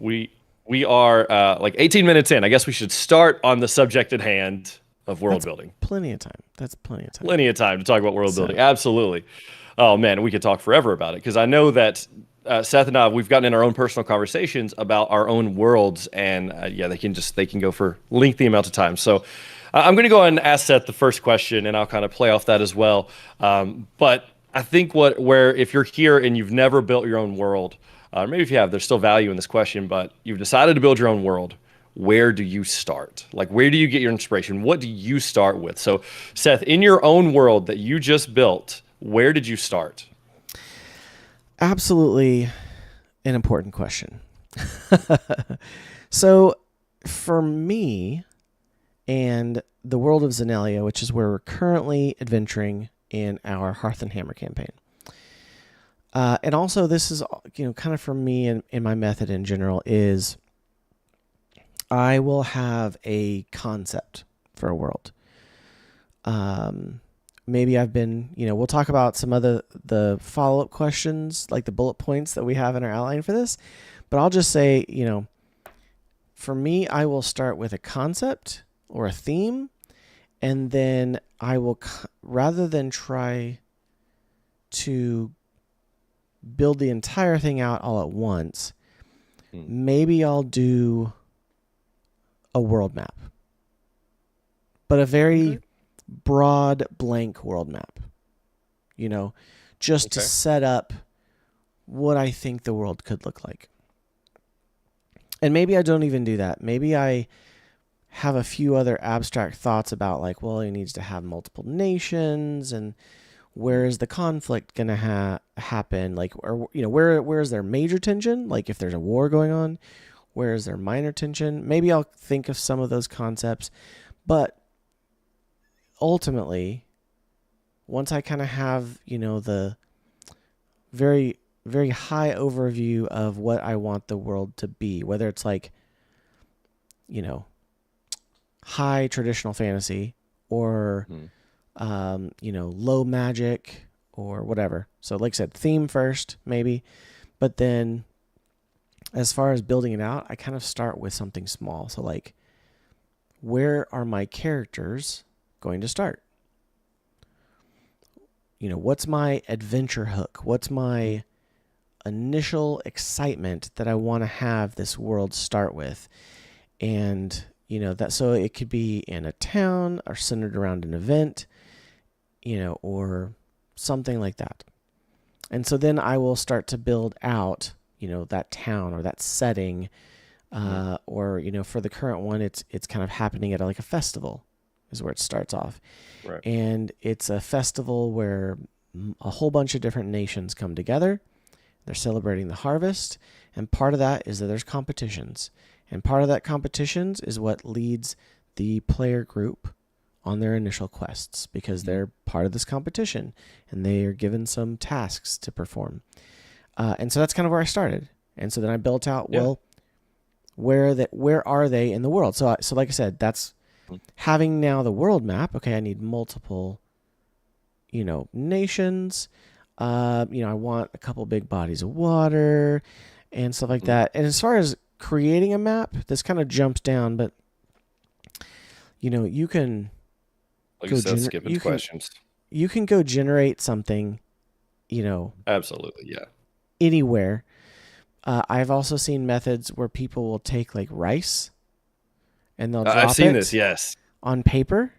we we are like 18 minutes in. I guess we should start on the subject at hand of world That's building. plenty of time. That's plenty of time. Plenty of time to talk about world building. So, Absolutely. Oh man, we could talk forever about it because I know that Seth and I we've gotten in our own personal conversations about our own worlds, and yeah, they can go for lengthy amounts of time. So I'm going to go ahead and ask Seth the first question, and I'll kind of play off that as well. But I think where if you're here and you've never built your own world, maybe if you have, there's still value in this question, but you've decided to build your own world. Where do you start? Like, where do you get your inspiration? What do you start with? So, Seth, in your own world that you just built, where did you start? absolutely an important question. So, for me and the world of Zenalia, which is where we're currently adventuring in our Hearth and Hammer campaign. And also, this is kind of for me and in my method in general is I will have a concept for a world. Maybe I've been, we'll talk about some of the follow-up questions, like the bullet points that we have in our outline for this. But I'll just say, for me, I will start with a concept or a theme, and then I will, rather than try to build the entire thing out all at once, maybe I'll do a world map, but a very broad blank world map, just to set up what I think the world could look like. And maybe I don't even do that. Maybe I have a few other abstract thoughts about like, well, it needs to have multiple nations, and where is the conflict going to happen? Like, or, where is there major tension? Like if there's a war going on, where is there minor tension? Maybe I'll think of some of those concepts, but ultimately, once I kind of have, the very, very high overview of what I want the world to be, whether it's like, high traditional fantasy or, low magic or whatever. So like I said, theme first, maybe, but then as far as building it out, I kind of start with something small. So like, where are my characters going to start? What's my adventure hook? What's my initial excitement that I want to have this world start with? And, that so it could be in a town or centered around an event, or something like that. And so then I will start to build out, that town or that setting, or, for the current one, it's kind of happening at like a festival is where it starts off. Right. And it's a festival where a whole bunch of different nations come together. They're celebrating the harvest. And part of that is that there's competitions. And part of that competitions is what leads the player group on their initial quests, because they're part of this competition and they are given some tasks to perform. And so that's kind of where I started. And so then I built out, well, where are they in the world? So like I said, that's having now the world map. Okay, I need multiple, nations. I want a couple big bodies of water and stuff like that. And as far as creating a map, this kind of jumps down, but you can Like you said, skipping questions. You can go generate something, Absolutely, yeah. anywhere. I've also seen methods where people will take like rice and they'll drop I've seen it this, yes. on paper.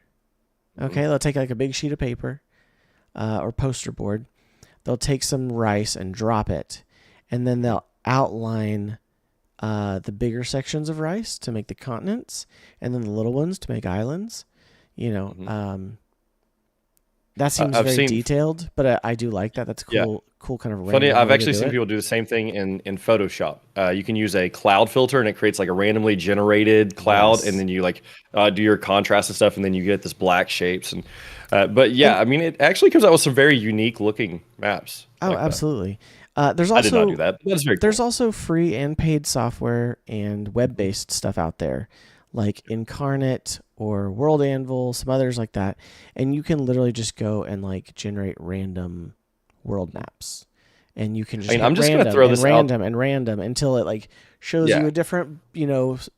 Okay, they'll take like a big sheet of paper or poster board. They'll take some rice and drop it, and then they'll outline the bigger sections of rice to make the continents, and then the little ones to make islands. That seems very detailed, but I do like that. That's cool. Yeah. Cool kind of Funny, random I've way to actually do seen it. people do the same thing in Photoshop. You can use a cloud filter and it creates like a randomly generated cloud, Yes. and then you like do your contrast and stuff, and then you get this black shapes. And but yeah, And I mean, it actually comes out with some very unique looking maps. oh, Like that. absolutely. I did not do that. But that's very There's cool. also free and paid software and web-based stuff out there, like Incarnate or World Anvil, some others like that, and you can literally just go and like generate random world maps. and you can I just mean, hit I'm just going to random throw and this out. random and random until it like shows Yeah. you a different,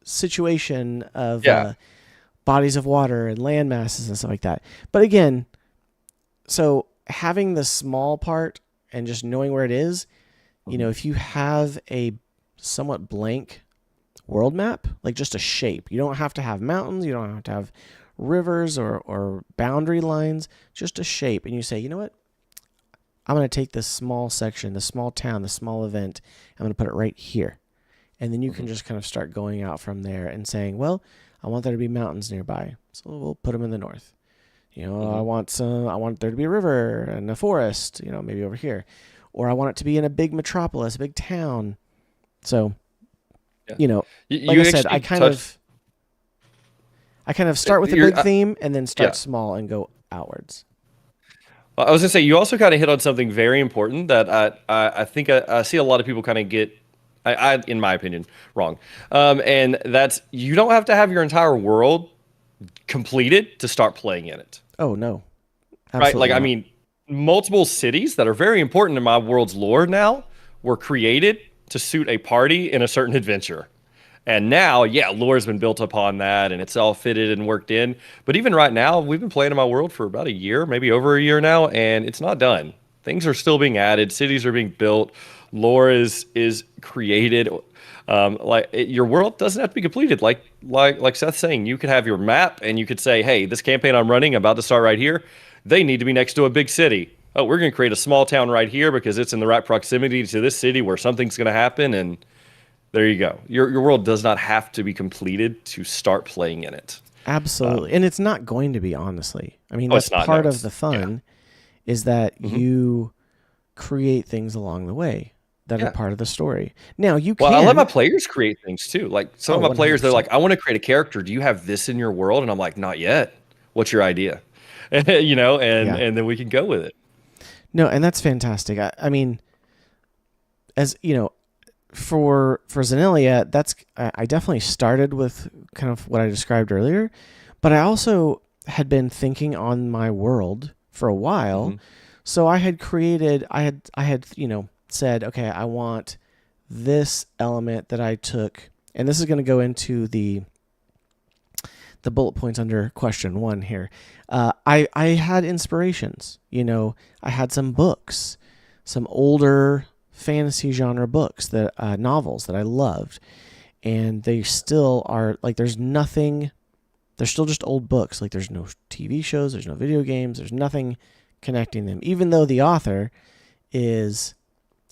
situation of Yeah. bodies of water and land masses and stuff like that. But again, so having the small part and just knowing where it is, if you have a somewhat blank world map, like just a shape, you don't have to have mountains, you don't have to have rivers or boundary lines, just a shape. And you say, you know what? I'm going to take this small section, this small town, this small event, I'm going to put it right here. And then you can just kind of start going out from there and saying, well, I want there to be mountains nearby, so we'll put them in the north. I want there to be a river and a forest, maybe over here. Or I want it to be in a big metropolis, a big town. So, Yeah. like I said, I kind of start with a big theme and then start small and go outwards. Well, I was gonna say you also kind of hit on something very important that I think I see a lot of people kind of get, in my opinion, wrong, and that's you don't have to have your entire world completed to start playing in it. Oh no, right? Like, absolutely I not. mean, multiple cities that are very important in my world's lore now were created to suit a party in a certain adventure. And now, yeah, lore's been built upon that and it's all fitted and worked in. But even right now, we've been playing in my world for about a year, maybe over a year now, and it's not done. Things are still being added, cities are being built, lore is created. Your world doesn't have to be completed. Like Seth's saying, you could have your map and you could say, hey, this campaign I'm running, I'm about to start right here. They need to be next to a big city. Oh, we're going to create a small town right here because it's in the right proximity to this city where something's going to happen. And there you go. Your world does not have to be completed to start playing in it. Absolutely. And it's not going to be, honestly. I mean, Oh, that's it's not. part No, of the fun is that you create things along the way that are part of the story. Now, you Well, can. I let my players create things too. Like some of my players, they're 100%. like, I want to create a character. Do you have this in your world? And I'm like, not yet. What's your idea? And then we can go with it. No, and that's fantastic. I mean, as you know, for Xanelia, I definitely started with kind of what I described earlier, but I also had been thinking on my world for a while. So I had said, okay, I want this element that I took, and this is going to go into the bullet points under question 1 here. I had inspirations. I had some books, some older fantasy genre books, novels that I loved, and they still are like, they're still just old books. Like, there's no TV shows, there's no video games, there's nothing connecting them, even though the author is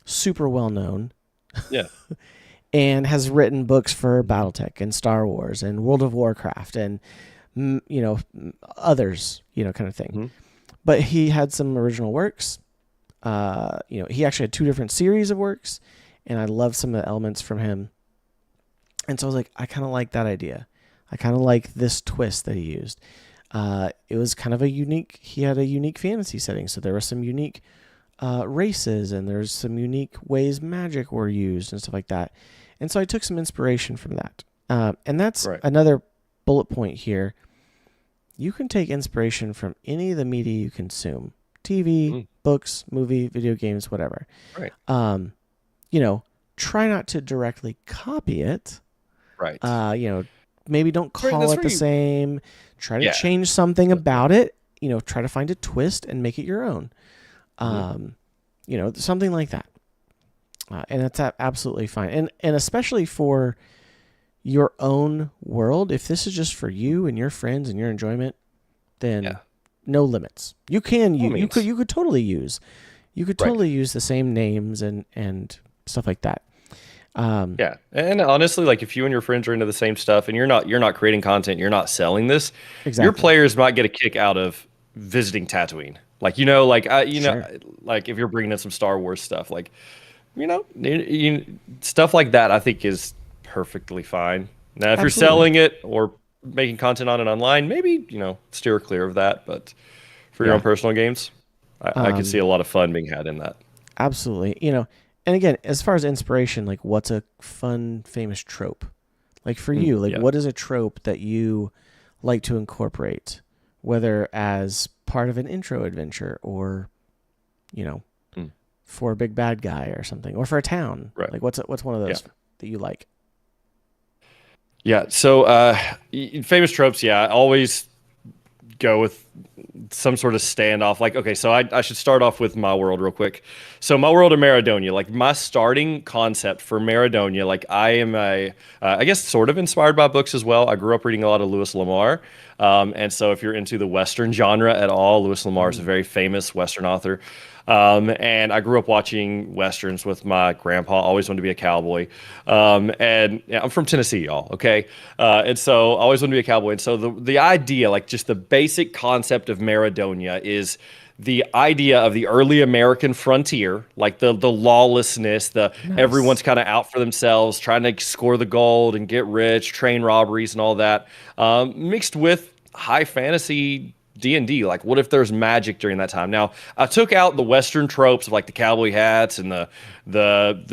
super well known. Yeah. And has written books for BattleTech and Star Wars and World of Warcraft and others, kind of thing. But he had some original works. He actually had 2 different series of works, and I loved some of the elements from him. And so I was like, I kind of like that idea. I kind of like this twist that he used. It was kind of he had a unique fantasy setting. So there were some unique races, and there's some unique ways magic were used and stuff like that. And so I took some inspiration from that. And that's another bullet point here. You can take inspiration from any of the media you consume. TV, books, movie, video games, whatever. Right. Try not to directly copy it. Right. Maybe don't call it the same. Try to change something about it. Try to find a twist and make it your own. Something like that. And that's absolutely fine. And especially for your own world, if this is just for you and your friends and your enjoyment, then no limits. You could totally use the same names and stuff like that. And honestly, like, if you and your friends are into the same stuff and you're not creating content, you're not selling this, your players might get a kick out of visiting Tatooine. Like, like if you're bringing in some Star Wars stuff, like, stuff like that, I think is perfectly fine. Now, if you're selling it or making content on it online, maybe, steer clear of that. But for your own personal games, I could see a lot of fun being had in that. Absolutely. And again, as far as inspiration, like, what's a fun, famous trope? Like, for you, what is a trope that you like to incorporate, whether as part of an intro adventure or, for a big bad guy or something, or for a town? Right. Like what's one of Yeah. those that you like? Yeah. So famous tropes. Yeah, I always go with some sort of standoff. Like, okay, so I should start off with my world real quick. So my world of Maradonia, like my starting concept for Maradonia, like I am I guess sort of inspired by books as well. I grew up reading a lot of Lewis Lamar. And so if you're into the Western genre at all, Lewis Lamar is a very famous Western author. And I grew up watching Westerns with my grandpa, always wanted to be a cowboy. And yeah, I'm from Tennessee, y'all, okay? And so I always wanted to be a cowboy. And so the idea, like just the basic concept of Maradonia is the idea of the early American frontier, like the lawlessness, the Nice. everyone's kind of out for themselves, trying to score the gold and get rich, train robberies and all that, mixed with high fantasy D&D. Like, what if there's magic during that time? Now, I took out the Western tropes of like the cowboy hats and the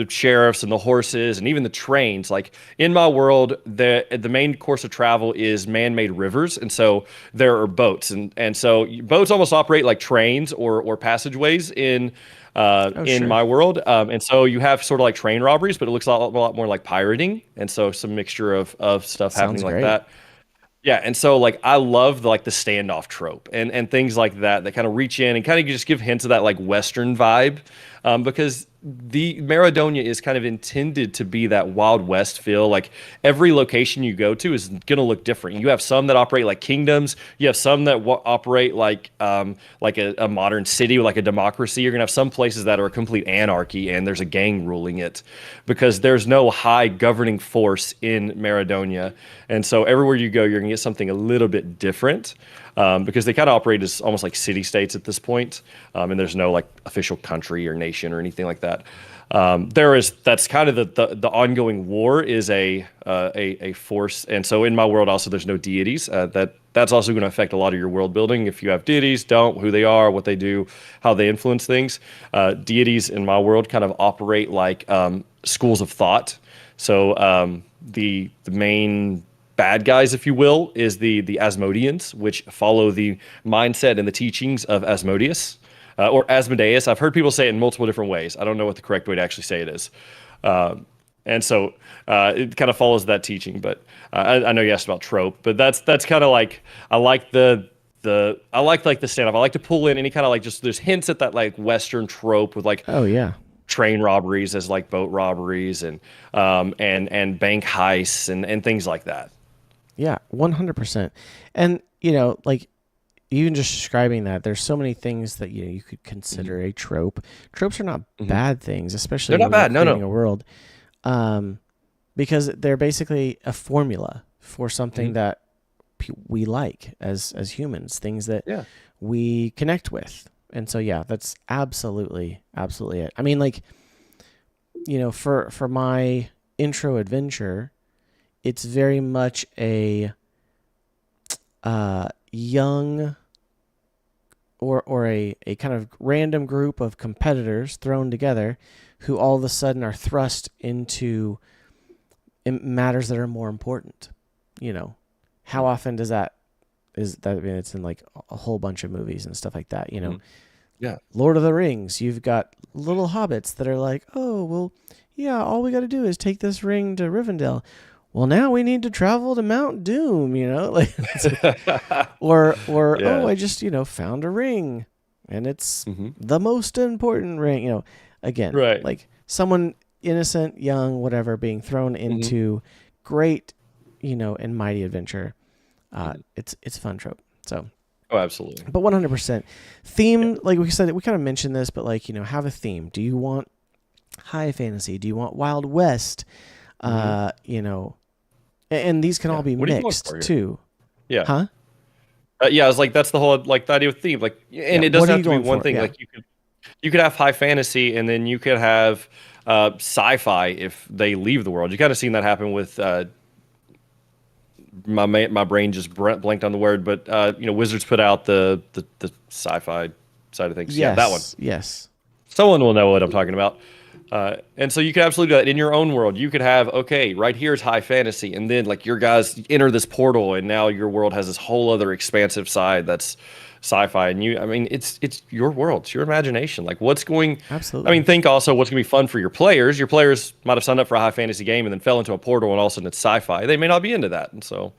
sheriffs and the horses and even the trains. Like in my world, the main course of travel is man-made rivers, and so there are boats, and so boats almost operate like trains or passageways Oh, in sure. my world. And so you have sort of like train robberies, but it looks a lot more like pirating, and so some mixture of stuff Sounds happening like great. that. Yeah, and so like I love the standoff trope and things like that that kind of reach in and kind of just give hints of that like Western vibe, because the Maradonia is kind of intended to be that Wild West feel. Like every location you go to is going to look different. You have some that operate like kingdoms. You have some that operate like a modern city, like a democracy. You're gonna have some places that are a complete anarchy and there's a gang ruling it, because there's no high governing force in Maradonia. And so everywhere you go, you're gonna get something a little bit different, because they kind of operate as almost like city states at this point, and there's no like official country or nation or anything like that. That's kind of the ongoing war is a force, and so in my world also there's no deities. That's also going to affect a lot of your world building. If you have deities, don't who they are, what they do, how they influence things. Deities in my world kind of operate like schools of thought. So the main bad guys, if you will, is the Asmodeans, which follow the mindset and the teachings of Asmodeus, or Asmodeus. I've heard people say it in multiple different ways. I don't know what the correct way to actually say it is. And so it kind of follows that teaching. But I know you asked about trope, but that's kind of like I like I like the standoff. I like to pull in any kind of like just there's hints at that like Western trope with like Oh yeah. train robberies as like boat robberies and bank heists and things like that. Yeah, 100%. And like even just describing that, there's so many things that you could consider Hmm. a trope. Tropes are not Hmm. bad things, They're especially not when you're bad. No, creating no. a world, um, because they're basically a formula for something Hmm. that we like as humans, things that Yeah. we connect with. And so yeah, that's absolutely it. I mean, like for my intro adventure, it's very much a young or a kind of random group of competitors thrown together who all of a sudden are thrust into matters that are more important. How often does that is that I mean, it's in like a whole bunch of movies and stuff like that. Hmm. Yeah. Lord of the Rings, you've got little hobbits that are like, oh, well, yeah, all we got to do is take this ring to Rivendell. Well, now we need to travel to Mount Doom, like, or oh, Yeah. I just found a ring, and it's Hmm. the most important ring. Again, Right. like someone innocent, young, whatever, being thrown Hmm. into great, and mighty adventure. Hmm. It's a fun trope. So, Oh, absolutely. but 100% Yeah. theme, like we said, we kind of mentioned this, but like have a theme. Do you want high fantasy? Do you want Wild West? Hmm. Uh, you know, and these can all Yeah. be What are you going mixed for here? too, Yeah. huh? Yeah. I was like, that's the whole like the idea of theme. Like, Yeah. and it What doesn't are have you to be going one for? thing. Yeah. Like you could have high fantasy, and then you could have sci-fi if they leave the world. You kind of seen that happen with my brain just blanked on the word, but Wizards put out the sci-fi side of things. Yeah, that one. Yes. Yes. Someone will know what I'm talking about. And so you could absolutely do that in your own world. You could have, okay, right here is high fantasy, and then like your guys enter this portal, and now your world has this whole other expansive side that's sci-fi. And I mean, it's your world, it's your imagination. Like I Absolutely. mean, think also what's going to be fun for your players. Your players might have signed up for a high fantasy game and then fell into a portal, and all of a sudden it's sci-fi. They may not be into that, and so.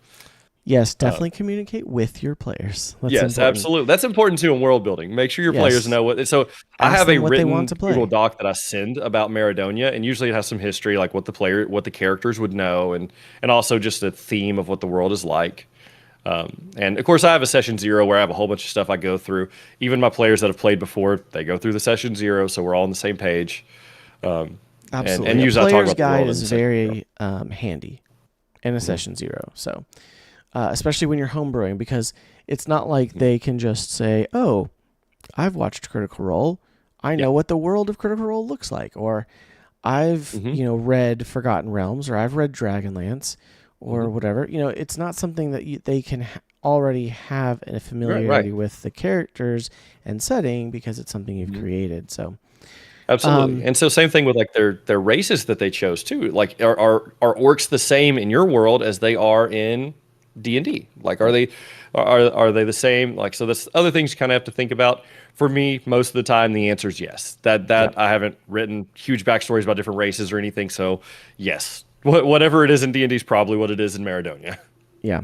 Yes, definitely communicate with your players. That's Yes, important. absolutely. That's important too in world building. Make sure your players Yes. know what. So I Ask have a them what they want written to Google play. Doc that I send about Maradonia, and usually it has some history, like what the characters would know, and also just a theme of what the world is like. And of course, I have a session zero where I have a whole bunch of stuff I go through. Even my players that have played before, they go through the session zero, so we're all on the same page. And Absolutely. A usually I talk player's about the guide world in is the session zero. very handy in a session zero. So, especially when you're homebrewing, because it's not like they can just say, "Oh, I've watched Critical Role. I Yeah. know what the world of Critical Role looks like," or I've Hmm. read Forgotten Realms, or I've read Dragonlance, or Hmm. whatever. It's not something that they can already have a Right. Right. familiarity with the characters and setting because it's something you've Mhm. created. So, Absolutely. um, And so same thing with like their races that they chose too. Like are orcs the same in your world as they are in D&D? Like are they the same? Like so that's other things you kind of have to think about. For me, most of the time the answer is yes. yeah, That I haven't written huge backstories about different races or anything, so yes. Whatever it is in D&D is probably what it is in Maradonia. yeah.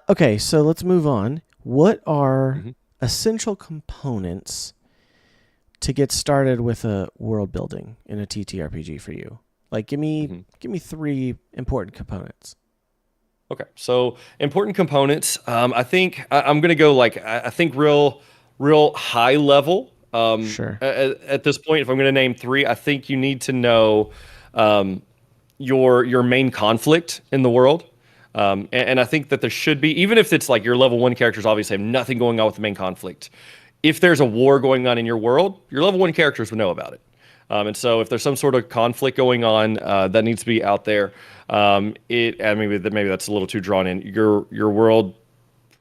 Okay, so let's move on. What are Hmm. essential components to get started with a world building in a TTRPG for you? Like, Hmm. give me three important components. Okay, so important components. I think I'm gonna go like I think real high level. Sure. At this point, if I'm gonna name three, I think you need to know um, your main conflict in the world. And I think that there should be, even if it's like your level one characters obviously have nothing going on with the main conflict. If there's a war going on in your world, your level one characters would know about it. And so, if there's some sort of conflict going on that needs to be out there, and maybe that's a little too drawn in. Your world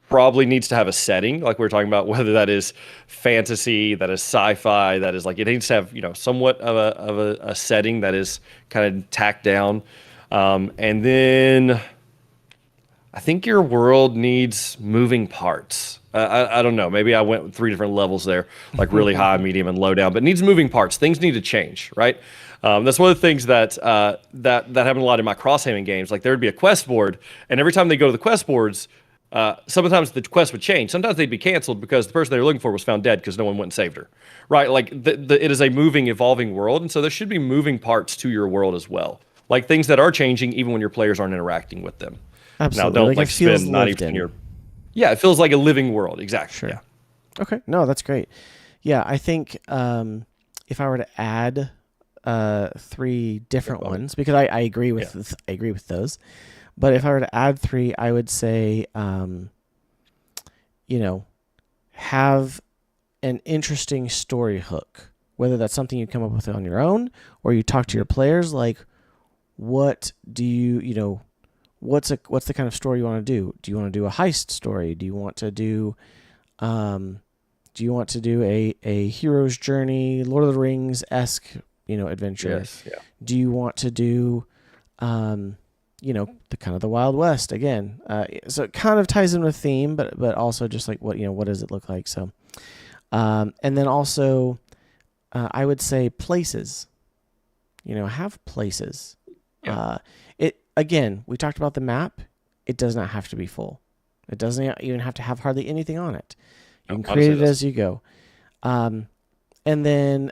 probably needs to have a setting, like we were talking about, whether that is fantasy, that is sci-fi, that is like it needs to have somewhat of a setting that is kind of tacked down, and then I think your world needs moving parts. I don't know. Maybe I went with three different levels there, like really high, medium, and low down. But it needs moving parts. Things need to change, right? That's one of the things that happen a lot in my crosshamming games. Like there would be a quest board, and every time they go to the quest boards, sometimes the quest would change. Sometimes they'd be canceled because the person they were looking for was found dead because no one went and saved her, right? Like it is a moving, evolving world, and so there should be moving parts to your world as well, like things that are changing even when your players aren't interacting with them. Now, Absolutely. don't Like, it like feels spend lived 90% of in. your. Yeah, it feels like a living world. Exactly. Yeah. Sure. Okay. No, that's great. Yeah, I think if I were to add three different Funny. ones, because I agree Yeah. with I agree with those, but if I were to add three, I would say you know have an interesting story hook, whether that's something you come up with on your own or you talk to your players. Like, what do what's the kind of story you want to do? Do you want to do a heist story? Um, do you want to do a hero's journey, Lord of the Rings esque, adventure? Yes. Yeah. Do you want to do, the kind of the Wild West again? So it kind of ties in with theme, but also just like what does it look like? So, and then also, I would say places. Have places. Yeah. It again, we talked about the map. It does not have to be full. It doesn't even have to have hardly anything on it. You No, can honestly, create it that's. as you go. And then,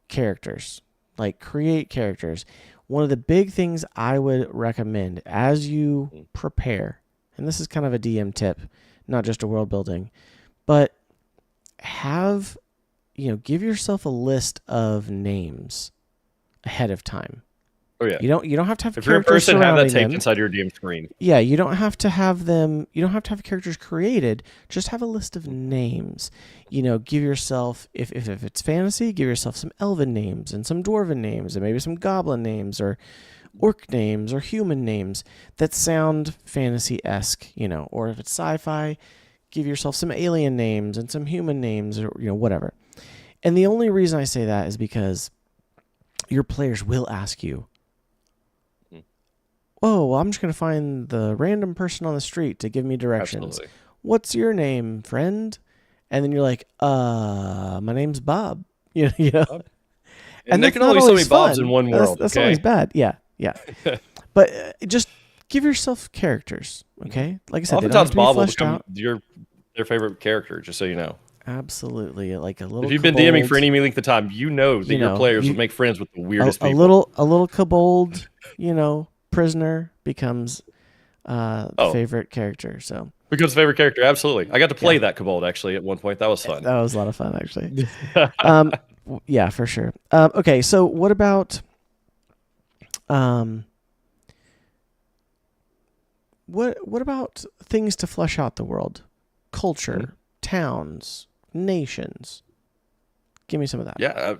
characters. Like, create characters. One of the big things I would recommend as you prepare, and this is kind of a DM tip, not just a world building, but have, give yourself a list of names ahead of time. Oh yeah. You don't have to have If you're a characters person, have that surrounding taped them. inside your DM screen. Yeah, you don't have to have them. You don't have to have characters created. Just have a list of names. Give yourself, if it's fantasy, give yourself some elven names and some dwarven names and maybe some goblin names or orc names or human names that sound fantasy-esque, or if it's sci-fi, give yourself some alien names and some human names or whatever. And the only reason I say that is because your players will ask you, oh, well, I'm just going to find the random person on the street to give me directions. Absolutely. What's your name, friend? And then you're like, my name's Bob. You know? And there can only be so many Bobs in one world. That's okay? always bad. Yeah. But just give yourself characters, okay? Like I said, oftentimes Bob will fleshed become out. their favorite character, just so you know. Absolutely, like a little. If you've kobold, been DMing for any length of time, you know that your players will make friends with the weirdest people. A little kobold, prisoner becomes favorite character. So becomes favorite character, absolutely. I got to play that kobold actually at one point. That was fun. That was a lot of fun, actually. Yeah, for sure. Okay, so what about what about things to flesh out the world? Culture, towns, nations. Give me some of that. Yeah.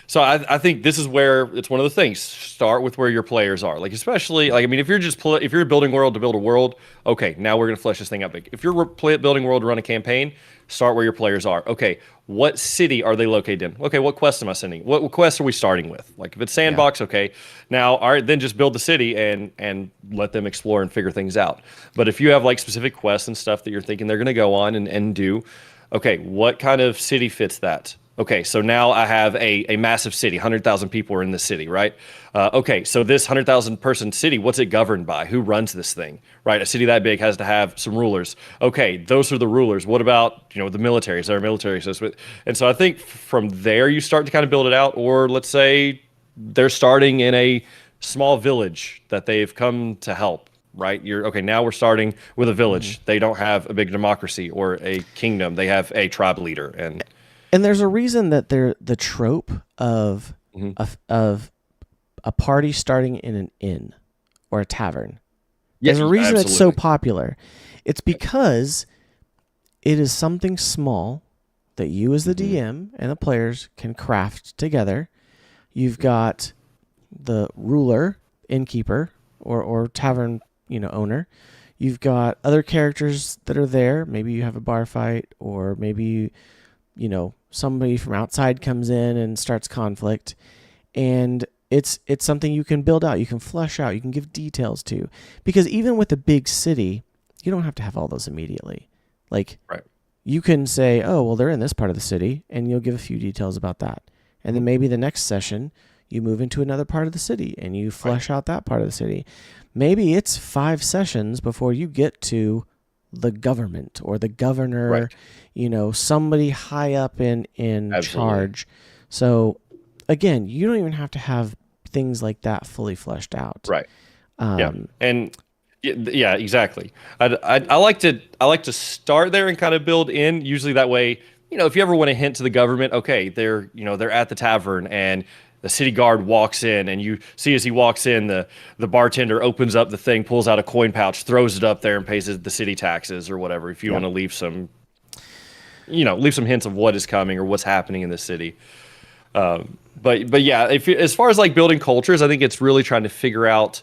So I think this is where it's one of the things. Start with where your players are. Like, especially, like, I mean, if you're just if you're building world to build a world, okay, now we're going to flesh this thing out big. If you're building world to run a campaign, start where your players are. Okay, what city are they located in? Okay, what quest am I sending? What quest are we starting with? Like, if it's sandbox, okay, now, all right, then just build the city and let them explore and figure things out. But if you have like specific quests and stuff that you're thinking they're going to go on and do, okay, what kind of city fits that? Okay, so now I have a massive city, 100,000 people are in the city, right? Okay, so this 100,000 person city, what's it governed by? Who runs this thing, right? A city that big has to have some rulers. Okay, those are the rulers. What about, the military? Is there a military system? And so I think from there you start to kind of build it out, or let's say they're starting in a small village that they've come to help. Right? Now we're starting with a village. They don't have a big democracy or a kingdom. They have a tribe leader. And there's a reason that they're the trope of a party starting in an inn or a tavern. There's a reason it's so popular. It's because it is something small that you as the DM and the players can craft together. You've got the ruler, innkeeper, or tavern owner. You've got other characters that are there. Maybe you have a bar fight, or maybe somebody from outside comes in and starts conflict, and it's something you can build out, you can flesh out, you can give details to, because even with a big city, you don't have to have all those immediately. Like, you can say, oh, well, they're in this part of the city, and you'll give a few details about that, and then maybe the next session you move into another part of the city and you flesh out that part of the city. Maybe it's 5 sessions before you get to the government or the governor, somebody high up in charge. So again, you don't even have to have things like that fully fleshed out. Right. Yeah, exactly. I like to start there and kind of build in. Usually that way, if you ever want to hint to the government, okay, they're at the tavern and the city guard walks in, and you see as he walks in, the bartender opens up the thing, pulls out a coin pouch, throws it up there, and pays the city taxes or whatever. If you want to leave some, leave some hints of what is coming or what's happening in the city. But yeah, as far as like building cultures, I think it's really trying to figure out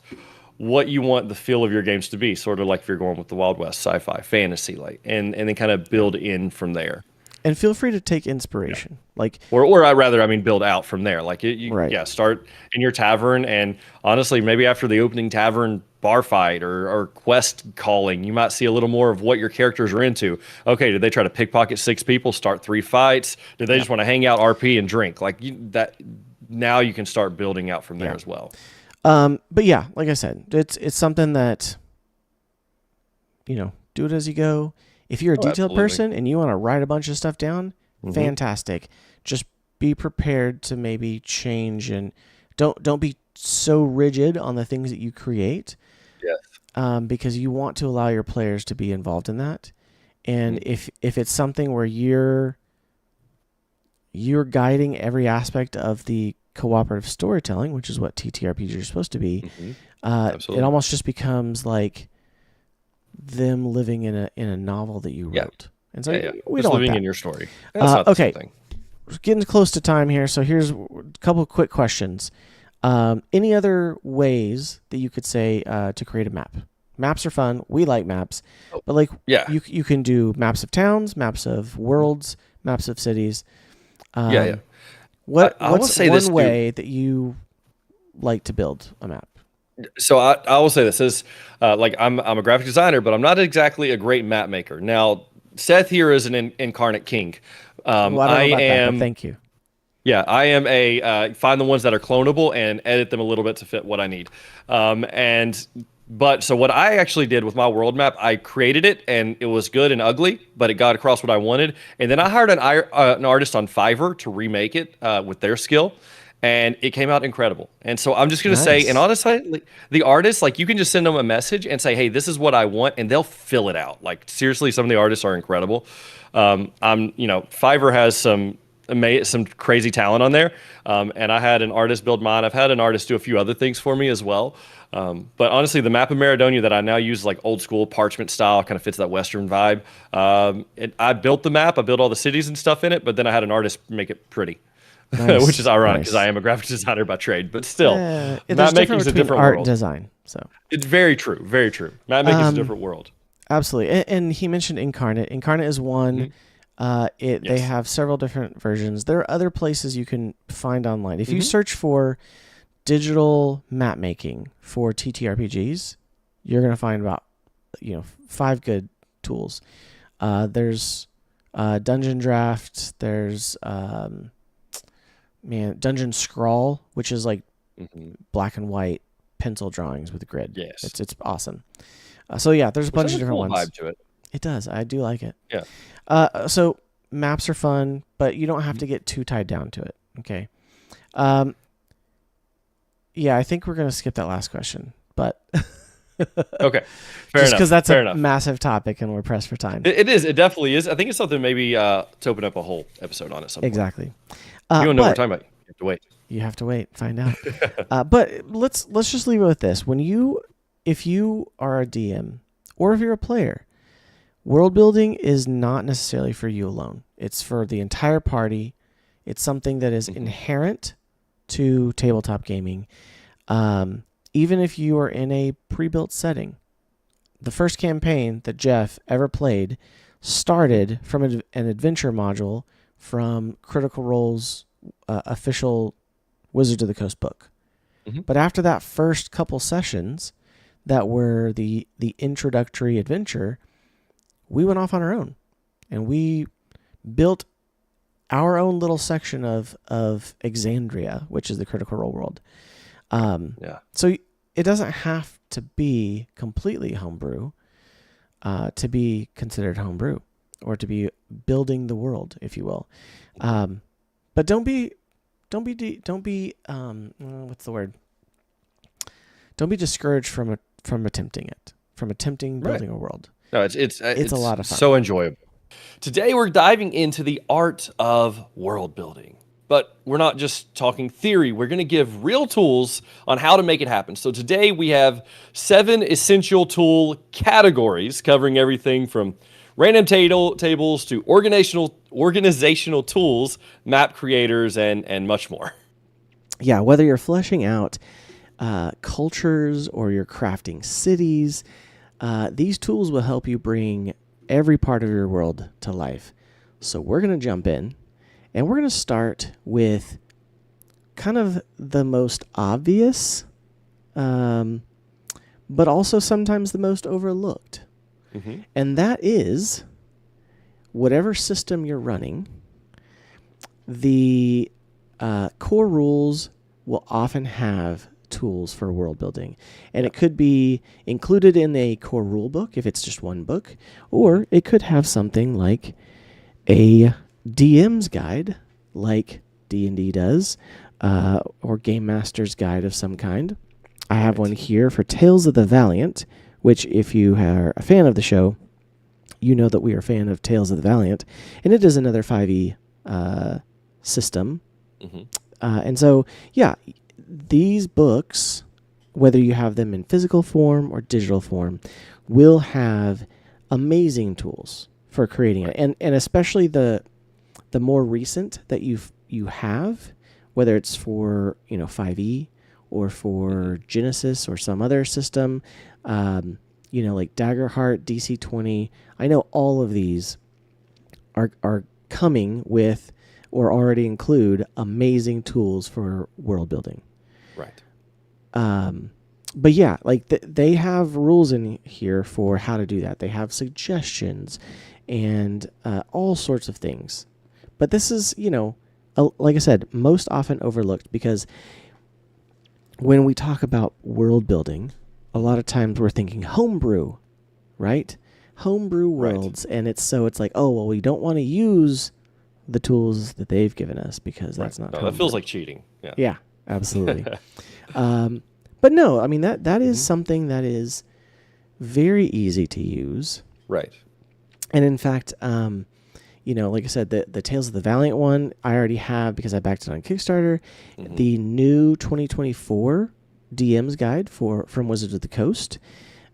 what you want the feel of your games to be. Sort of like if you're going with the Wild West, sci-fi, fantasy, and then kind of build in from there. And feel free to take inspiration, or build out from there. Like start in your tavern, and honestly, maybe after the opening tavern bar fight or quest calling, you might see a little more of what your characters are into. Okay, did they try to pickpocket 6 people, start 3 fights? Did they just want to hang out, RP, and drink? Like that. Now you can start building out from there as well. But yeah, like I said, it's something that do it as you go. If you're a detailed person and you want to write a bunch of stuff down, fantastic. Just be prepared to maybe change, and don't be so rigid on the things that you create. Yes. Because you want to allow your players to be involved in that. And if it's something where you're guiding every aspect of the cooperative storytelling, which is what TTRPGs are supposed to be, it almost just becomes like them living in a novel that you wrote. And so we just don't living want that. in your story. That's not the same thing. We're getting close to time here, so here's a couple of quick questions. Any other ways that you could say to create a map? Maps are fun. We like maps, but you can do maps of towns, maps of worlds, maps of cities. Yeah, yeah. I will What's say this one too. way that you like to build a map? So I will say this is like I'm a graphic designer, but I'm not exactly a great map maker. Now, Seth here is an incarnate king. Well, I don't I know about that, but am thank you. Yeah, I am a find the ones that are clonable and edit them a little bit to fit what I need. And but so what I actually did with my world map, I created it and it was good and ugly, but it got across what I wanted. And then I hired an artist on Fiverr to remake it with their skill, and it came out incredible. And so I'm just gonna say, and Nice. honestly, like, the artists, like you can just send them a message and say, hey, this is what I want, and they'll fill it out. Like seriously, some of the artists are incredible. Fiverr has some crazy talent on there. And I had an artist build mine. I've had an artist do a few other things for me as well. But honestly, the map of Maradonia that I now use, like old school parchment style, kind of fits that Western vibe. I built the map, I built all the cities and stuff in it, but then I had an artist make it pretty, which is Nice. ironic because I Nice. am a graphic designer by trade. But still, There's map making difference is a between different art and world. design. So, It's very true, very true. Map making is a different world. absolutely. And he mentioned Incarnate. Incarnate is one. They Yes. have several different versions. There are other places you can find online. If you Hmm. search for digital map making for TTRPGs, you're gonna find about 5 good tools. There's Dungeon Draft. There's Dungeon Scrawl, which is like Hmm. black and white pencil drawings with grid. Yes. It's awesome. So yeah, there's a Which bunch has of a different cool ones. vibe to it. It does. I do like it. Yeah. So maps are fun, but you don't have to get too tied down to it. Okay. Um, yeah, I think we're gonna skip that last question, but Okay. Fair just enough. because that's Fair a enough. massive topic and we're pressed for time. It is. It definitely is. I think it's something maybe to open up a whole episode on at some point. Exactly. You don't know what we're But talking about. You have to wait. you have to wait, find out. But let's just leave it with this: if you are a DM or if you're a player, world building is not necessarily for you alone. It's for the entire party. It's something that is inherent to tabletop gaming. Even if you are in a pre-built setting, the first campaign that Jeff ever played started from an adventure module from Critical Role's official Wizards of the Coast book. Mm-hmm. But after that first couple sessions that were the introductory adventure, we went off on our own and we built our own little section of Exandria, which is the Critical Role world. Yeah. So it doesn't have to be completely homebrew to be considered homebrew or to be building the world, if you will. But don't be what's the word? Don't be discouraged from attempting it, from attempting building a world. No, it's a lot of fun. So enjoyable. Today we're diving into the art of world building. But we're not just talking theory. We're going to give real tools on how to make it happen. So today we have 7 essential tool categories covering everything from random tables to organizational tools, map creators, and much more. Yeah, whether you're fleshing out cultures or you're crafting cities, these tools will help you bring every part of your world to life. So we're going to jump in. And we're going to start with kind of the most obvious, but also sometimes the most overlooked. Mm-hmm. And that is whatever system you're running, the core rules will often have tools for world building. And it could be included in a core rule book if it's just one book, or it could have something like a DM's guide, like D&D does, or Game Master's guide of some kind. I have one here for Tales of the Valiant, which if you are a fan of the show, you know that we are a fan of Tales of the Valiant, and it is another 5e system. Mm-hmm. And so, yeah, these books, whether you have them in physical form or digital form, will have amazing tools for creating it, and especially the more recent that you have, whether it's for 5e or for Genesis or some other system, like Daggerheart, DC20. I know all of these are coming with or already include amazing tools for world building. Right. But yeah, like they have rules in here for how to do that. They have suggestions and all sorts of things. But this is, like I said, most often overlooked because when we talk about world building, a lot of times we're thinking homebrew, right? Homebrew worlds. Right. And it's like, oh, well, we don't want to use the tools that they've given us because that's not homebrew. That feels like cheating. Yeah. Yeah, absolutely. But no, I mean, that is something that is very easy to use. Right. And in fact, like I said, the Tales of the Valiant one, I already have because I backed it on Kickstarter. Mm-hmm. The new 2024 DM's guide from Wizards of the Coast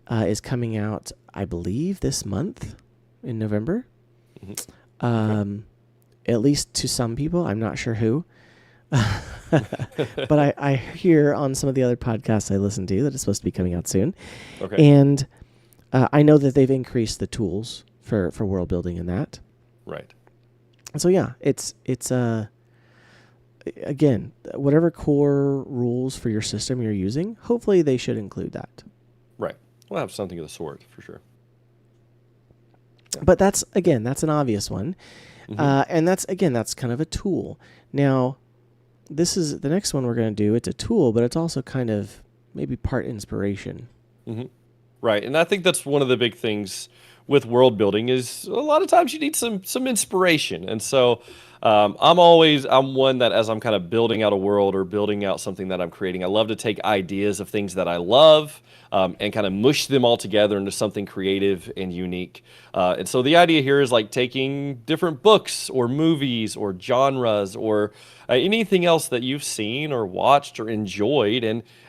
is coming out, I believe, this month in November. Mm-hmm. At least to some people. I'm not sure who. But I hear on some of the other podcasts I listen to that it's supposed to be coming out soon. Okay. And I know that they've increased the tools for world building in that. Right. So yeah, it's again, whatever core rules for your system you're using, hopefully they should include that. Right. We'll have something of the sort for sure. Yeah. But that's an obvious one. Mm-hmm. And that's kind of a tool. Now, this is the next one we're going to do. It's a tool, but it's also kind of maybe part inspiration. Mm-hmm. Right. And I think that's one of the big things with world building is a lot of times you need some inspiration. And so I'm one that as I'm kind of building out a world or building out something that I'm creating, I love to take ideas of things that I love and kind of mush them all together into something creative and unique. And so the idea here is like taking different books or movies or genres or anything else that you've seen or watched or enjoyed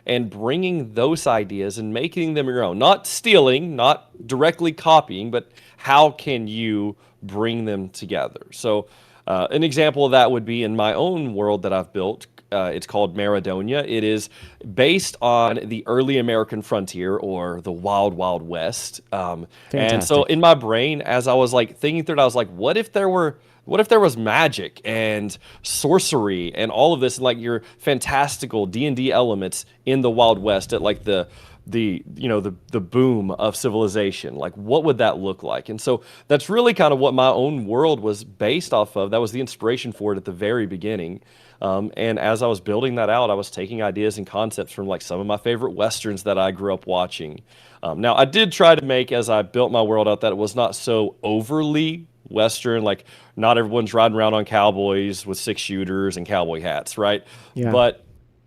and bringing those ideas and making them your own. Not stealing, not directly copying, but how can you bring them together? So an example of that would be in my own world that I've built. It's called Maradonia. It is based on the early American frontier or the Wild Wild West. And so in my brain, as I was like thinking through it, I was like, what if there was magic and sorcery and all of this, like your fantastical D&D elements in the Wild West at like the boom of civilization? Like, what would that look like? And so that's really kind of what my own world was based off of. That was the inspiration for it at the very beginning. And as I was building that out, I was taking ideas and concepts from like some of my favorite Westerns that I grew up watching. Now, I did try to make, as I built my world out, that it was not so overly Western, like not everyone's riding around on cowboys with 6-shooters and cowboy hats, right? Yeah. But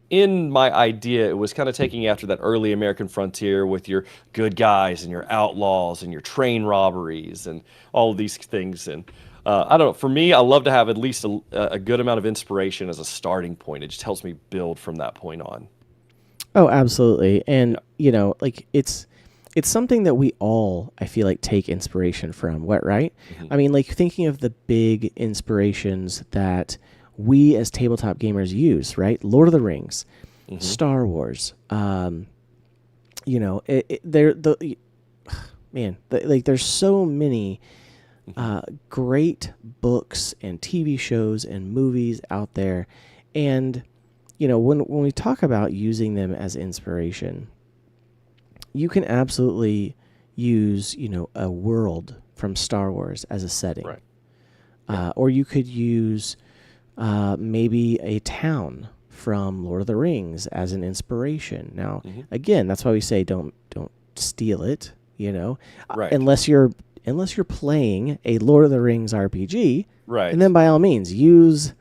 in my idea, it was kind of taking after that early American frontier with your good guys and your outlaws and your train robberies and all of these things. And I don't know, for me, I love to have at least a good amount of inspiration as a starting point. It just helps me build from that point on. Oh, absolutely. And, like it's something that we all, I feel like, take inspiration from, right? Mm-hmm. I mean, like thinking of the big inspirations that we as tabletop gamers use, right? Lord of the Rings, mm-hmm. Star Wars, there's so many great books and TV shows and movies out there. And, when we talk about using them as inspiration, you can absolutely use, a world from Star Wars as a setting. Right. Or you could use maybe a town from Lord of the Rings as an inspiration. Now, mm-hmm. again, that's why we say don't steal it, right. unless you're playing a Lord of the Rings RPG. Right. And then by all means, use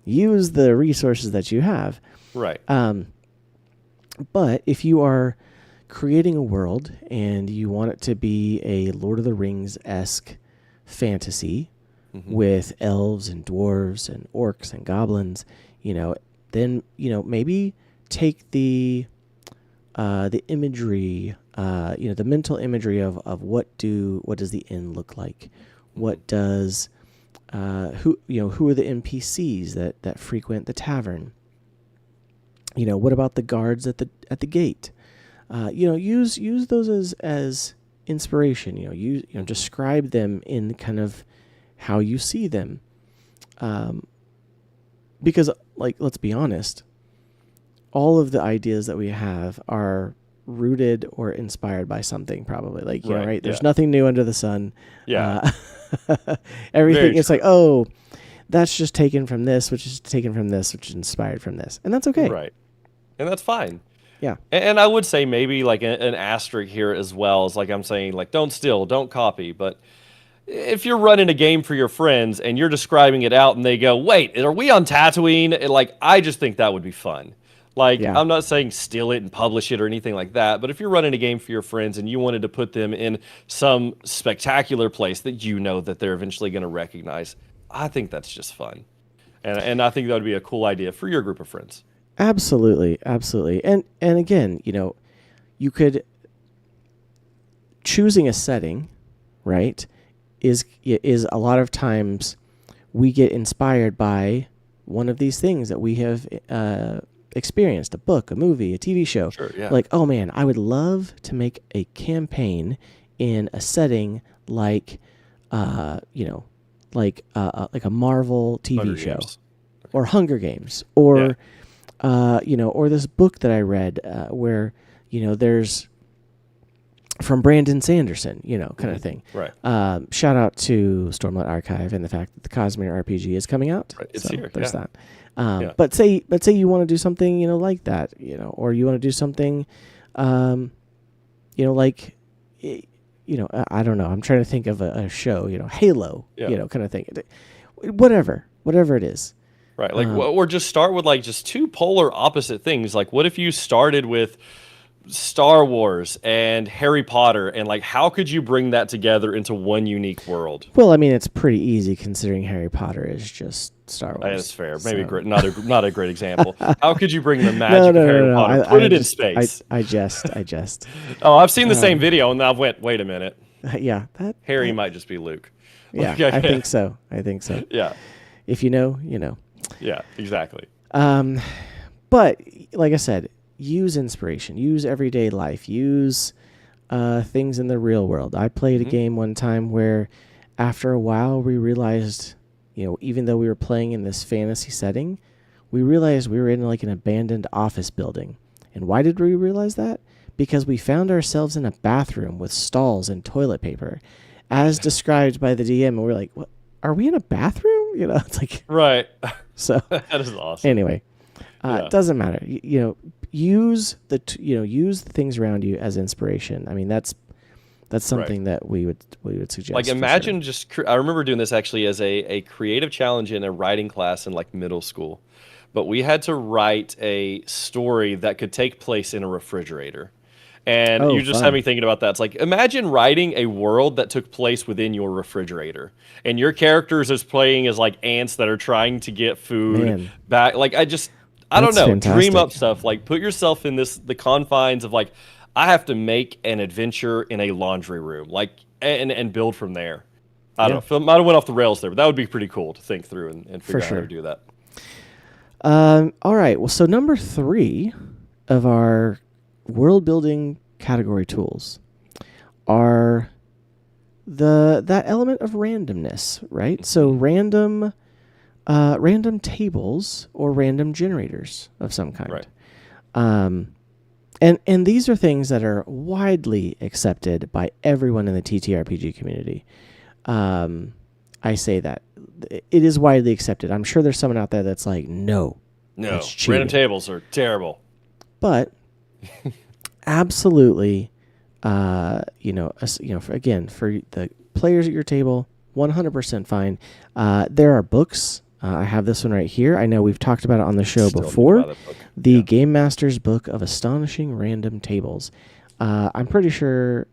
the resources that you have. Right. But if you are creating a world and you want it to be a Lord of the Rings-esque fantasy, mm-hmm. with elves and dwarves and orcs and goblins, then maybe take the imagery, the mental imagery of what does the inn look like? What does who are the NPCs that frequent the tavern? What about the guards at the gate? Use those as inspiration. Describe them in kind of how you see them. because, like, let's be honest, all of the ideas that we have are rooted or inspired by something, probably. Like, you know, right? There's nothing new under the sun. Yeah. Everything is like, oh, that's just taken from this, which is taken from this, which is inspired from this. And that's okay. Right. And that's fine. Yeah. And I would say maybe like an asterisk here as well, is like I'm saying, like, don't steal, don't copy. But if you're running a game for your friends and you're describing it out and they go, wait, are we on Tatooine? And, like, I just think that would be fun. Like, Yeah. I'm not saying steal it and publish it or anything like that, but if you're running a game for your friends and you wanted to put them in some spectacular place that you know that they're eventually going to recognize, I think that's just fun. And I think that would be a cool idea for your group of friends. Absolutely. Absolutely. And again, you know, you could, choosing a setting, right, is a lot of times we get inspired by one of these things that we have experienced, a book, a movie, a TV show. Sure, yeah. Like, oh man, I would love to make a campaign in a setting like, you know, like a Marvel TV Hunger show, Games. or Hunger Games, or you know, or this book that I read where, you know, there's from Brandon Sanderson, you know, kind of thing. Right. Shout out to Stormlight Archive and the fact that the Cosmere RPG is coming out. Right. It's so here. there's Yeah. that. But say you want to do something, you know, like that, you know, or you want to do something, you know, like, you know, I don't know. I'm trying to think of a show, you know, Halo, you know, kind of thing. Whatever it is. Right. Like, or just start with like just two polar opposite things. Like, what if you started with Star Wars and Harry Potter, and like, how could you bring that together into one unique world? Well, I mean, it's pretty easy considering Harry Potter is just Star Wars. That's fair. Maybe so. not a great example. How could you bring the magic of Harry Potter, put it in space? I jest. Oh, I've seen the same video, and I went, wait a minute. Yeah, Harry might just be Luke. Yeah, Okay. I think so. Yeah. If you know, you know. Yeah, exactly. But like I said, use inspiration, use everyday life, use things in the real world. I played a game one time where after a while we realized, you know, even though we were playing in this fantasy setting, we realized we were in like an abandoned office building. And why did we realize that? Because we found ourselves in a bathroom with stalls and toilet paper, as described by the DM, and we're like, "What? Are we in a bathroom?" You know, it's like, right. So that is awesome. Anyway, it doesn't matter. You know, use the things around you as inspiration. I mean, that's something that we would suggest. Like, imagine I remember doing this actually as a creative challenge in a writing class in like middle school, but we had to write a story that could take place in a refrigerator. And you just had me thinking about that. It's like, imagine writing a world that took place within your refrigerator, and your characters is playing as like ants that are trying to get food back. Like, I don't know. Fantastic. Dream up stuff. Like, put yourself in the confines of like, I have to make an adventure in a laundry room, like, and build from there. I don't know. Might have went off the rails there, but that would be pretty cool to think through and figure out how to do that. All right. Well, so number 3 of our world building category tools are that element of randomness, right? So random tables or random generators of some kind. Right. And these are things that are widely accepted by everyone in the TTRPG community. I say that it is widely accepted. I'm sure there's someone out there that's like, no, random tables are terrible. But absolutely, for the players at your table, 100% fine. There are books. I have this one right here. I know we've talked about it on the show before. The Game Master's Book of Astonishing Random Tables. I'm pretty sure.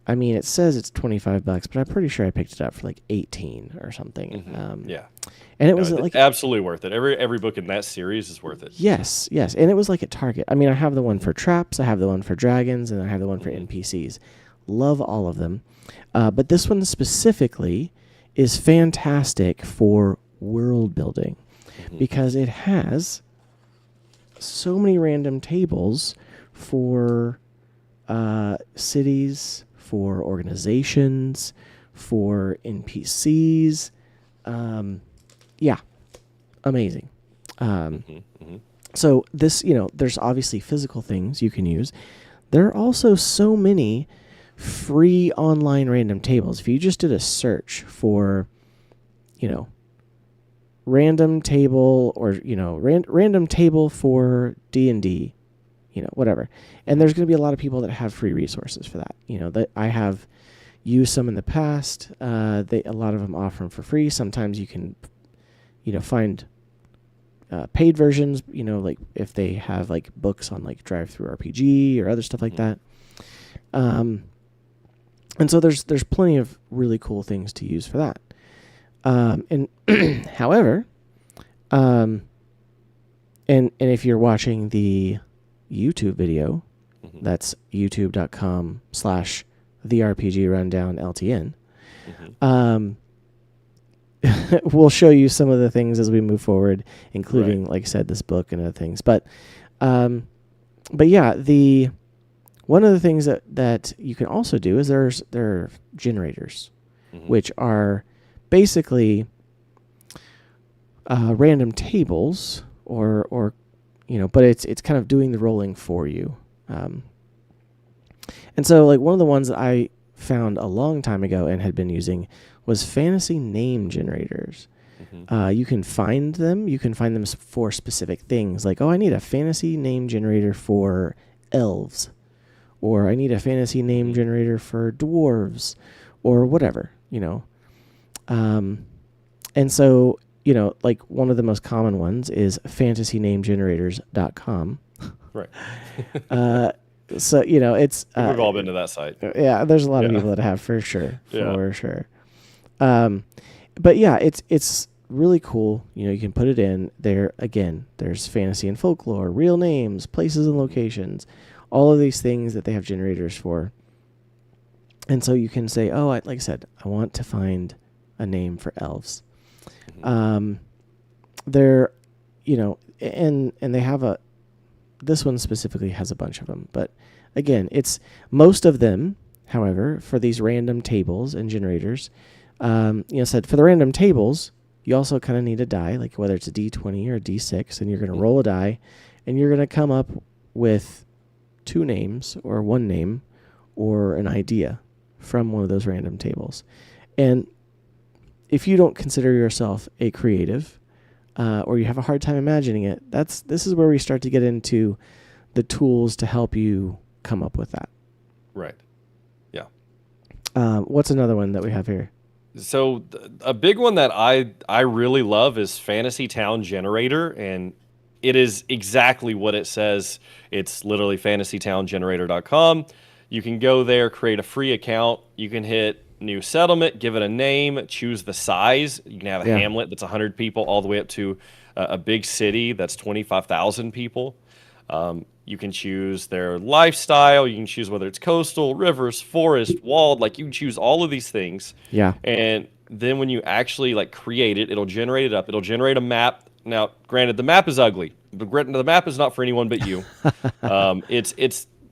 I mean, it says it's $25, but I'm pretty sure I picked it up for like 18 or something. Yeah. And it was like absolutely worth it. Every book in that series is worth it. Yes. And it was like at Target. I mean, I have the one for traps, I have the one for dragons, and I have the one for NPCs. Love all of them. But this one specifically is fantastic for world building because it has so many random tables for cities, for organizations, for NPCs. Amazing. So this, there's obviously physical things you can use. There are also so many free online random tables. If you just did a search for, random table or, random table for D&D, whatever. And there's going to be a lot of people that have free resources for that. That I have used some in the past. A lot of them offer them for free. Sometimes you can, find paid versions, like if they have like books on like Drive-Thru RPG or other stuff like that. And so there's plenty of really cool things to use for that. And however, and if you're watching the YouTube video, that's youtube.com/therpgrundownltn. We'll show you some of the things as we move forward, including, like I said, this book and other things. But yeah, one of the things that you can also do is there are generators, which are basically random tables, or but it's kind of doing the rolling for you. And so, like, one of the ones that I found a long time ago and had been using was fantasy name generators. You can find them. You can find them for specific things, like, I need a fantasy name generator for elves, or I need a fantasy name generator for dwarves, or whatever, And so, like, one of the most common ones is fantasynamegenerators.com. Right. So, it's... We've all been to that site. Yeah, there's a lot of people that have, for sure. Sure. But yeah, it's really cool. You can put it in there. Again, there's fantasy and folklore, real names, places and locations, all of these things that they have generators for. And so you can say, like I said, I want to find a name for elves. They're, and they have this one specifically has a bunch of them. But again, it's most of them, however, for these random tables and generators, said for the random tables, you also kind of need a die, like whether it's a D20 or a D6, and you're going to roll a die, and you're going to come up with 2 names or 1 name or an idea from one of those random tables. And if you don't consider yourself a creative, or you have a hard time imagining it, this is where we start to get into the tools to help you come up with that. Right. Yeah. What's another one that we have here? So a big one that I really love is Fantasy Town Generator, and it is exactly what it says. It's literally fantasytowngenerator.com. You can go there, create a free account. You can hit new settlement, give it a name, choose the size. You can have a hamlet that's 100 people all the way up to a big city that's 25,000 people. You can choose their lifestyle. You can choose whether it's coastal, rivers, forest, walled. Like, you can choose all of these things. Yeah. And then when you actually create it, it'll generate it up. It'll generate a map. Now, granted, the map is ugly. The map is not for anyone but you.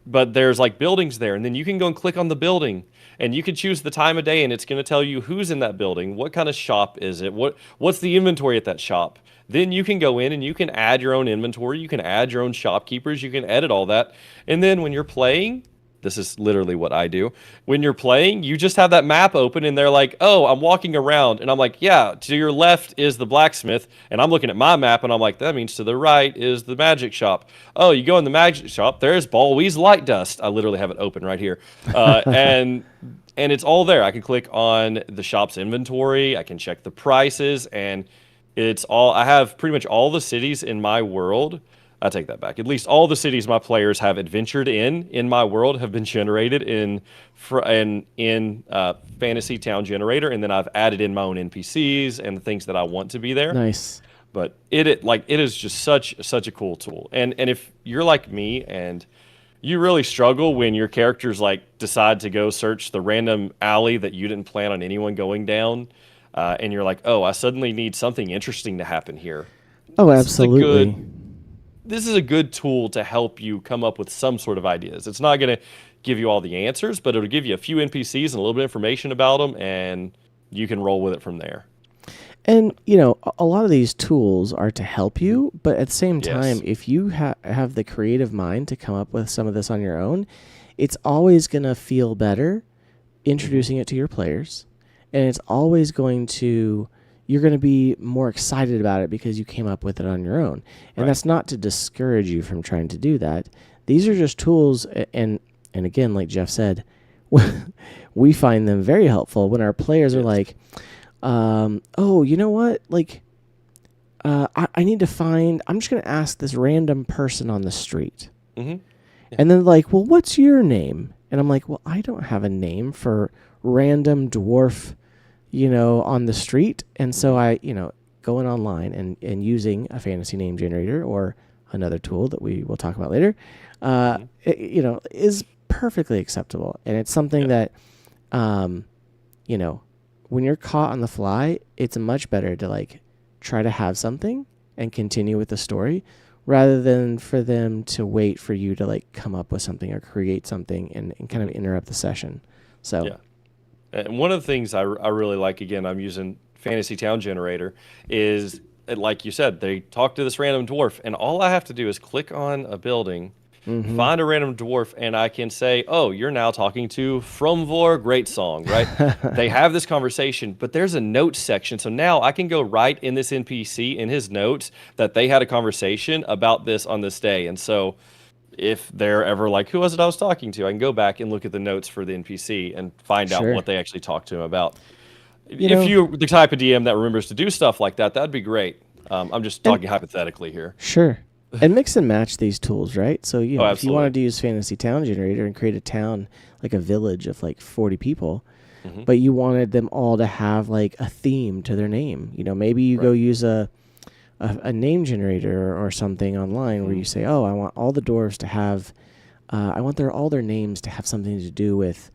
But there's buildings there, and then you can go and click on the building, and you can choose the time of day, and it's going to tell you who's in that building, what kind of shop is it, what's the inventory at that shop. Then you can go in and you can add your own inventory, you can add your own shopkeepers, you can edit all that, and then when you're playing, this is literally what I do. When you're playing, you just have that map open, and they're like, oh, I'm walking around. And I'm like, yeah, to your left is the blacksmith. And I'm looking at my map, and I'm like, that means to the right is the magic shop. Oh, you go in the magic shop, there's Balwee's Light Dust. I literally have it open right here. And it's all there. I can click on the shop's inventory. I can check the prices, and it's all, I have pretty much all the cities in my world. I take that back. At least all the cities my players have adventured in my world have been generated in Fantasy Town Generator, and then I've added in my own NPCs and the things that I want to be there. Nice. But it is just such a cool tool. And if you're like me and you really struggle when your characters decide to go search the random alley that you didn't plan on anyone going down, and you're like, oh, I suddenly need something interesting to happen here. Oh, absolutely. This is a good tool to help you come up with some sort of ideas. It's not going to give you all the answers, but it'll give you a few NPCs and a little bit of information about them, and you can roll with it from there. And, a lot of these tools are to help you, but at the same time, Yes. if you have the creative mind to come up with some of this on your own, it's always going to feel better introducing it to your players. And it's always you're going to be more excited about it because you came up with it on your own. And that's not to discourage you from trying to do that. These are just tools. And again, like Jeff said, we find them very helpful when our players are like, oh, you know what? Like, I need to I'm just going to ask this random person on the street. Mm-hmm. And then like, well, what's your name? And I'm like, well, I don't have a name for random dwarf, on the street. And so I, going online and using a fantasy name generator or another tool that we will talk about later, is perfectly acceptable. And it's something that, when you're caught on the fly, it's much better to like try to have something and continue with the story rather than for them to wait for you to like come up with something or create something and kind of interrupt the session. So, Yeah. And one of the things I really like, again, I'm using Fantasy Town Generator, is like you said, they talk to this random dwarf, and all I have to do is click on a building, find a random dwarf, and I can say, oh, you're now talking to Fromvor Greatsong, right? They have this conversation, but there's a notes section. So now I can go write in this NPC in his notes that they had a conversation about this on this day. And so if they're ever like, who was it I was talking to? I can go back and look at the notes for the NPC and find out what they actually talked to him about. If you're the type of DM that remembers to do stuff like that, that'd be great. I'm just talking hypothetically here. Sure. And mix and match these tools, right? So, if you wanted to use Fantasy Town Generator and create a town, like a village of like 40 people, but you wanted them all to have like a theme to their name, maybe you go use a name generator or something online where you say, oh, I want all the dwarves to have, all their names to have something to do with,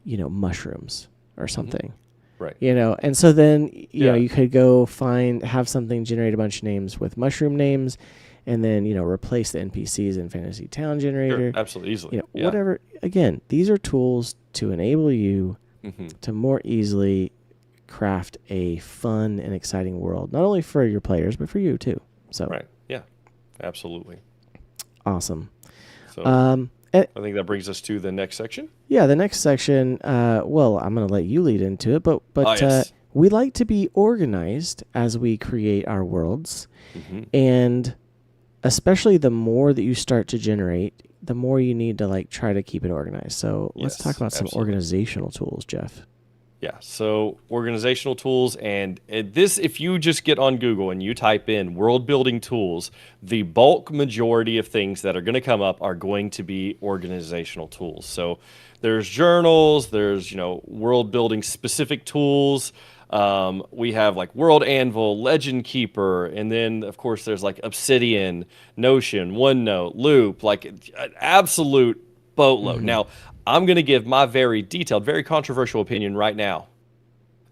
mushrooms or something. Right. And so then, you could go have something generate a bunch of names with mushroom names and then, replace the NPCs in Fantasy Town Generator. Sure, absolutely, easily. Whatever. Again, these are tools to enable you to more easily craft a fun and exciting world, not only for your players, but for you too. So, right. Yeah, absolutely. Awesome. So, I think that brings us to the next section. Yeah, the next section, well, I'm going to let you lead into it, but yes. We like to be organized as we create our worlds. And especially the more that you start to generate, the more you need to like try to keep it organized. So let's talk about some organizational tools, Jeff. Yeah, so organizational tools, and this, if you just get on Google and you type in world building tools, the bulk majority of things that are going to come up are going to be organizational tools. So there's journals, there's, world building specific tools. We have like World Anvil, Legend Keeper, and then of course there's like Obsidian, Notion, OneNote, Loop, like an absolute boatload. Now, I'm going to give my very detailed, very controversial opinion right now.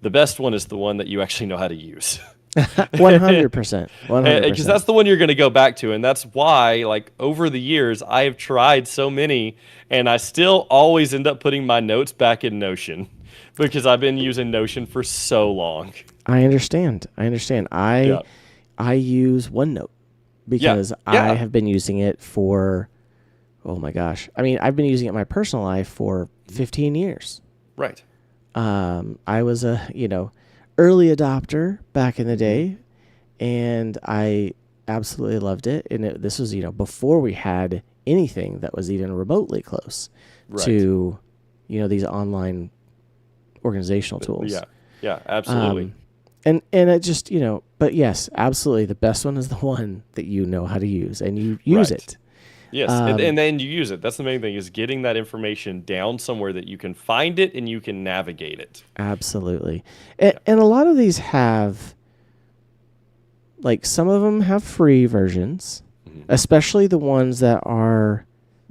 The best one is the one that you actually know how to use. 100%. Because that's the one you're going to go back to. And that's why, like, over the years, I have tried so many, and I still always end up putting my notes back in Notion because I've been using Notion for so long. I understand. I use OneNote because I have been using it for... Oh my gosh. I mean, I've been using it in my personal life for 15 years. Right. I was a, early adopter back in the day, and I absolutely loved it. And this was, before we had anything that was even remotely close to, these online organizational tools. Yeah, absolutely. And it just, but yes, absolutely. The best one is the one that you know how to use, and you use it. Yes, and then you use it. That's the main thing, is getting that information down somewhere that you can find it and you can navigate it. Absolutely. And a lot of these have, like, some of them have free versions, especially the ones that are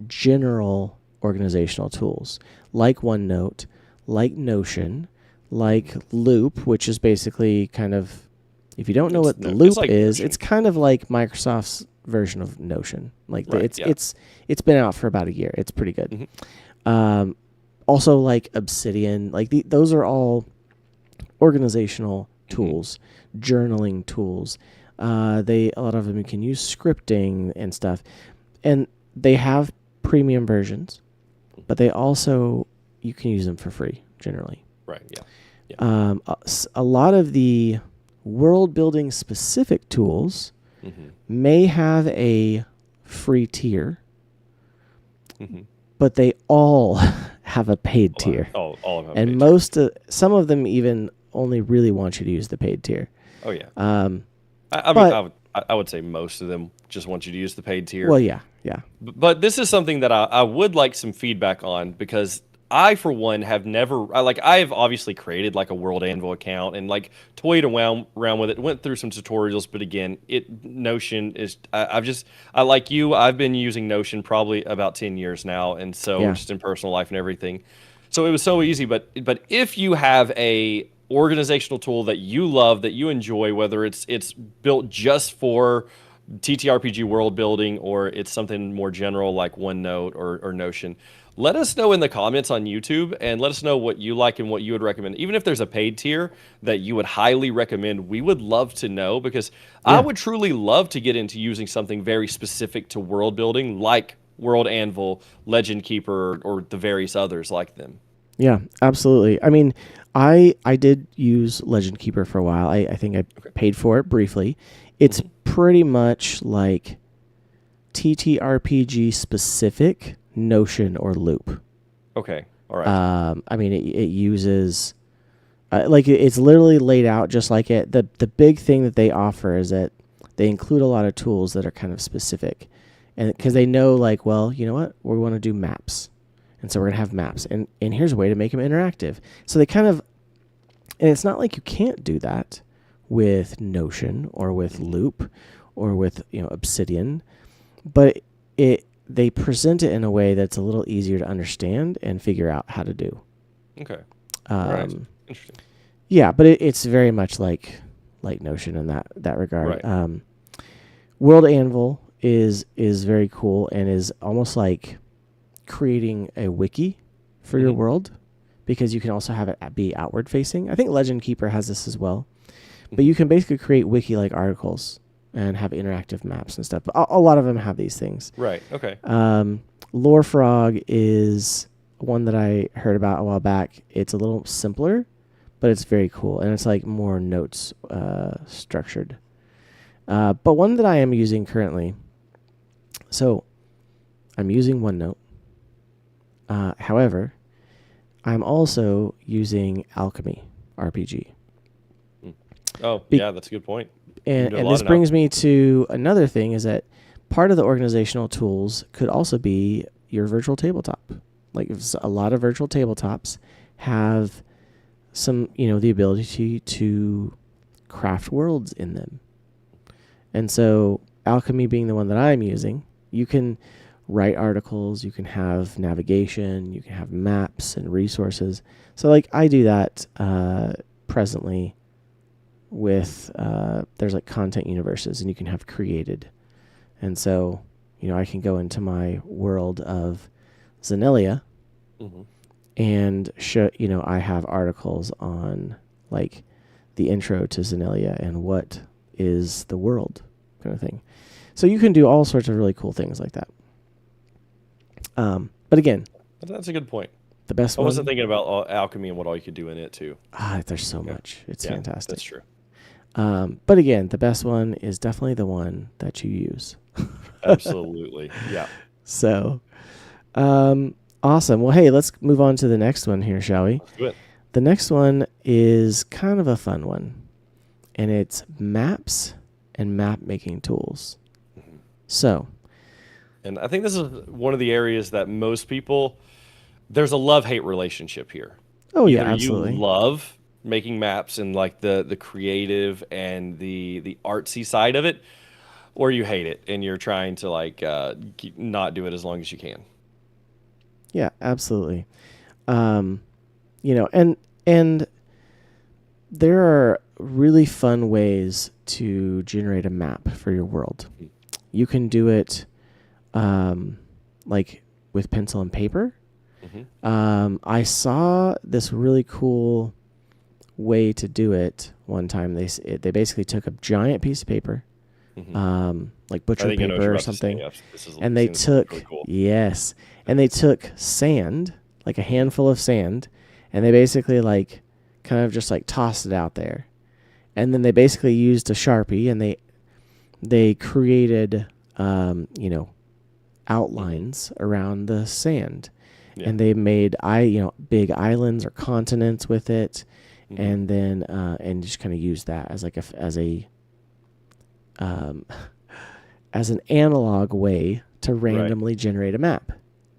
general organizational tools, like OneNote, like Notion, like Loop, which is basically kind of, if you don't know what Loop is, it's kind of like Microsoft's version of Notion. Like it's been out for about a year. It's pretty good. Also like Obsidian, like those are all organizational tools, journaling tools. A lot of them you can use scripting and stuff, and they have premium versions, but they also you can use them for free generally. Right. Yeah. A lot of the world building specific tools may have a free tier, but they all have a paid tier. All of them. And some of them even only really want you to use the paid tier. Oh yeah. I would say most of them just want you to use the paid tier. Well, yeah. But this is something that I would like some feedback on, because I, for one, have never I've obviously created like a World Anvil account and like toyed around with it, went through some tutorials, but again, Notion is I've been using Notion probably about 10 years now, and so just in personal life and everything. So it was so easy, but if you have a organizational tool that you love, that you enjoy, whether it's built just for TTRPG world building or it's something more general like OneNote or Notion, let us know in the comments on YouTube, and let us know what you like and what you would recommend. Even if there's a paid tier that you would highly recommend, we would love to know, because I would truly love to get into using something very specific to world building like World Anvil, Legend Keeper, or the various others like them. Yeah, absolutely. I mean, I did use Legend Keeper for a while. I think I paid for it briefly. It's pretty much like TTRPG specific Notion or Loop. Okay. All right. I mean, it uses it's literally laid out just like it. The big thing that they offer is that they include a lot of tools that are kind of specific, and because they know, like, well, you know what, we want to do maps, and so we're gonna have maps, and here's a way to make them interactive. So they kind of, and it's not like you can't do that with Notion or with Loop or with Obsidian, but they present it in a way that's a little easier to understand and figure out how to do. Okay. Right. Interesting. Yeah, but it's very much like Notion in that regard. Right. World Anvil is very cool and is almost like creating a wiki for your world, because you can also have it be outward facing. I think Legend Keeper has this as well. But you can basically create wiki-like articles and have interactive maps and stuff. But a lot of them have these things. Right. Okay. Lore Frog is one that I heard about a while back. It's a little simpler, but it's very cool, and it's like more notes structured. But one that I am using currently, so I'm using OneNote. However, I'm also using Alchemy RPG. Yeah, that's a good point. And this brings me to another thing, is that part of the organizational tools could also be your virtual tabletop. Like, a lot of virtual tabletops have some, the ability to craft worlds in them. And so Alchemy being the one that I'm using, you can write articles, you can have navigation, you can have maps and resources. So like I do that presently with there's like content universes, and you can have created. And so, I can go into my world of Zenelia and show, I have articles on like the intro to Zenelia and what is the world kind of thing. So you can do all sorts of really cool things like that. But again, that's a good point. The best I wasn't thinking about Alchemy and what all you could do in it too. There's so much. It's fantastic. That's true. But again, the best one is definitely the one that you use. Absolutely. Yeah. So, awesome. Well, hey, let's move on to the next one here, shall we? Let's do it. The next one is kind of a fun one, and it's maps and map making tools. So, and I think this is one of the areas that most people, there's a love-hate relationship here. Oh, Either yeah, absolutely. You love making maps and like the creative and the artsy side of it, or you hate it and you're trying to like not do it as long as you can. Yeah, absolutely. And there are really fun ways to generate a map for your world. You can do it like with pencil and paper. I saw this really cool way to do it one time. They basically took a giant piece of paper, like I butcher think I know what paper you're or about to say. something, Yeah, this is and they seems took really cool. yes, and they took sand, like a handful of sand, and they basically like kind of just like tossed it out there, and then they basically used a Sharpie and they created outlines around the sand, Yeah. and they made big islands or continents with it, and then and just kind of used that as like um, as an analog way to Right. randomly generate a map.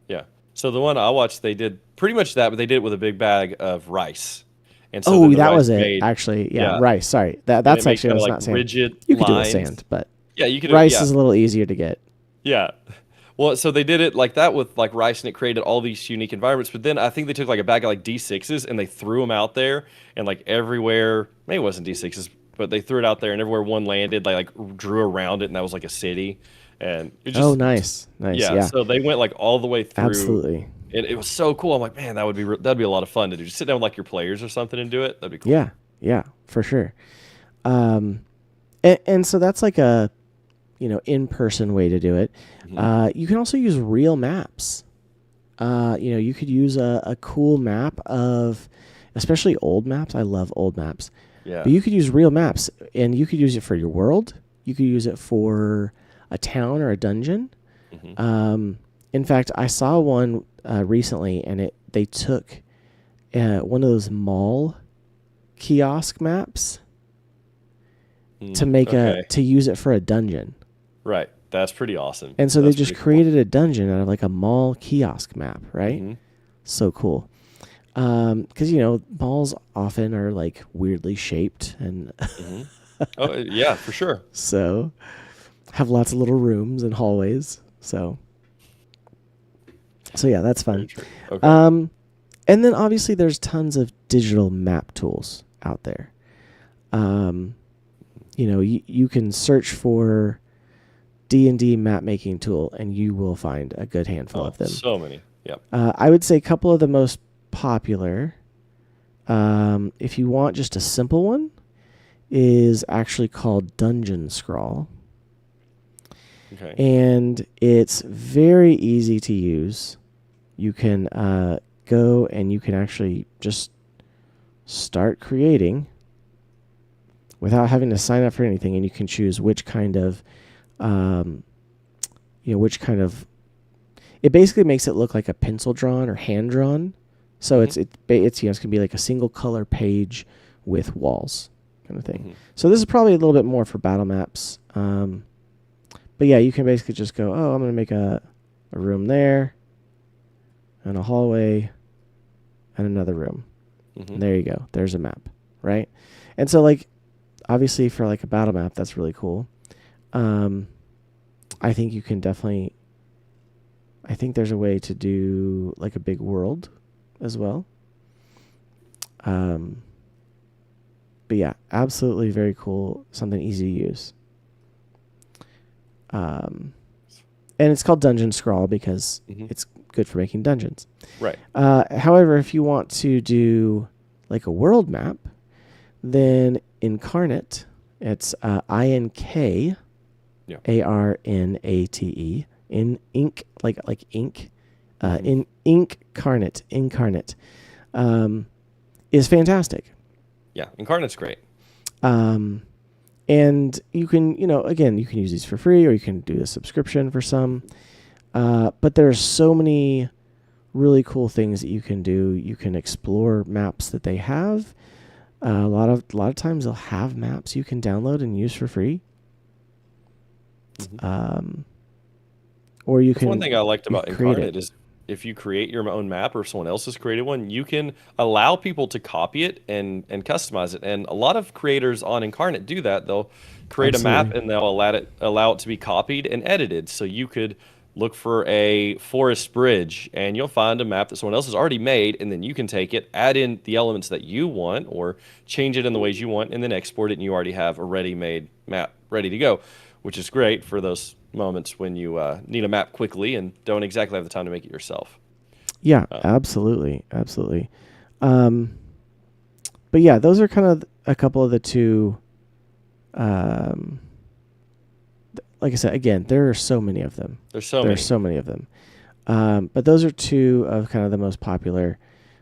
Yeah. So the one I watched, they did pretty much that, but they did it with a big bag of rice. And so then Oh, the that rice was it. made, Actually, yeah, yeah, rice. Sorry, and it that's made actually kind of that's like not sand. rigid You could do it with lines. sand, but Yeah, you could do, rice yeah, is a little easier to get. yeah. Well, so they did it like that with like rice, and it created all these unique environments. But then I think they took like a bag of like D6s and they threw them out there, and like everywhere, maybe it wasn't D6s, but they threw it out there, and everywhere one landed, they like drew around it, and that was like a city, and it Oh, just, nice, nice. yeah. Yeah, So they went like all the way through, absolutely. and it was so cool. I'm like, man, that'd be a lot of fun to do. Just sit down with like your players or something and do it. That'd be cool. Yeah, yeah, for sure. Um, and so that's like a in-person way to do it. Hmm. You can also use real maps. You could use a cool map of, especially old maps. I love old maps. Yeah. But you could use real maps, and you could use it for your world. You could use it for a town or a dungeon. Hmm. In fact, I saw one recently, and they took one of those mall kiosk maps to make Okay. to use it for a dungeon. Right. That's pretty awesome. And so they That's just pretty cool. created a dungeon out of like a mall kiosk map, right? Hmm. So cool. Because malls often are like weirdly shaped, and Hmm. Oh, yeah, for sure. so have lots of little rooms and hallways. So yeah, that's Very fun. true. Okay. And then obviously there's tons of digital map tools out there. You can search for D&D map making tool, and you will find a good handful Oh, of them. so many. Yep. I would say a couple of the most popular, if you want just a simple one, is actually called Dungeon Scrawl. Okay. And it's very easy to use. You can go and you can actually just start creating without having to sign up for anything, and you can choose which kind of it basically makes it look like a pencil drawn or hand drawn. So it's it's going to be like a single color page with walls kind of thing. Hmm. So this is probably a little bit more for battle maps. But yeah, you can basically just go, oh, I'm going to make a room there and a hallway and another room. Hmm. And there you go. There's a map, right? And so like obviously for like a battle map, that's really cool. I think you can definitely, I think there's a way to do like a big world as well. But yeah, absolutely very cool. Something easy to use. And it's called Dungeon Scrawl because Hmm. it's good for making dungeons. Right. However, if you want to do like a world map, then Incarnate, it's INK. Yeah. ARNATE in ink like ink Mhm. in incarnate is fantastic. Yeah. Incarnate's great. And you can again you can use these for free, or you can do a subscription for some, but there's so many really cool things that you can do. You can explore maps that they have. A lot of times they'll have maps you can download and use for free. Or you That's can one thing I liked about create Incarnate it. is if you create your own map or someone else has created one, you can allow people to copy it and customize it. And a lot of creators on Incarnate do that. They'll create a map Absolutely. and they'll allow it to be copied and edited. So you could look for a forest bridge and you'll find a map that someone else has already made, and then you can take it, add in the elements that you want or change it in the ways you want, and then export it, and you already have a ready-made map ready to go, which is great for those moments when you need a map quickly and don't exactly have the time to make it yourself. Yeah, Uh, absolutely. Absolutely. Um, But yeah, those are kind of a couple of the two. Um, like I said, again, there are so many of them. There's so There are many. so many of them. But those are two of kind of the most popular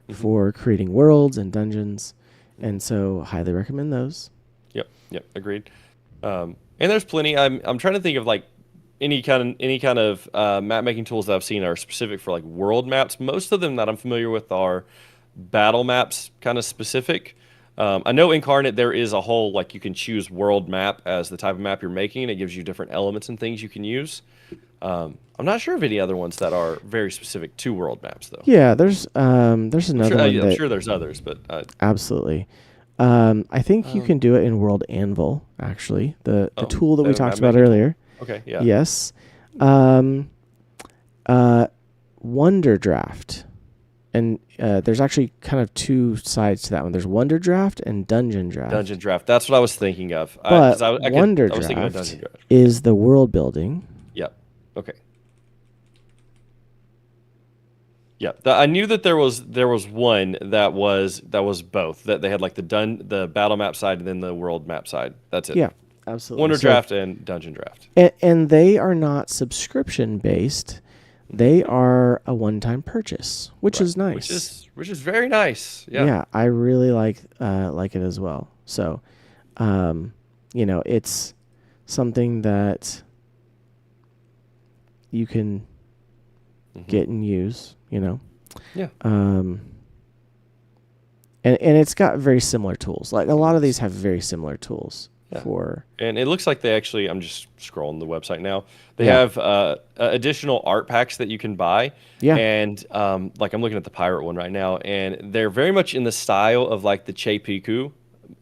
Hmm. for creating worlds and dungeons, Hmm. and so highly recommend those. Yep. Yep. Agreed. And there's plenty. I'm trying to think of like any kind of map making tools that I've seen are specific for like world maps. Most of them that I'm familiar with are battle maps, kind of specific. I know Incarnate there is a whole like you can choose world map as the type of map you're making, and it gives you different elements and things you can use. I'm not sure of any other ones that are very specific to world maps though. Yeah, there's another one I'm that sure there's others, but absolutely. I think you um, can do it in World Anvil, actually. The oh, tool that we the talked map about making tool. earlier. Okay, yeah. Yes. Um, Wonder Draft. And there's actually kind of two sides to that one. There's Wonder Draft and Dungeon Draft. Dungeon Draft. That's what I was thinking of. But 'Cause Wonder I was thinking of Draft Dungeon Draft. is the world building. Yep. Okay. Yeah, I knew that there was one that was both that they had like the battle map side and then the world map side. That's it. Yeah, absolutely. Wonder So, Draft and Dungeon Draft. and they are not subscription based. They are a one-time purchase, which Right. is nice. Which is very nice. Yeah. Yeah, I really like it as well. So, it's something that you can Mhm. get and use. Yeah. And it's got very similar tools. Like a lot of these have very similar tools Yeah. for. And it looks like they actually, I'm just scrolling the website now. They Yeah. have additional art packs that you can buy. Yeah. And like I'm looking at the pirate one right now, and they're very much in the style of like the Che Piku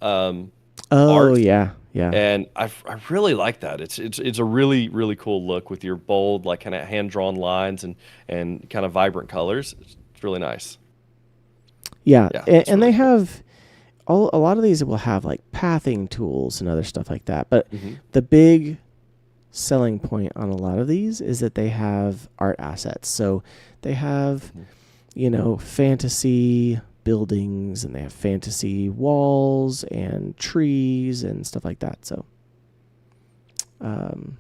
Oh art. yeah, yeah, And I really like that. It's a really really cool look with your bold like kind of hand drawn lines and kind of vibrant colors. It's really nice. yeah. Yeah, And, it's and they really cool. have a lot of these will have like pathing tools and other stuff like that. But Hmm. the big selling point on a lot of these is that they have art assets. So they have, fantasy buildings and they have fantasy walls and trees and stuff like that. Um,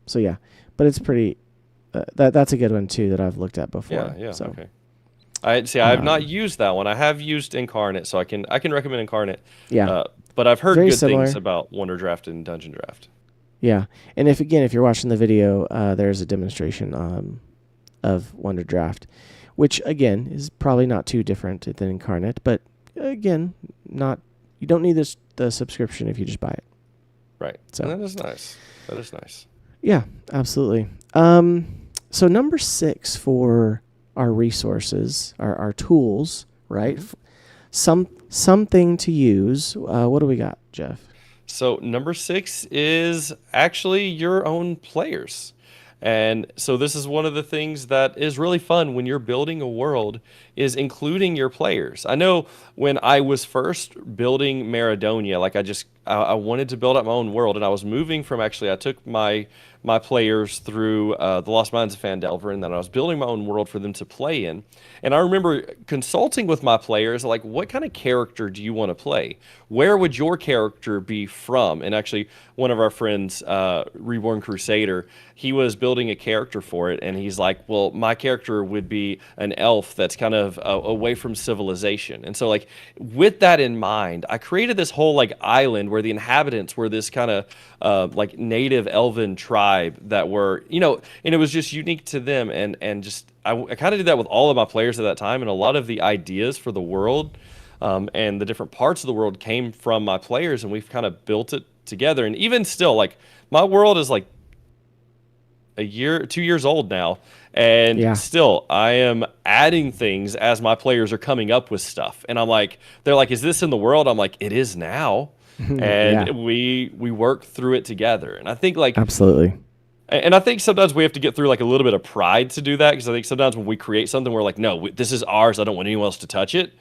so yeah, but it's pretty. That's a good one too that I've looked at before. Yeah, yeah, So okay. I see. I have not um, used that one. I have used Incarnate, so I can recommend Incarnate. yeah, Uh, but I've heard very good things similar. about Wonder Draft and Dungeon Draft. Yeah, and if you're watching the video, there's a demonstration of Wonder Draft, which again is probably not too different than Incarnate, but again, not you don't need the subscription if you just buy it. Right. So And that is nice. That is nice. yeah, absolutely. So number 6 for our resources, our tools, right? Mhm. Something to use. What do we got, Jeff? So number 6 is actually your own players. And so this is one of the things that is really fun when you're building a world is including your players. I know when I was first building Maradonia, like I wanted to build up my own world, and I was moving from actually I took my players through the Lost Mines of Phandelver, and then I was building my own world for them to play in. And I remember consulting with my players, like, what kind of character do you want to play? Where would your character be from? And actually, one of our friends, Reborn Crusader, he was building a character for it, and he's like, well, my character would be an elf that's kind of away from civilization. And so, like, with that in mind, I created this whole, like, island where the inhabitants were this kind of, like, native elven tribe that were, and it was just unique to them. And just, I kind of did that with all of my players at that time, and a lot of the ideas for the world and the different parts of the world came from my players, and we've kind of built it together. And even still, like, my world is like a year, 2 years old now, and Yeah. still I am adding things as my players are coming up with stuff. And I'm like, they're like, "Is this in the world?" I'm like, "It is now," Yeah, and we work through it together. And I think like, absolutely. and I think sometimes we have to get through like a little bit of pride to do that because I think sometimes when we create something, we're like, "No, this is ours. I don't want anyone else to touch it,"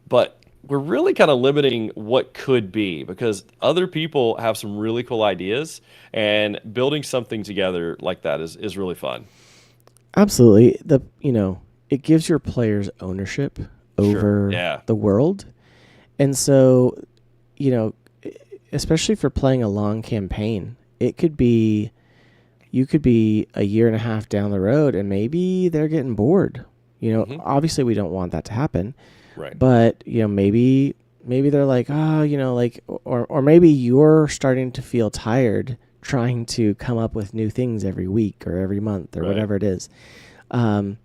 but we're really kind of limiting what could be because other people have some really cool ideas and building something together like that is really fun. Absolutely. It gives your players ownership Sure. over Yeah. the world. And so, you know, especially for playing a long campaign, it could be you could be a year and a half down the road and maybe they're getting bored. Hmm. Obviously we don't want that to happen, Right. but maybe they're like, oh, like, or maybe you're starting to feel tired trying to come up with new things every week or every month or Right. whatever it is. Um,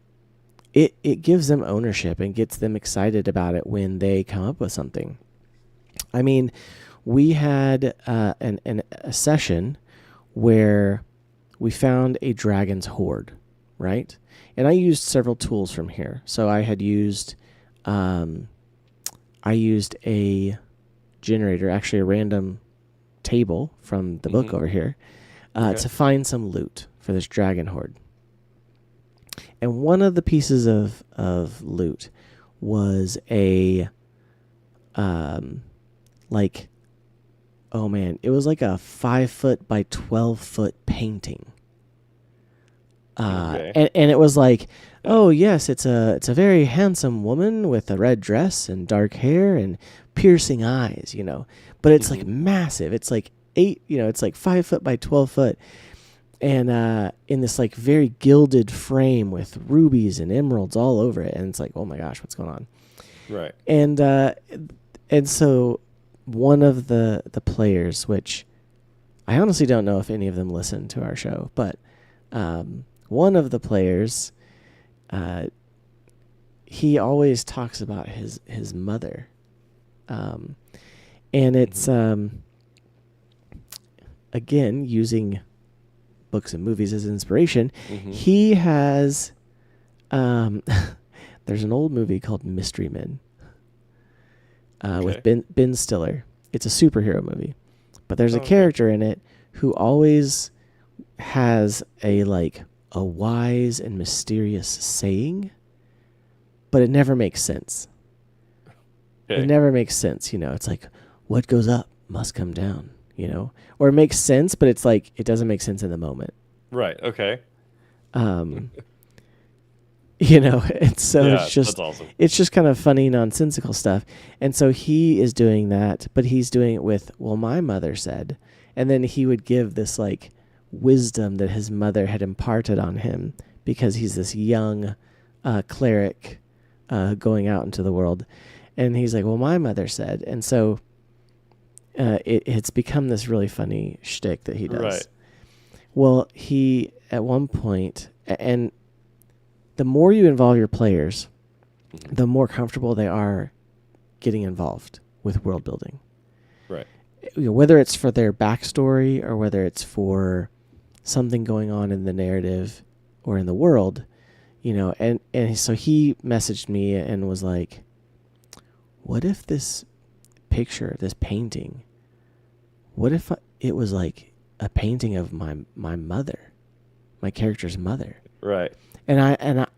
it gives them ownership and gets them excited about it when they come up with something. I mean, we had a session where we found a dragon's hoard, right? And I used several tools from here. So um, I used a generator, actually a random table from the book Hmm. over here, Okay. to find some loot for this dragon horde. And one of the pieces of loot was a like, oh man, it was like a 5 foot by 12 foot painting. Okay. And it was like, Yeah. oh yes, it's a very handsome woman with a red dress and dark hair and piercing eyes. But it's like Hmm. massive. It's like it's like 5 foot by 12 foot, and in this like very gilded frame with rubies and emeralds all over it. And it's like, oh my gosh, what's going on? Right. And so one of the players, which I honestly don't know if any of them listen to our show, but one of the players, uh, he always talks about his mother, um, and it's Hmm. again using books and movies as inspiration. Hmm. He has there's an old movie called Mystery Men, with Okay. Ben Stiller. It's a superhero movie, but there's a Oh, okay. character in it who always has a wise and mysterious saying, but it never makes sense. It Okay. never makes sense. It's like, what goes up must come down. Or it makes sense, but it's like it doesn't make sense in the moment. Right. Okay. Um, and so Yeah, that's awesome. it's just kind of funny, nonsensical stuff. And so he is doing that, but he's doing it with, well, my mother said, and then he would give this like wisdom that his mother had imparted on him because he's this young cleric going out into the world. And he's like, well, my mother said. And so it's become this really funny shtick that he Right. does. Well, he, at one point, and the more you involve your players, Hmm. the more comfortable they are getting involved with world building. Right. Whether it's for their backstory or whether it's for something going on in the narrative or in the world, and so he messaged me and was like, what if this picture, this painting, what if it was like a painting of my mother, my character's mother? Right. And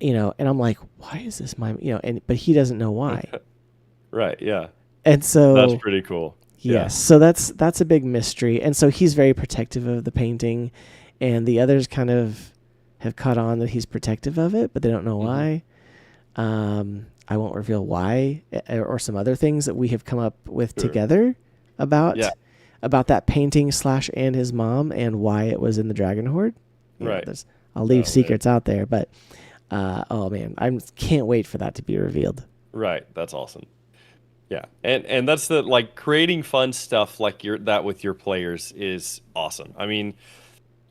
I'm like, why is this but he doesn't know why. Right. Yeah. And That's so, pretty cool. Yeah. yes, so that's a big mystery. And so he's very protective of the painting, and the others kind of have caught on that he's protective of it, but they don't know Hmm. why. I won't reveal why, or some other things that we have come up with Sure. together about Yeah. about that painting / and his mom and why it was in the Dragon Horde. Right. There's I'll leave Oh man. secrets out there, but oh man, I can't wait for that to be revealed. Right. That's awesome. Yeah. And that's the like creating fun stuff like your that with your players is awesome. I mean,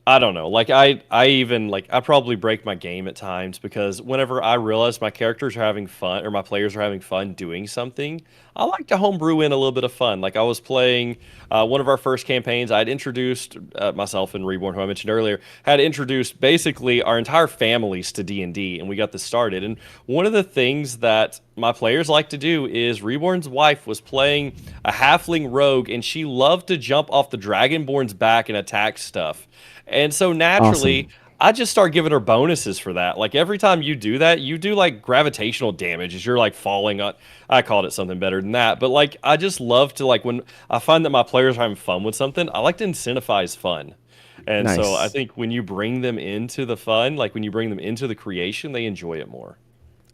I don't know. Like I even like I probably break my game at times because whenever I realize my characters are having fun or my players are having fun doing something, I like to homebrew in a little bit of fun. Like I was playing one of our first campaigns. I'd introduced myself and Reborn, who I mentioned earlier, had introduced basically our entire families to D&D, and we got this started. And one of the things that my players like to do is Reborn's wife was playing a halfling rogue, and she loved to jump off the Dragonborn's back and attack stuff. And so naturally, Awesome. I just start giving her bonuses for that. Like every time you do that, you do like gravitational damage as you're like falling on. I called it something better than that, but like I just love to like when I find that my players are having fun with something, I like to incentivize fun. And so I Nice. think when you bring them into the fun, like when you bring them into the creation, they enjoy it more.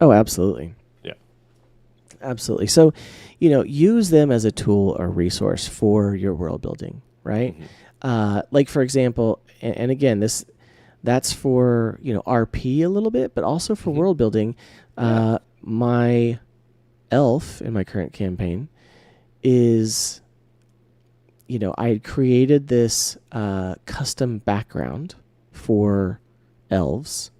Oh, absolutely. Yeah. Absolutely. So, use them as a tool or resource for your world building, right? Like for example, and again, that's for RP a little bit, but also for world building. My elf in my current campaign is, I had created this custom background for elves.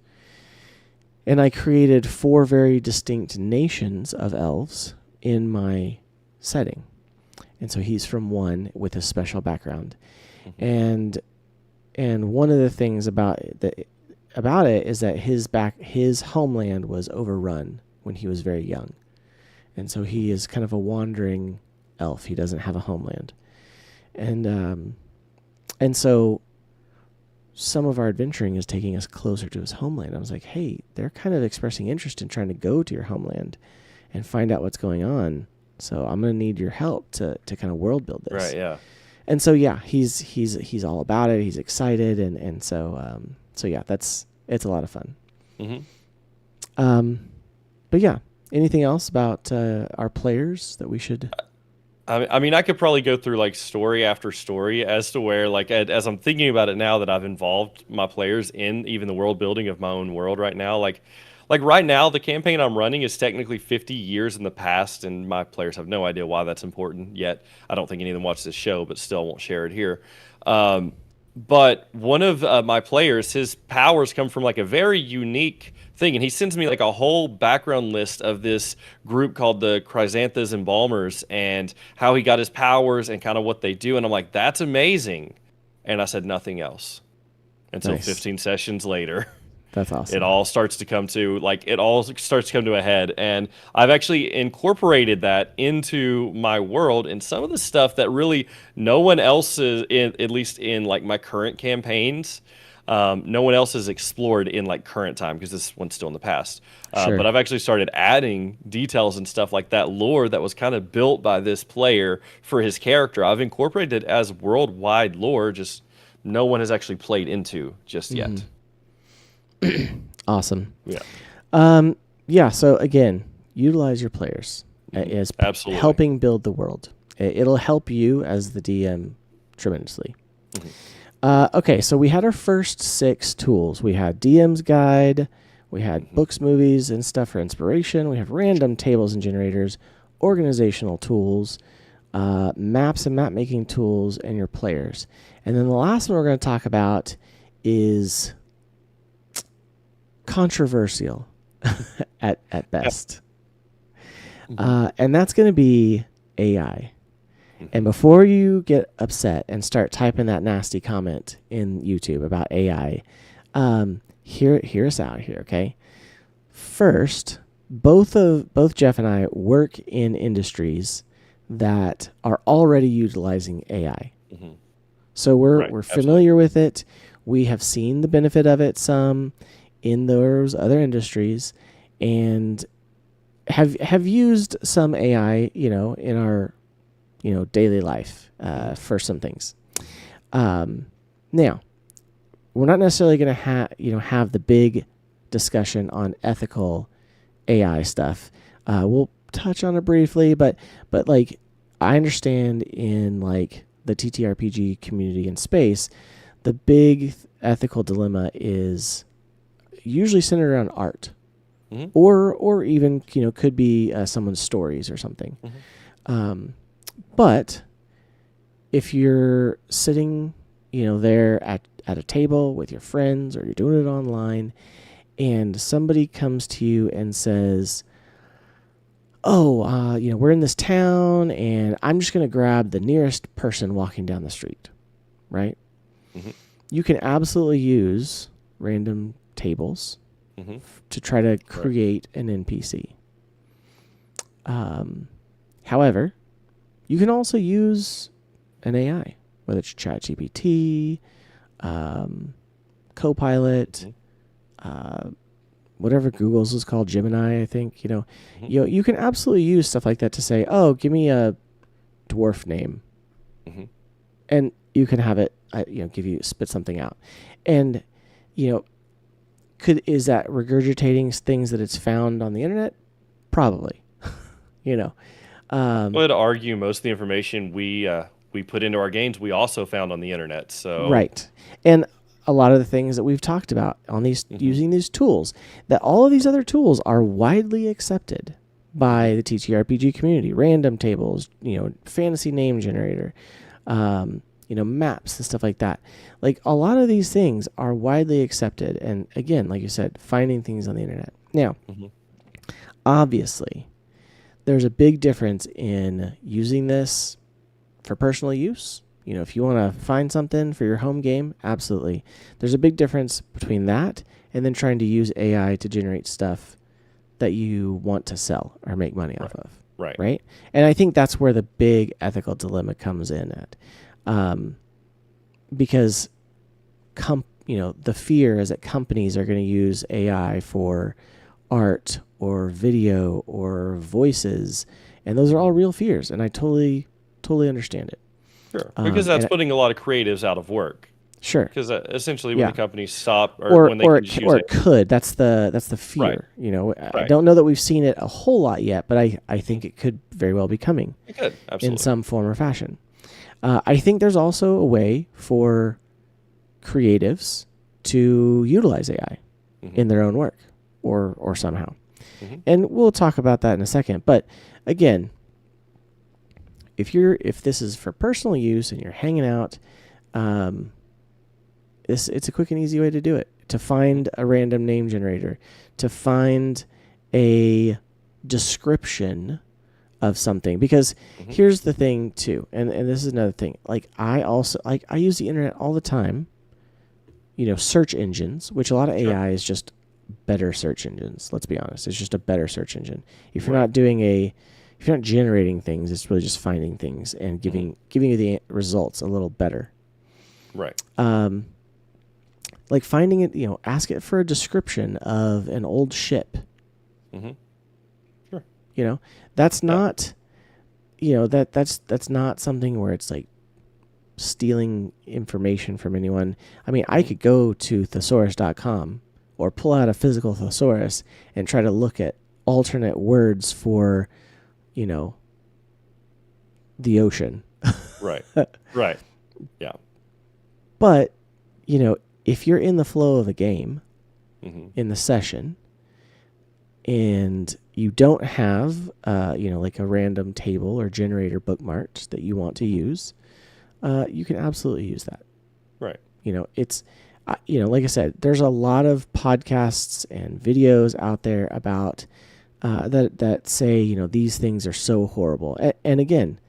And I created 4 very distinct nations of elves in my setting. And so he's from one with a special background. And one of the things about it is that his homeland was overrun when he was very young. And so he is kind of a wandering elf. He doesn't have a homeland. And so some of our adventuring is taking us closer to his homeland. I was like, hey, they're kind of expressing interest in trying to go to your homeland and find out what's going on. So I'm going to need your help to kind of world build this. Right. Yeah. And so, he's all about it. He's excited. And so it's a lot of fun. But yeah, anything else about our players that we should... I mean, I could probably go through like story after story as to where, like, as I'm thinking about it now that I've involved my players in even the world building of my own world right now, like right now, the campaign I'm running is technically 50 years in the past, and my players have no idea why that's important yet. I don't think any of them watch this show, but still won't share it here. But one of my players, his powers come from like a very unique thing, and he sends me like a whole background list of this group called the Chrysanthus Embalmers and how he got his powers and kind of what they do. And I'm like, that's amazing. And I said nothing else until Nice. 15 sessions later. That's awesome. It all starts to come to a head, and I've actually incorporated that into my world and some of the stuff that really no one else is at least in like my current campaigns. No one else has explored in like current time because this one's still in the past. Sure. But I've actually started adding details and stuff like that lore that was kind of built by this player for his character. I've incorporated it as worldwide lore, just no one has actually played into just yet. Awesome. Yeah. So again, utilize your players as Absolutely. helping build the world. It'll help you as the DM tremendously. Okay, so we had our first 6 tools. We had DM's Guide, we had books, movies, and stuff for inspiration. We have random tables and generators, organizational tools, maps and map-making tools, and your players. And then the last one we're going to talk about is controversial at best. And that's going to be AI. And before you get upset and start typing that nasty comment in YouTube about AI, hear us out here, okay? First, both Jeff and I work in industries that are already utilizing AI. So we're familiar with it. We have seen the benefit of it some in those other industries, and have used some AI, in our daily life for some things. Now, we're not necessarily going to have the big discussion on ethical AI stuff. We'll touch on it briefly, but like I understand in like the TTRPG community and space, the big ethical dilemma is usually centered around art, or even could be someone's stories or something. But if you're sitting, there at a table with your friends, or you're doing it online, and somebody comes to you and says, "Oh, we're in this town, and I'm just going to grab the nearest person walking down the street," right? You can absolutely use random tables to try to create an NPC. However, you can also use an AI, whether it's ChatGPT, Copilot, whatever Google's is called, Gemini, I think. You can absolutely use stuff like that to say, "Oh, give me a dwarf name," and you can have it, spit something out, and is that regurgitating things that it's found on the internet? Probably. you know. Well, to argue, most of the information we put into our games, we also found on the internet. So, Right. And a lot of the things that we've talked about on these hmm using these tools, that all of these other tools are widely accepted hmm by the TTRPG community. Random tables, fantasy name generator, maps and stuff like that. Like a lot of these things are widely accepted. And again, like you said, finding things on the internet. Now, hmm obviously, there's a big difference in using this for personal use. If you want to find something for your home game, absolutely. There's a big difference between that and then trying to use AI to generate stuff that you want to sell or make money off of. right, Right? And I think that's where the big ethical dilemma comes in at. Because the fear is that companies are going to use AI for art or video or voices, and those are all real fears, and I totally understand it. sure, because that's And putting a lot of creatives out of work. sure, Because essentially, when yeah, the companies stop, or or when they or can it just use or it, it could. That's the right, fear. I right, don't know that we've seen it a whole lot yet, but I think it could very well be coming it could in absolutely. some form or fashion. I think there's also a way for creatives to utilize AI hmm in their own work or somehow. hmm And we'll talk about that in a second. But again, if this is for personal use and you're hanging out, um, it's a quick and easy way to do it. To find a random name generator, to find a description of something. Because hmm here's the thing too, and this is another thing. Like I use the internet all the time. Search engines, which a lot of Sure, AI is just better search engines. Let's be honest. It's just a better search engine. If you're right, not doing if you're not generating things, it's really just finding things and hmm giving you the results a little better. right, Um, like finding it, ask it for a description of an old ship. hmm sure, You know, that's yeah, not, that's not something where it's like stealing information from anyone. I mean, I hmm could go to thesaurus.com or pull out a physical thesaurus and try to look at alternate words for, you know, the ocean. right, right, yeah, But, if you're in the flow of a game, hmm in the session, and you don't have, like a random table or generator bookmarked that you want to hmm use, you can absolutely use that. right, It's, like I said, there's a lot of podcasts and videos out there about that say, these things are so horrible. And again,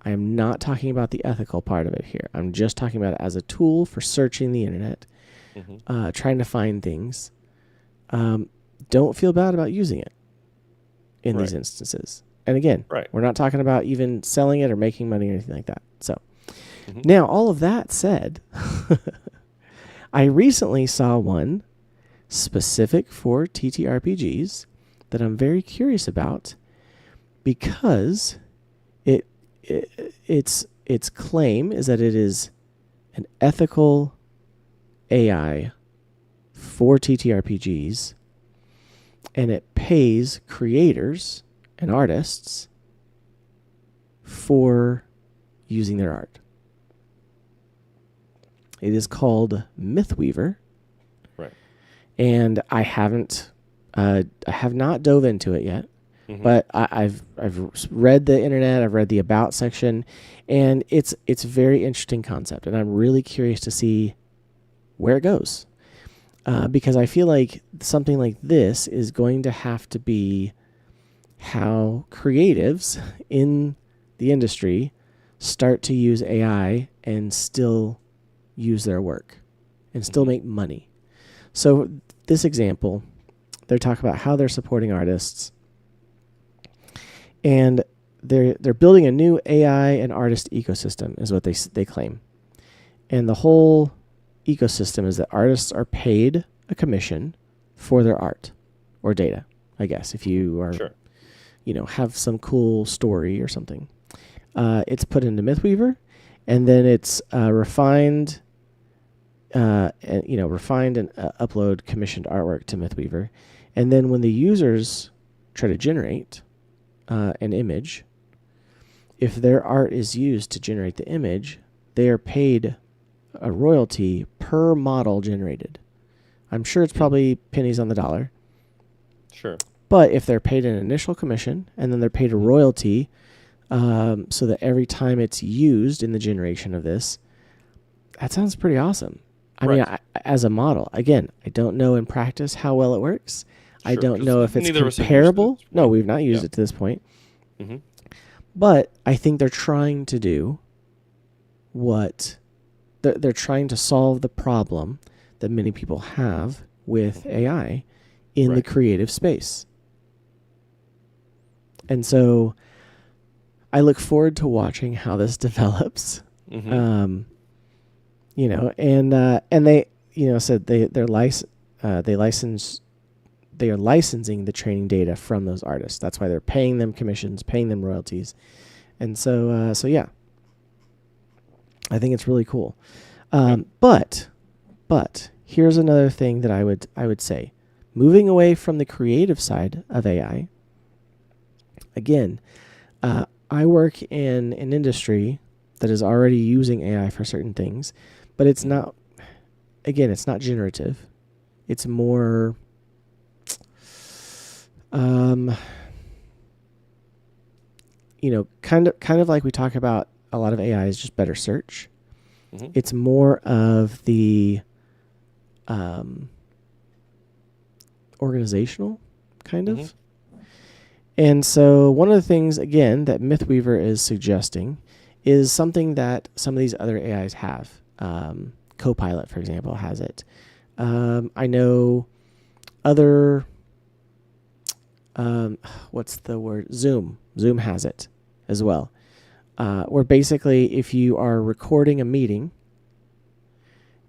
I am not talking about the ethical part of it here. I'm just talking about it as a tool for searching the internet, hmm trying to find things. Don't feel bad about using it in these right, instances. And again, right, we're not talking about even selling it or making money or anything like that. So hmm now, all of that said, I recently saw one specific for TTRPGs that I'm very curious about because its claim is that it is an ethical AI for TTRPGs, and it pays creators and artists for using their art. It is called Mythweaver, right, and I have not dove into it yet, hmm but I've read the internet, I've read the about section, and it's a very interesting concept, and I'm really curious to see where it goes, because I feel like something like this is going to have to be how creatives in the industry start to use AI and still use their work and still hmm make money. So this example, they talk about how they're supporting artists, and they're building a new AI and artist ecosystem, is what they claim. And the whole ecosystem is that artists are paid a commission for their art or data, I guess, if you are, sure, have some cool story or something. It's put into Mythweaver, and then it's refined and upload commissioned artwork to Mythweaver, and then when the users try to generate an image, if their art is used to generate the image, they are paid a royalty per model generated. I'm sure it's probably pennies on the dollar. Sure. But if they're paid an initial commission and then they're paid a royalty, so that every time it's used in the generation of this, that sounds pretty awesome. I mean, as a model, again, I don't know in practice how well it works. Sure, I don't know if it's comparable. No, we've not used it to this point. Mm-hmm. But I think they're trying to do what they're trying to solve the problem that many people have with AI in the creative space. And so I look forward to watching how this develops. Mm-hmm. And they, said they are licensing the training data from those artists. That's why they're paying them commissions, paying them royalties. And so yeah, I think it's really cool. But here's another thing that I would say, moving away from the creative side of AI. Again, I work in an industry that is already using AI for certain things, but it's not generative. It's more, kind of like we talk about a lot of AI is just better search. Mm-hmm. It's more of the organizational kind of. And so one of the things, again, that Mythweaver is suggesting is something that some of these other AIs have. Copilot, for example, has it. I know other, what's the word? Zoom has it as well. Where basically if you are recording a meeting,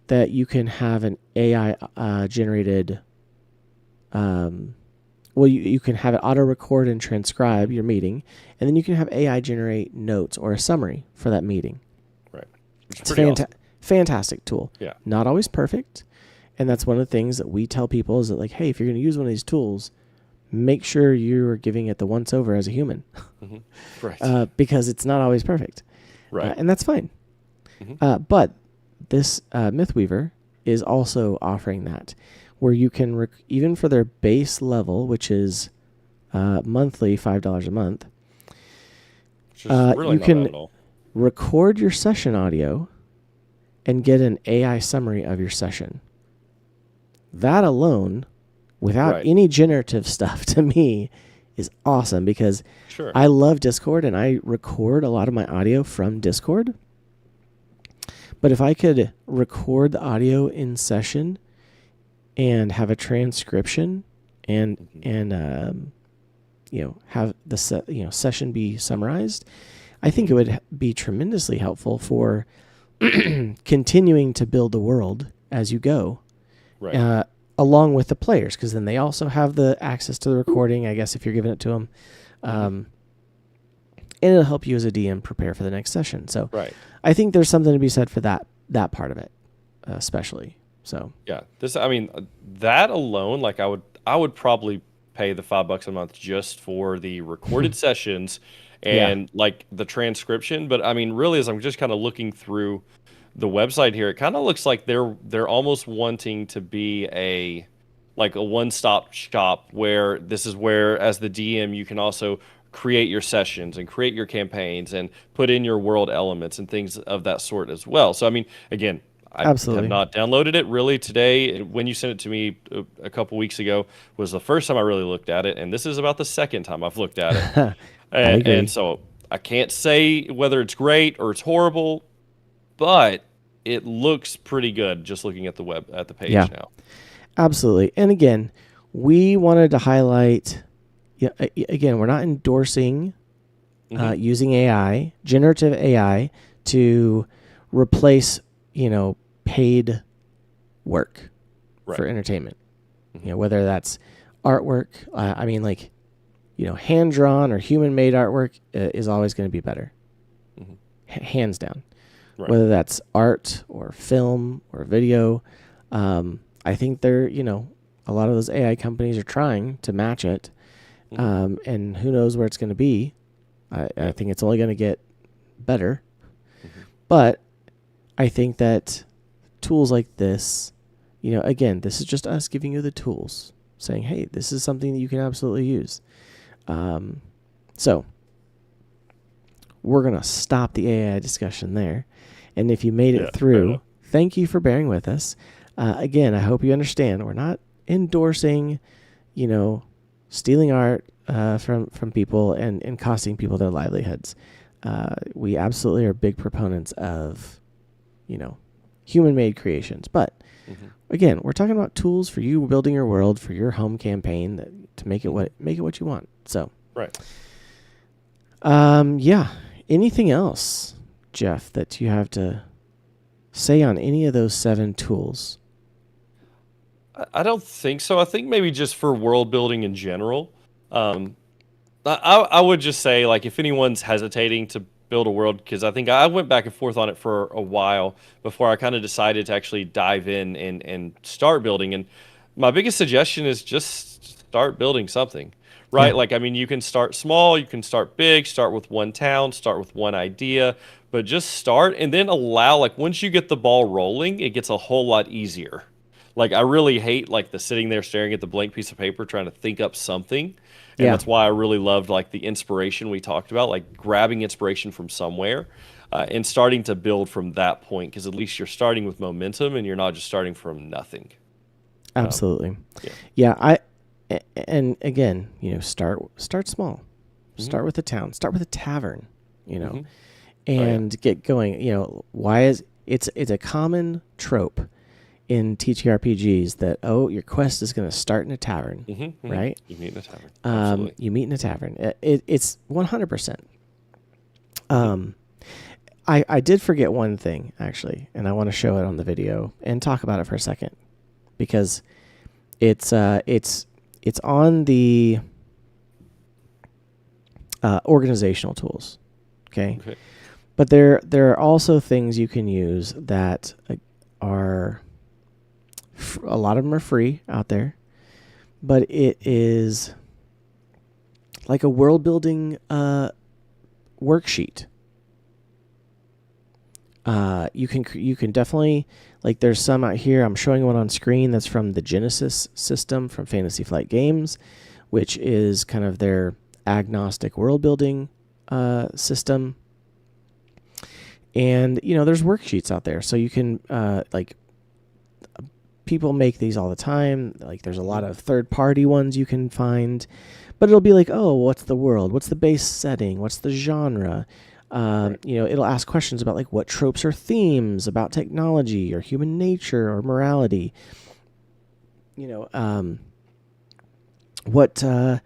that you can have an AI generated, you can have it auto-record and transcribe your meeting, and then you can have AI generate notes or a summary for that meeting. Right. It's a fantastic tool. Yeah. Not always perfect, and that's one of the things that we tell people is that, like, hey, if you're going to use one of these tools, make sure you're giving it the once-over as a human. Mm-hmm. Right. Because it's not always perfect. Right. And that's fine. Mm-hmm. But this Mythweaver is also offering that, where you can, even for their base level, which is monthly, $5 a month, which is really you can record your session audio and get an AI summary of your session. That alone, without any generative stuff, to me, is awesome, because I love Discord and I record a lot of my audio from Discord. But if I could record the audio in session and have a transcription and have the session be summarized, I think it would be tremendously helpful for continuing to build the world as you go, along with the players, because then they also have the access to the recording, I guess, if you're giving it to them. And it'll help you as a DM prepare for the next session. So I think there's something to be said for that part of it, especially. So yeah, that alone, like I would probably pay the $5 a month just for the recorded sessions and like the transcription. But I mean, really, as I'm just kind of looking through the website here, it kind of looks like they're almost wanting to be a one-stop shop, where this is where, as the DM, you can also create your sessions and create your campaigns and put in your world elements and things of that sort as well. So I mean, again, I have not downloaded it really today. When you sent it to me a couple weeks ago was the first time I really looked at it, and this is about the second time I've looked at it. and so I can't say whether it's great or it's horrible, but it looks pretty good just looking at the page now. Absolutely. And again, we wanted to highlight, again, we're not endorsing using AI, generative AI, to replace, paid work for entertainment. Whether that's artwork, hand-drawn or human-made artwork is always going to be better. Hands down. Right. Whether that's art or film or video, I think a lot of those AI companies are trying to match it. Hmm. And who knows where it's going to be. I think it's only going to get better. Hmm. But I think that tools like this, again, this is just us giving you the tools, saying, hey, this is something that you can absolutely use. So we're going to stop the AI discussion there. And if you made Yeah, it fair through, enough. thank you for bearing with us. Again, I hope you understand we're not endorsing, stealing art from people and costing people their livelihoods. We absolutely are big proponents of, human-made creations. But Hmm. again, we're talking about tools for you building your world for your home campaign to make it what you want. So, Right. yeah. Anything else, Jeff, that you have to say on any of those 7 tools? I don't think so. I think maybe just for world building in general. Um, I would just say, like, if anyone's hesitating to build a world, because I think I went back and forth on it for a while before I kind of decided to actually dive in and start building. And my biggest suggestion is just start building something, Yeah, right? Like, I mean, you can start small, you can start big, start with one town, start with one idea, but just start and then allow, like, once you get the ball rolling, it gets a whole lot easier. Like, I really hate like the sitting there staring at the blank piece of paper trying to think up something. And yeah, that's why I really loved like the inspiration we talked about, like grabbing inspiration from somewhere and starting to build from that point, because at least you're starting with momentum and you're not just starting from nothing. Um, absolutely. yeah. Yeah, and again, start small. Hmm. Start with a town. Start with a tavern, Hmm. Oh yeah. and get going. Why is it's a common trope in TTRPGs that your quest is going to start in a tavern, Hmm. Hmm. right? You meet in a tavern. Absolutely. You meet in a tavern. It's 100%. Hmm. Um, I did forget one thing actually, and I want to show it on the video and talk about it for a second because it's on the organizational tools. Okay, Okay. but there are also things you can use that are a lot of them are free out there, but it is like a world building worksheet. You can definitely, like, there's some out here. I'm showing one on screen that's from the Genesis system from Fantasy Flight Games, which is kind of their agnostic world building system. And there's worksheets out there, so you can like people make these all the time. Like there's a Hmm. lot of third party ones you can find, but it'll be like, oh, what's the world? What's the base setting? What's the genre? Right. It'll ask questions about like what tropes or themes about technology or human nature or morality. You know, um, what are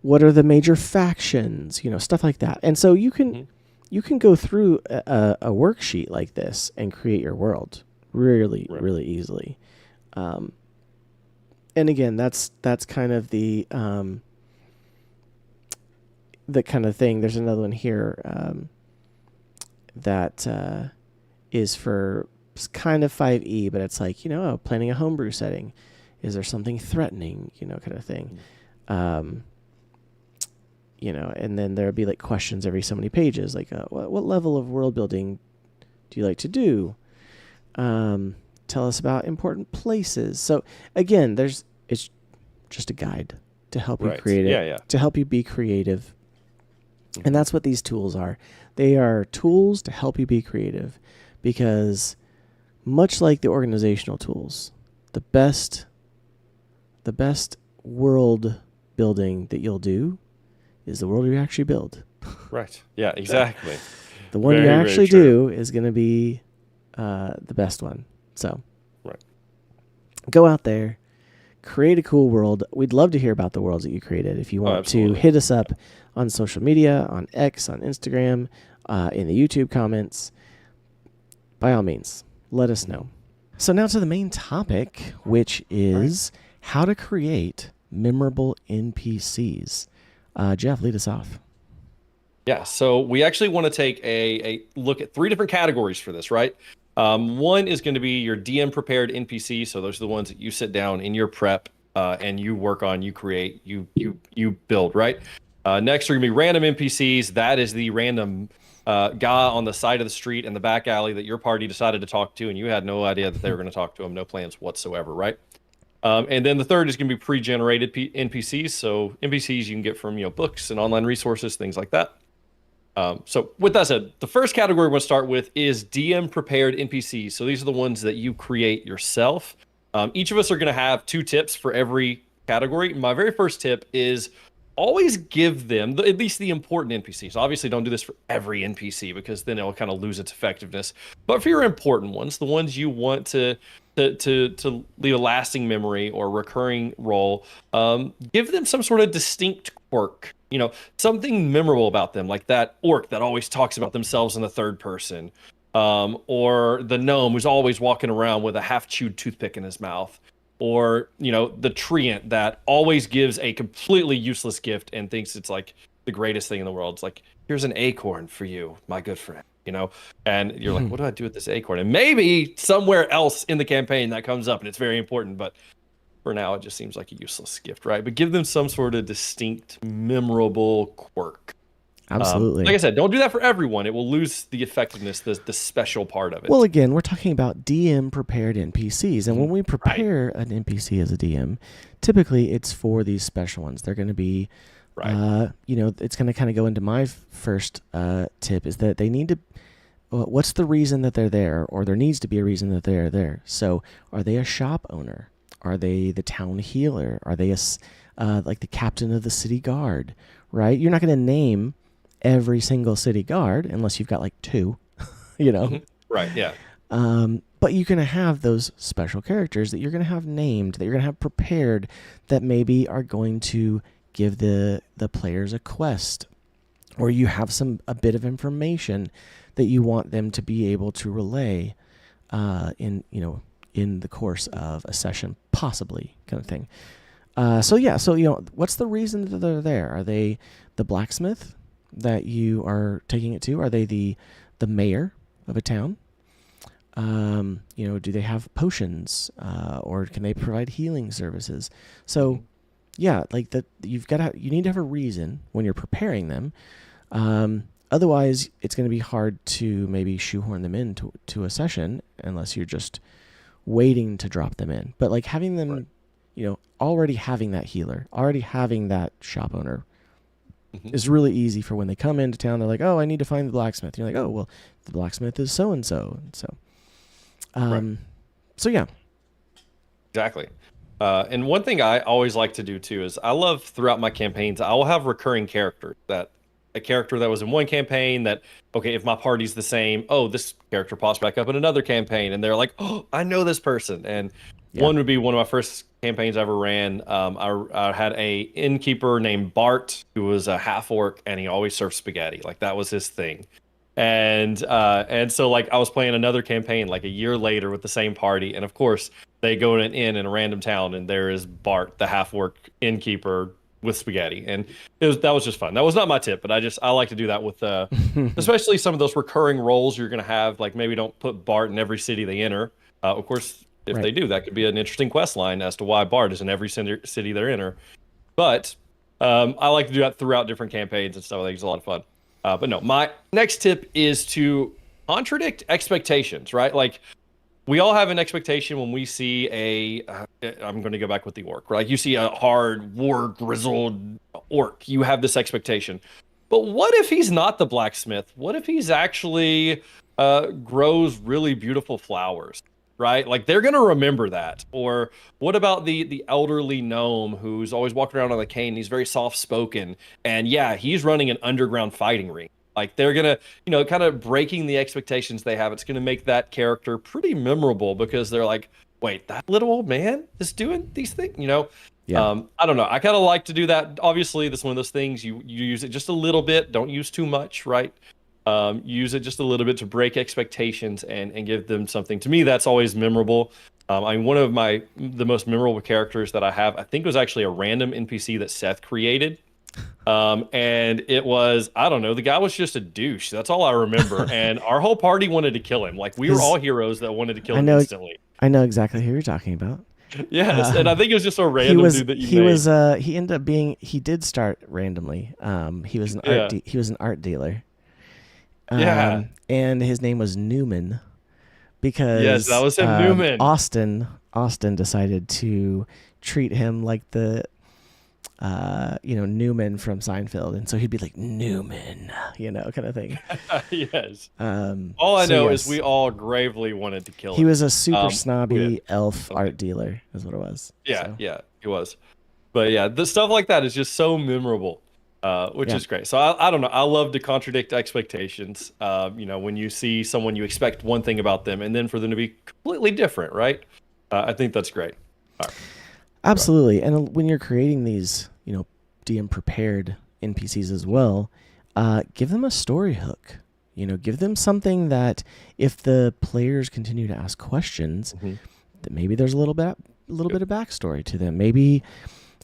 the major factions? Stuff like that. And so Hmm. you can go through a worksheet like this and create your world really Right. really easily. Um, and again, that's kind of the kind of thing. There's another one here that is for kind of 5e, but it's like planning a homebrew setting. Is there something threatening? Kind of thing. Mhm. Um, and then there'll be like questions every so many pages, like what level of world building do you like to do? Tell us about important places. So again, it's just a guide to help you Right. create Yeah. it, Yeah. to help you be creative. And Hmm. that's what these tools are. They are tools to help you be creative because much like the organizational tools, the best world building that you'll do is the world you actually build. Right. Yeah. Exactly. The one you Very, very actually true. do is going to be the best one. So Right. go out there, create a cool world. We'd love to hear about the worlds that you created. If you Oh, want to absolutely. hit us up on social media, on X, on Instagram, in the YouTube comments, by all means, let us Mhm. know. So now to the main topic, which All right. is how to create memorable NPCs. Jeff, lead us off. Yeah, so we actually want to take a look at 3 different categories for this, right? One is going to be your DM prepared NPC. So those are the ones that you sit down in your prep and you work on, you create, you build, right? Next are gonna be random NPCs. That is the random guy on the side of the street in the back alley that your party decided to talk to, and you had no idea that they were going to talk to him, no plans whatsoever, right? And then the third is going to be pre-generated NPCs. So NPCs you can get from books and online resources, things like that. So with that said, the first category we're going to start with is DM prepared NPCs. So these are the ones that you create yourself. Each of us are going to have 2 tips for every category. My very first tip is always give them at least the important NPCs. Obviously, don't do this for every NPC because then it'll kind of lose its effectiveness. But for your important ones, the ones you want to leave a lasting memory or recurring role, give them some sort of distinct quirk. Something memorable about them, like that orc that always talks about themselves in the third person, or the gnome who's always walking around with a half-chewed toothpick in his mouth. Or, the treant that always gives a completely useless gift and thinks it's like the greatest thing in the world. It's like, here's an acorn for you, my good friend, and you're like, what do I do with this acorn? And maybe somewhere else in the campaign that comes up and it's very important, but for now it just seems like a useless gift, right? But give them some sort of distinct, memorable quirk. Absolutely. Like I said, don't do that for everyone. It will lose the effectiveness, the special part of it. Well, again, we're talking about DM prepared NPCs. And when we prepare an NPC as a DM, typically it's for these special ones. They're going to be, it's going to kind of go into my first tip is that they need to, what's the reason that they're there? Or there needs to be a reason that they're there. So are they a shop owner? Are they the town healer? Are they like the captain of the city guard, right? You're not going to name every single city guard unless you've got like 2, Right, yeah. But you're going to have those special characters that you're going to have named, that you're going to have prepared, that maybe are going to give the players a quest, or you have a bit of information that you want them to be able to relay in the course of a session, possibly, kind of thing. So what's the reason that they're there? Are they the blacksmith that you are taking it to? Are they the mayor of a town? Do they have potions, or can they provide healing services? So, yeah, like that, you need to have a reason when you're preparing them. Otherwise, it's going to be hard to maybe shoehorn them into a session unless you're just waiting to drop them in. But like having them, already having that healer, already having that shop owner. Is really easy for when they come into town. They're like, oh, I need to find the blacksmith. You're like, oh, well, the blacksmith is so-and-so. So yeah. Exactly. And one thing I always like to do too is I love throughout my campaigns, I will have recurring characters a character that was in one campaign that, okay, if my party's the same, oh, this character pops back up in another campaign and they're like, oh, I know this person. And one would be one of my first campaigns I ever ran. I had a innkeeper named Bart who was a half orc and he always served spaghetti. Like that was his thing. And so like I was playing another campaign like a year later with the same party. And of course they go to an inn in a random town and there is Bart, the half orc innkeeper with spaghetti. And that was just fun. That was not my tip, but I like to do that with, especially some of those recurring roles you're going to have. Like maybe don't put Bart in every city they enter. Of course, if they do, that could be an interesting quest line as to why Bart is in every city they're in. But I like to do that throughout different campaigns and stuff. I think it's a lot of fun. But no, my next tip is to contradict expectations, right? Like we all have an expectation when we see I'm going to go back with the orc, right? Like you see a hard, war-grizzled orc, you have this expectation. But what if he's not the blacksmith? What if he's actually grows really beautiful flowers? Right? Like they're going to remember that. Or what about the elderly gnome who's always walking around on a cane? He's very soft spoken. And yeah, he's running an underground fighting ring. Like they're going to, kind of breaking the expectations they have. It's going to make that character pretty memorable because they're like, wait, that little old man is doing these things, Yeah. I don't know. I kind of like to do that. Obviously, this is one of those things you use it just a little bit. Don't use too much, right? Use it just a little bit to break expectations and give them something. To me, that's always memorable. One of the most memorable characters that I have, I think, was actually a random NPC that Seth created. And it was, I don't know, the guy was just a douche. That's all I remember. And our whole party wanted to kill him. Like we were all heroes that wanted to kill him instantly. I know exactly who you're talking about. Yes, and I Um, think it was just a he random was dude that you he made. was he ended up being he did start randomly. Yeah, He was an art dealer. yeah, And his name was Newman yes, that because was him, Newman. Austin decided to treat him like the Newman from Seinfeld, and so he'd be like Newman, kind of thing. Yes. All I So know is yes, we all gravely wanted to kill he him. was a super We did. snobby elf Okay. art dealer, is what it was. Yeah, So yeah, he was. But yeah, the stuff like that is just so memorable, which yeah, is great. So I don't know. I love to contradict expectations. When you see someone you expect one thing about them, and then for them to be completely different, right? I think that's great. All right, go ahead. absolutely. And when you're creating these, DM prepared NPCs as well, give them a story hook. Give them something that if the players continue to ask questions, Mhm. that maybe there's a little bit of backstory to them. Maybe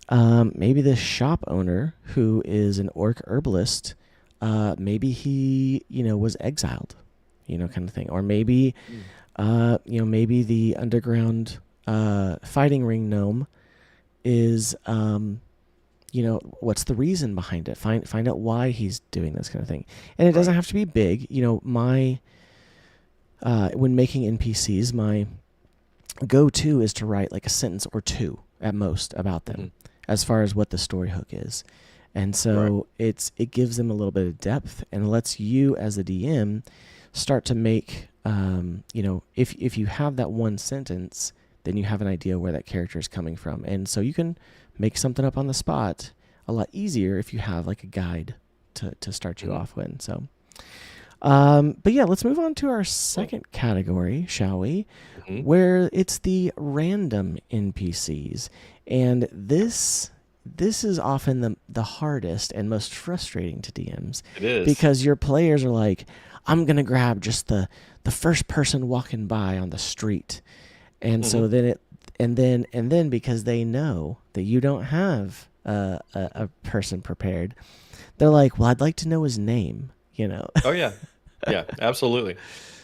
this shop owner who is an orc herbalist, maybe he was exiled, kind of thing, or maybe Mm. maybe the underground fighting ring gnome is what's the reason behind it. Find out why he's doing this kind of thing, and it doesn't Right. have to be big. My when making NPCs, my go-to is to write like a sentence or two at most about Hmm. them as far as what the story hook is. And Right. so it gives them a little bit of depth and lets you as the DM start to make if you have that one sentence, then you have an idea where that character is coming from. And so you can make something up on the spot a lot easier if you have like a guide to start you Hmm. off with. So but yeah, let's move on to our Cool. second category, shall we? Hmm. Where it's the random NPCs. And this is often the hardest and most frustrating to DMs It is. because your players are like, I'm gonna grab just the first person walking by on the street. And Hmm. so then and then because they know that you don't have a person prepared, they're like, well, I'd like to know his name. Oh yeah, yeah, absolutely.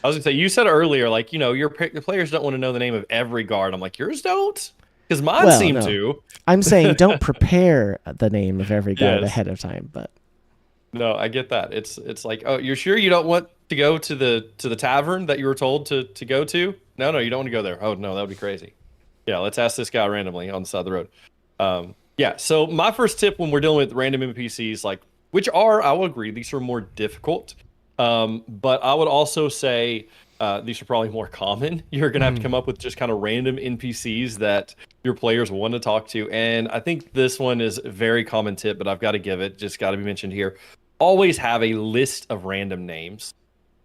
I was gonna say you said earlier, like the players don't want to know the name of every guard. I'm like, yours don't, because mine Well, seem no. to. I'm saying don't prepare the name of every guard Yes. ahead of time, but No, I get that. It's like, oh, you're sure you don't want to go to the tavern that you were told to go to? No, no, you don't want to go there. Oh no, that would be crazy. Yeah, let's ask this guy randomly on the side of the road. Yeah. So my first tip when we're dealing with random NPCs, like which are, I will agree, these are more difficult. But I would also say these are probably more common. You're gonna have to mm, come up with just kind of random NPCs that your players want to talk to. And I think this one is a very common tip, but I've got to give it, just got to be mentioned here. Always have a list of random names.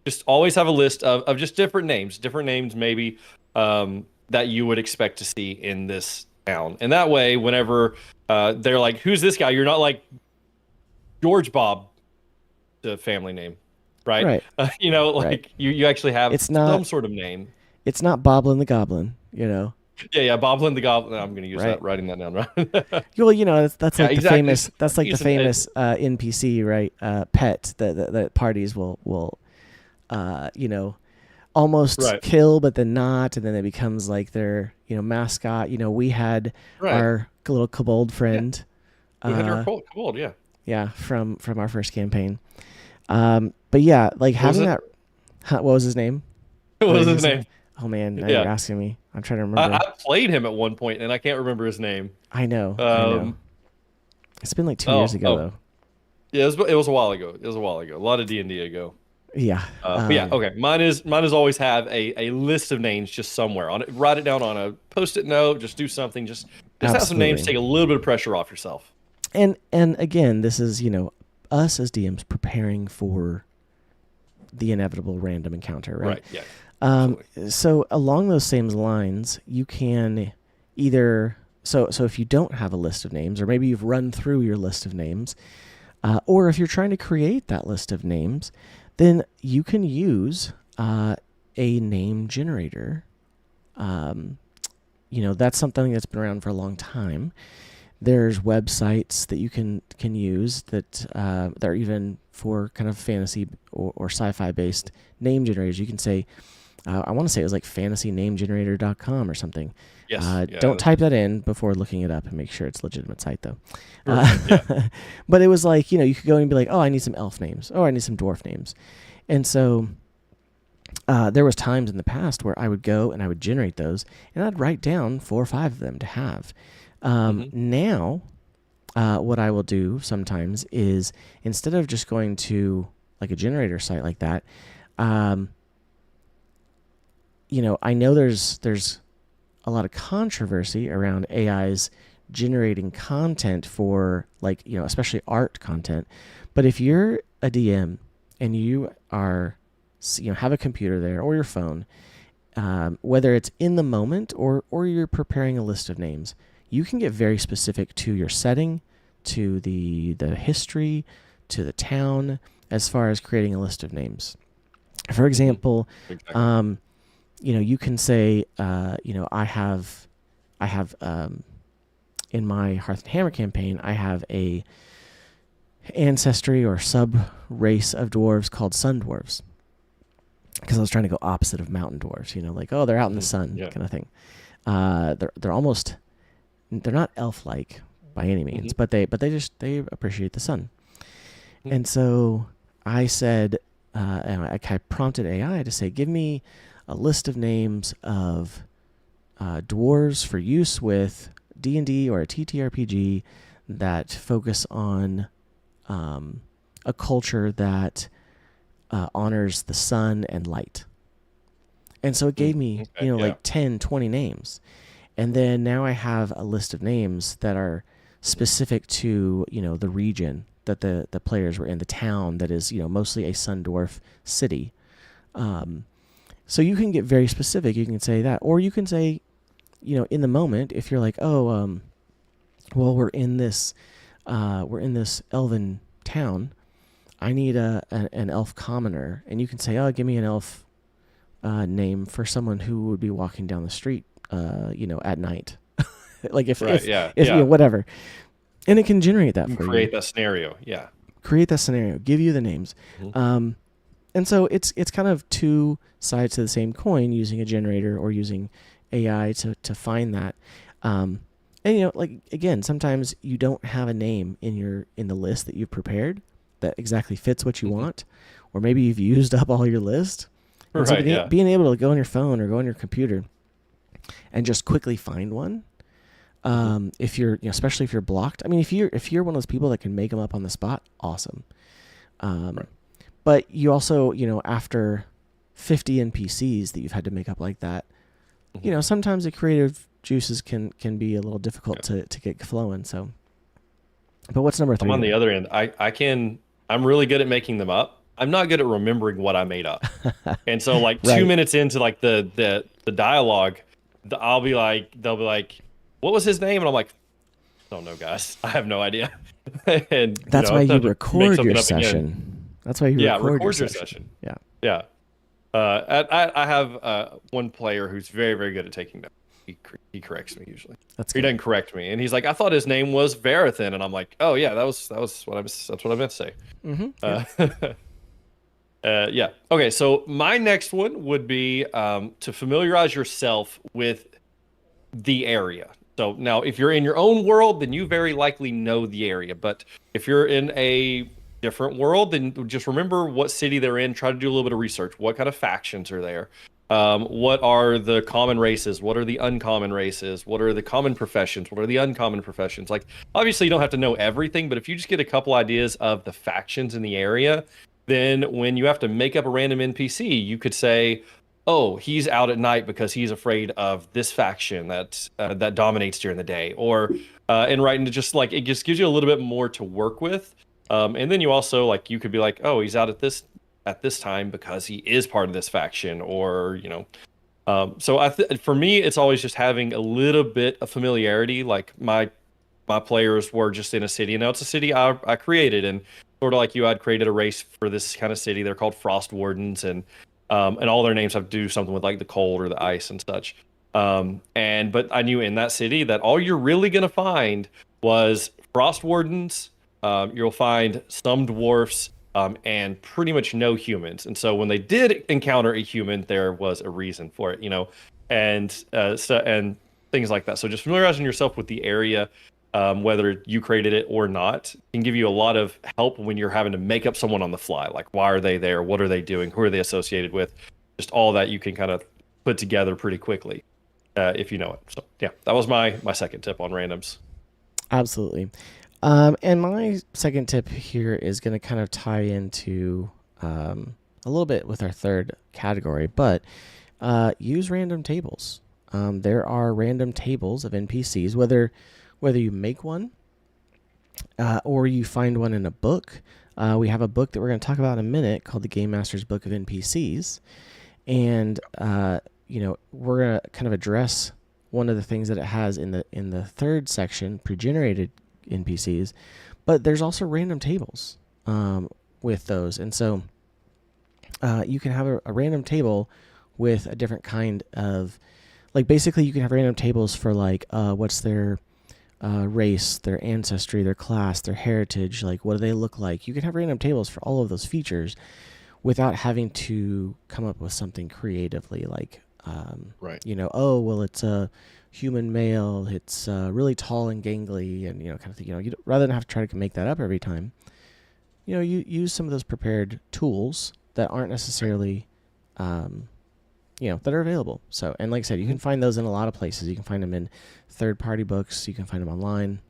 Just always have a list of just different names maybe that you would expect to see in this town. And that way, whenever they're like, "Who's this guy?" You're not like George Bob, the family name, right? right, right. Like you actually have It's not some sort of name. it's not Boblin the Goblin. Yeah, yeah, Boblin the Goblin. I'm going to use Right? that, writing that down, right? Well, that's Yeah, like the exactly. famous NPC, right? Pet that parties will uh, you know almost Right, kill, but then not, and then it becomes like their mascot. We had right. our little kobold Yeah, friend, we had our uh, cold, yeah. yeah, from our first campaign. But yeah, like What was having it? that. What was his name? What What was did you his say? name? Oh man, now you're Yeah. asking me. I'm trying to I remember. played him at one point and I can't remember his name. I know. Um, It's been like 2 years oh, ago oh, though. yeah, it was a while ago. It was a while ago. A lot of D&D ago. Yeah. But yeah, okay. Mine is always have a list of names just somewhere on it. Write it down on a post-it note. Just do something. Just have some names. Absolutely. Take a little bit of pressure off yourself. And again, this is us as DMs preparing for the inevitable random encounter, right? Right. Yeah. Um, Absolutely. so along those same lines, you can either so if you don't have a list of names, or maybe you've run through your list of names, or if you're trying to create that list of names, then you can use a name generator. Um, that's something that's been around for a long time. There's websites that you can use that are even for kind of fantasy or sci-fi based name generators. You can say, I want to say it was like fantasynamegenerator.com or something. Yes. Yeah. Don't type that in before looking it up and make sure it's a legitimate site though. Yeah. But it was like, you could go and be like, oh, I need some elf names. Oh, I need some dwarf names. And so there was times in the past where I would go and I would generate those and I'd write down 4 or 5 of them to have. Now, what I will do sometimes is instead of just going to like a generator site like that, I know there's a lot of controversy around AIs generating content for like, especially art content. But if you're a DM and you are, have a computer there or your phone, whether it's in the moment or you're preparing a list of names, you can get very specific to your setting, to the history, to the town, as far as creating a list of names. For example, Exactly. you can say, I have in my Hearth and Hammer campaign, I have a ancestry or sub race of dwarves called sun dwarves, because I was trying to go opposite of mountain dwarves. Like, oh, they're out in the sun, Yeah. kind of thing. They're not elf-like by any means, but they appreciate the sun. And so I said, and I prompted AI to say, give me a list of names of dwarves for use with D&D or a TTRPG that focus on a culture that honors the sun and light. And so it gave me, like 10, 20 names. And then now I have a list of names that are specific to, the region that the players were in, the town that is, mostly a sun dwarf city. So you can get very specific. You can say that, or you can say, in the moment, if you're like, oh, well, we're in this elven town. I need an elf commoner, and you can say, oh, give me an elf name for someone who would be walking down the street, at night, like if whatever, and it can generate that for you. Create that scenario, yeah. Create that scenario. Give you the names. And so it's kind of two sides to the same coin, using a generator or using AI to find that. And like again, sometimes you don't have a name in the list that you've prepared that exactly fits what you want, or maybe you've used up all your list. And so being able to go on your phone or go on your computer and just quickly find one. If you're, especially if you're blocked. I mean, if you're one of those people that can make them up on the spot, awesome. But you also, after 50 NPCs that you've had to make up like that, sometimes the creative juices can be a little difficult to get flowing. So, but what's number 3? I'm on the other end. I'm really good at making them up. I'm not good at remembering what I made up. And so like 2 minutes into like the dialogue, they'll be like, what was his name? And I'm like, I don't know, guys. I have no idea. And that's why you record your session. That's why you record your session. Yeah. Yeah. I have one player who's very, very good at taking notes. He corrects me usually. He doesn't correct me, and he's like, "I thought his name was Verathan," and I'm like, "Oh yeah, that's what that's what I meant to say." Yeah. Okay. So my next one would be to familiarize yourself with the area. So now, if you're in your own world, then you very likely know the area. But if you're in a different world, then just remember what city they're in. Try to do a little bit of research. What kind of factions are there? What are the common races? What are the uncommon races? What are the common professions? What are the uncommon professions? Like, obviously, you don't have to know everything, but if you just get a couple ideas of the factions in the area, then when you have to make up a random NPC, you could say, oh, he's out at night because he's afraid of this faction that dominates during the day. Or and right into just like, it just gives you a little bit more to work with. And then you also like, you could be like, oh, he's out at this time because he is part of this faction, or so for me, it's always just having a little bit of familiarity. Like my players were just in a city, and now it's a city I created, and sort of like you, I'd created a race for this kind of city. They're called Frost Wardens, and all their names have to do something with like the cold or the ice and such. But I knew in that city that all you're really gonna find was Frost Wardens. You'll find some dwarfs. and pretty much no humans. And so when they did encounter a human, there was a reason for it, and things like that. So just familiarizing yourself with the area, whether you created it or not, can give you a lot of help when you're having to make up someone on the fly. Like, why are they there? What are they doing? Who are they associated with? Just all that you can kind of put together pretty quickly, if you know it. So yeah, that was my second tip on randoms. Absolutely. And my second tip here is going to kind of tie into a little bit with our third category, but use random tables. There are random tables of NPCs, whether you make one or you find one in a book. We have a book that we're going to talk about in a minute called the Game Master's Book of NPCs. And, we're going to kind of address one of the things that it has in the third section, pre-generated NPCs, but there's also random tables with those. And so you can have a random table with a different kind of, like, basically you can have random tables for like what's their race, their ancestry, their class, their heritage, like what do they look like. You can have random tables for all of those features without having to come up with something creatively, like Right. oh, well, it's a human male, it's really tall and gangly, and kind of thing. Rather than have to try to make that up every time, you use some of those prepared tools that aren't necessarily that are available. So, and like I said, you can find those in a lot of places. You can find them in third-party books, you can find them online,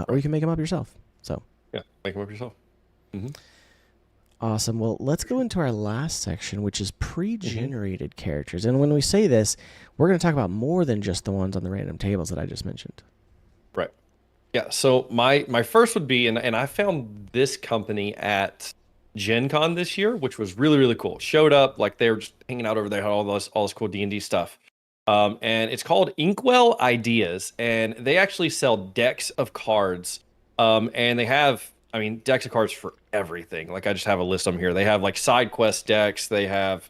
or you can make them up yourself. So Yeah, make them up yourself. Mm-hmm. Awesome. Well, let's go into our last section, which is pre-generated characters. And when we say this, we're going to talk about more than just the ones on the random tables that I just mentioned. Right. Yeah. So my first would be, and I found this company at Gen Con this year, which was really, really cool. Showed up, like they were just hanging out over there, had all this cool D&D stuff. And it's called Inkwell Ideas, and they actually sell decks of cards. And they have, decks of cards for everything. Like, I just have a list of them here. They have like side quest decks. They have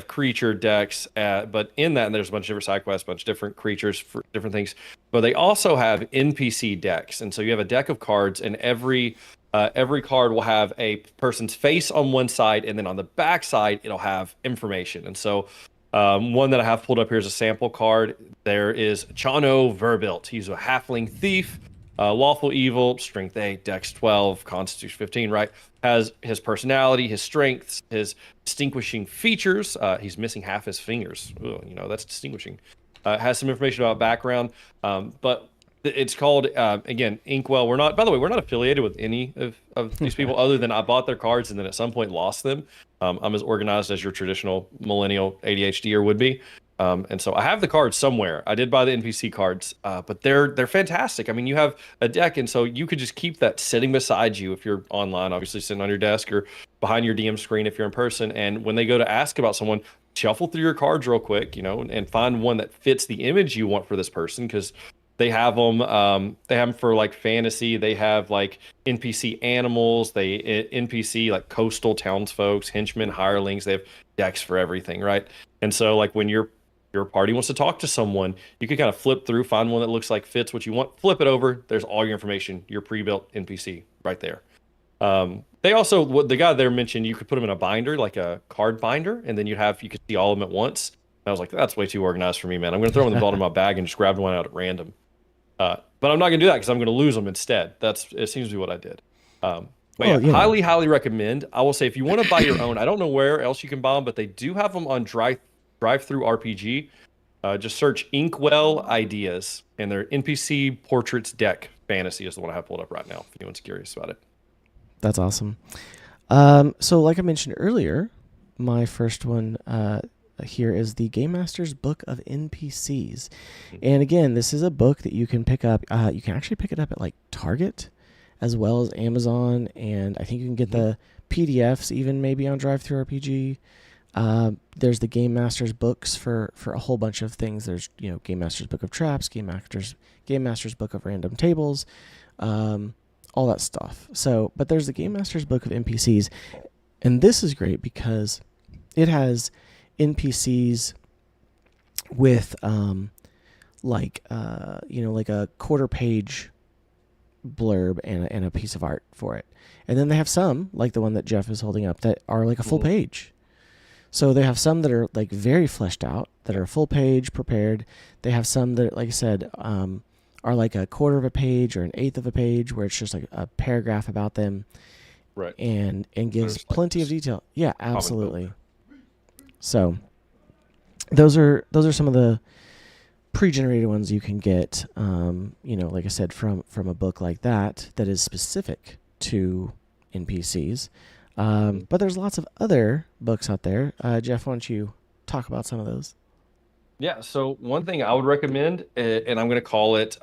creature decks. But in that, and there's a bunch of different side quests, a bunch of different creatures for different things. But they also have NPC decks, and so you have a deck of cards, and every card will have a person's face on one side, and then on the back side it'll have information. And so one that I have pulled up here is a sample card. There is Chano Verbilt. He's a halfling thief, lawful evil, strength 8, dex 12, constitution 15, right? Has his personality, his strengths, his distinguishing features. He's missing half his fingers. Ooh, that's distinguishing. Has some information about background, but it's called, again, Inkwell. By the way, we're not affiliated with any of these people other than I bought their cards and then at some point lost them. I'm as organized as your traditional millennial ADHDer would be. And so I have the cards somewhere. I did buy the NPC cards, but they're fantastic. You have a deck, and so you could just keep that sitting beside you if you're online, obviously sitting on your desk or behind your DM screen if you're in person. And when they go to ask about someone, shuffle through your cards real quick, and find one that fits the image you want for this person, because they have them. They have them for like fantasy. They have like NPC animals. NPC like coastal townsfolk, henchmen, hirelings. They have decks for everything, right? And so like when your party wants to talk to someone, you can kind of flip through, find one that looks like fits what you want, flip it over. There's all your information, your pre-built NPC right there. They also, what the guy there mentioned, you could put them in a binder, like a card binder, and then you could see all of them at once. And I was like, that's way too organized for me, man. I'm going to throw them in the bottom of my bag and just grab one out at random. But I'm not going to do that because I'm going to lose them instead. It seems to be what I did. Highly, highly recommend. I will say, if you want to buy your own, I don't know where else you can buy them, but they do have them on Drive Through RPG. Just search Inkwell Ideas, and their NPC Portraits deck fantasy is the one I have pulled up right now, if anyone's curious about it. That's awesome. So like I mentioned earlier, my first one here is the Game Master's Book of NPCs. And again, this is a book that you can pick up. You can actually pick it up at like Target as well as Amazon, and I think you can get the PDFs even maybe on Drive Through RPG. There's the Game Master's books for a whole bunch of things. There's Game Master's Book of Traps, Game Master's Book of Random Tables, all that stuff. So, but there's the Game Master's Book of NPCs, and this is great because it has NPCs with like a quarter page blurb and a piece of art for it. And then they have some, like the one that Jeff is holding up, that are like a full page. So they have some that are like very fleshed out, that are full page prepared. They have some that, like I said, are like a quarter of a page or an eighth of a page, where it's just like a paragraph about them, Right. and gives There's like plenty of this detail. Yeah, comic book. absolutely. So those are some of the pre-generated ones you can get. Like I said, from a book like that is specific to NPCs. But there's lots of other books out there. Jeff, why don't you talk about some of those? Yeah, so one thing I would recommend, and I'm going to call it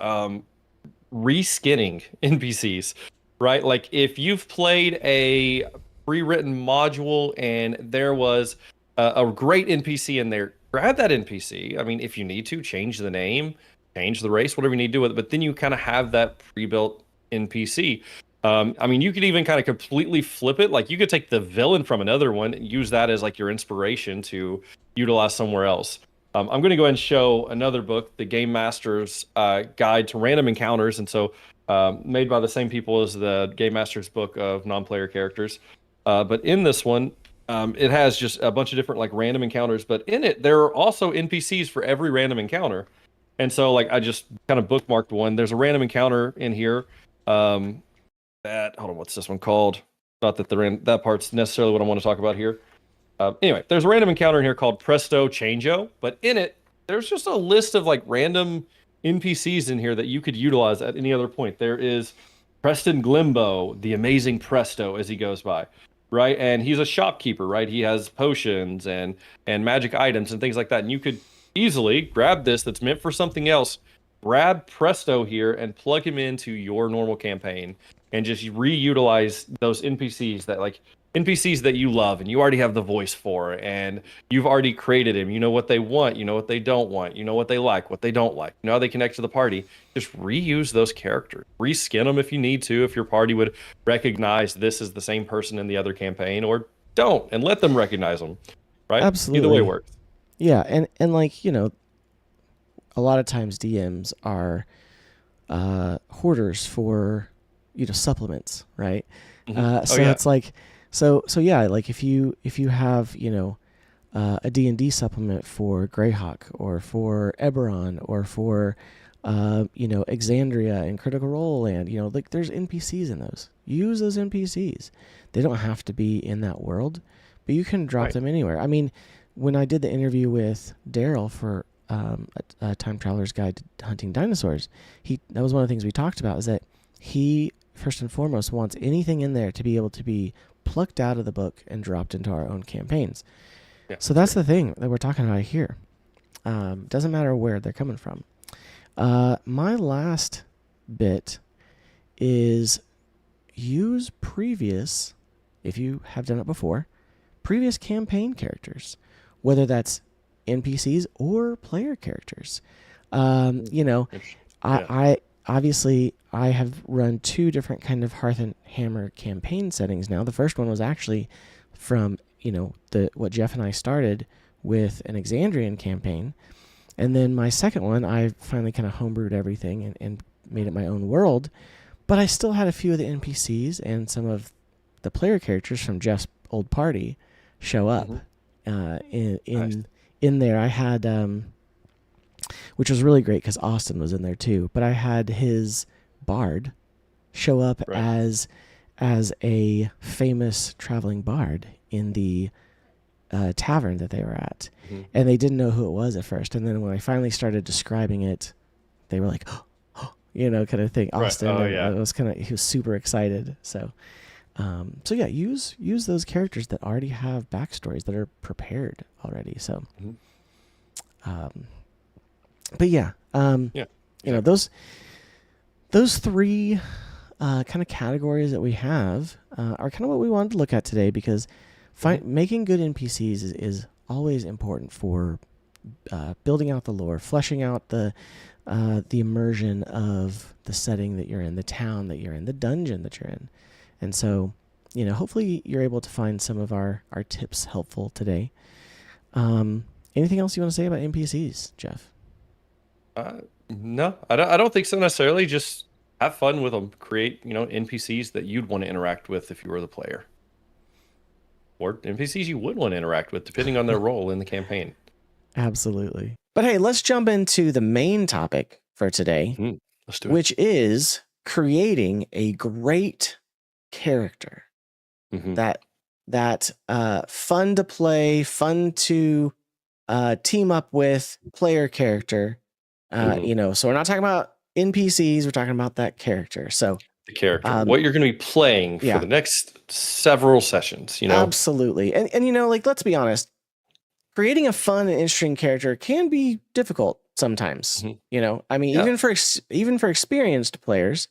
reskinning NPCs, right? Like if you've played a pre-written module and there was a great NPC in there, grab that NPC. I mean, if you need to, change the name, change the race, whatever you need to do with it, but then you kind of have that pre-built NPC. I mean, you could even kind of completely flip it. Like you could take the villain from another one and use that as like your inspiration to utilize somewhere else. I'm going to go ahead and show another book, The Game Master's Guide to Random Encounters, and so made by the same people as the Game Master's book of non-player characters. But in this one, it has just a bunch of different like random encounters, but in it there are also NPCs for every random encounter. And so like I just kind of bookmarked one. There's a random encounter in here. That hold on, what's this one called? Not that that part's necessarily what I want to talk about here. Anyway, there's a random encounter in here called Presto Changeo, but in it, there's just a list of like random NPCs in here that you could utilize at any other point. There is Preston Glimbo, the amazing Presto, as he goes by, right? And he's a shopkeeper, right? He has potions and magic items and things like that. And you could easily grab this that's meant for something else, grab Presto here and plug him into your normal campaign and just reutilize those NPCs that you love and you already have the voice for, and you've already created him. You know what they want, you know what they don't want, you know what they like, what they don't like, you know how they connect to the party. Just reuse those characters, reskin them if you need to, if your party would recognize this is the same person in the other campaign, or don't, and let them recognize them, right? Absolutely. Either way works. Yeah, and like, a lot of times DMs are hoarders for, supplements, right? So yeah. it's like, so yeah, like if you have, a D&D supplement for Greyhawk or for Eberron or for, Exandria and Critical Role Land, like there's NPCs in those. Use those NPCs. They don't have to be in that world, but you can drop them anywhere. I mean, when I did the interview with Daryl for a Time Traveler's Guide to Hunting Dinosaurs, that was one of the things we talked about, is that he first and foremost wants anything in there to be able to be plucked out of the book and dropped into our own campaigns. Yeah, so that's the thing that we're talking about here. Doesn't matter where they're coming from. My last bit is use previous, if you have done it before, previous campaign characters, whether that's NPCs or player characters. I obviously I have run two different kind of Hearth and Hammer campaign settings now. The first one was actually from what Jeff and I started with an Exandrian campaign, and then my second one I finally kind of homebrewed everything and made it my own world. But I still had a few of the NPCs and some of the player characters from Jeff's old party show up. In there. I had, which was really great because Austin was in there too. But I had his bard show up as a famous traveling bard in the tavern that they were at, and they didn't know who it was at first. And then when I finally started describing it, they were like, kind of thing. Austin, it was he was super excited. So yeah, use those characters that already have backstories that are prepared already. So, but yeah, those three kind of categories that we have are kind of what we wanted to look at today, because making good NPCs is always important for building out the lore, fleshing out the immersion of the setting that you're in, the town that you're in, the dungeon that you're in. And so, hopefully you're able to find some of our tips helpful today. Anything else you want to say about NPCs, Jeff? No, I don't think so necessarily. Just have fun with them. Create, NPCs that you'd want to interact with if you were the player, or NPCs you would want to interact with, depending on their role in the campaign. Absolutely. But hey, let's jump into the main topic for today, Let's do it. which is creating a great character that fun to play, fun to team up with player character. So we're not talking about NPCs, we're talking about that character. So the character, what you're going to be playing for the next several sessions, Absolutely. And like, let's be honest, creating a fun and interesting character can be difficult sometimes. I mean, even for experienced players.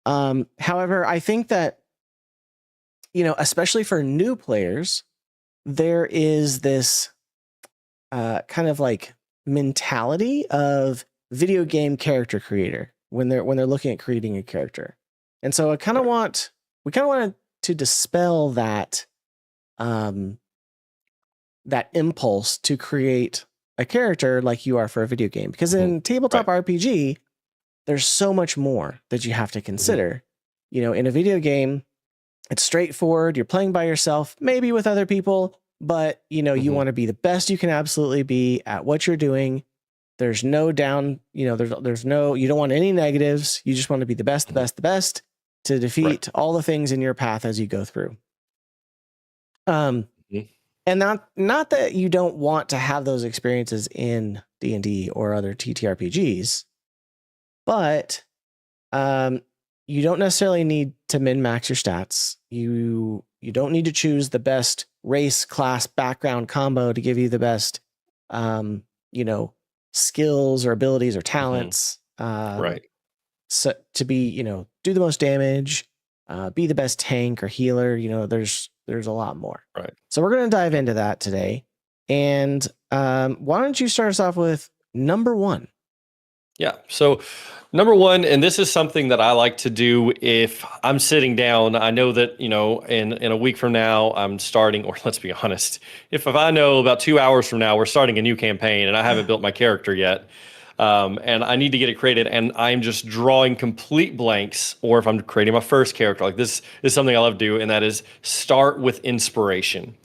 However, I think that, especially for new players, there is this kind of like mentality of video game character creator when they're looking at creating a character. And so we kind of want to dispel that that impulse to create a character like you are for a video game, because in tabletop RPG, there's so much more that you have to consider. In a video game, it's straightforward. You're playing by yourself, maybe with other people, but you want to be the best you can absolutely be at what you're doing. There's no down, there's no, you don't want any negatives. You just want to be the best, the best, the best to defeat all the things in your path as you go through. And not that you don't want to have those experiences in D&D or other TTRPGs, but you don't necessarily need to min-max your stats. You don't need to choose the best race, class, background combo to give you the best, skills or abilities or talents. So to be, do the most damage, be the best tank or healer. There's a lot more. So we're going to dive into that today. And why don't you start us off with number one? Yeah. So number one, and this is something that I like to do if I'm sitting down. I know that, in a week from now, I'm starting, or let's be honest, if I know about 2 hours from now, we're starting a new campaign and I haven't built my character yet, and I need to get it created, and I'm just drawing complete blanks, or if I'm creating my first character, like this is something I love to do, and that is start with inspiration.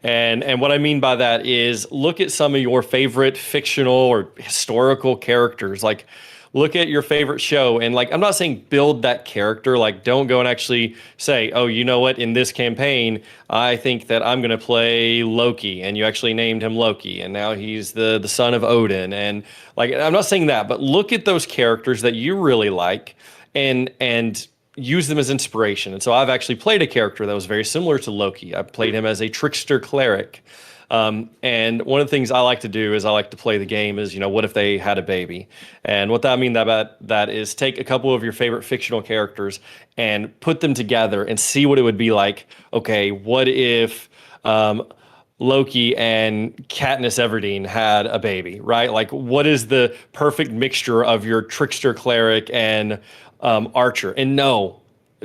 And what I mean by that is look at some of your favorite fictional or historical characters. Like, look at your favorite show, and like, I'm not saying build that character. Like, don't go and actually say, oh, you know what? In this campaign, I think that I'm going to play Loki, and you actually named him Loki, and now he's the son of Odin. And like, I'm not saying that, but look at those characters that you really like, and use them as inspiration. And so I've actually played a character that was very similar to Loki. I played him as a trickster cleric. And one of the things I like to do is I like to play the game is, what if they had a baby? And what I mean about that is take a couple of your favorite fictional characters and put them together and see what it would be like. Okay, what if Loki and Katniss Everdeen had a baby, right? Like, what is the perfect mixture of your trickster cleric and archer? And no,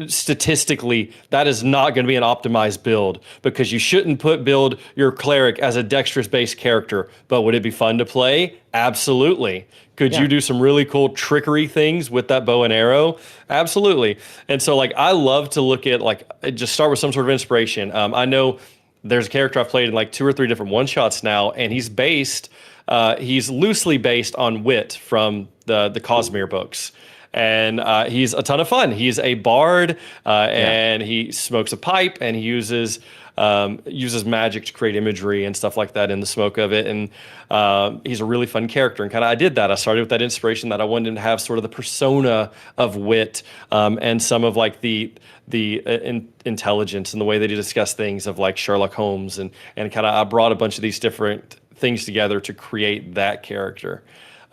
statistically, that is not going to be an optimized build, because you shouldn't build your cleric as a dexterous based character. But would it be fun to play? Absolutely. Could you do some really cool trickery things with that bow and arrow? Absolutely. And so like, I love to look at, like, just start with some sort of inspiration. I know there's a character I've played in like 2 or 3 different one shots now, and he's loosely based on Wit from the Cosmere books. And he's a ton of fun. He's a bard, and he smokes a pipe, and he uses magic to create imagery and stuff like that in the smoke of it. And he's a really fun character. And I did that. I started with that inspiration that I wanted him to have sort of the persona of Wit, and some of like the intelligence and the way that he discussed things of like Sherlock Holmes, and I brought a bunch of these different things together to create that character.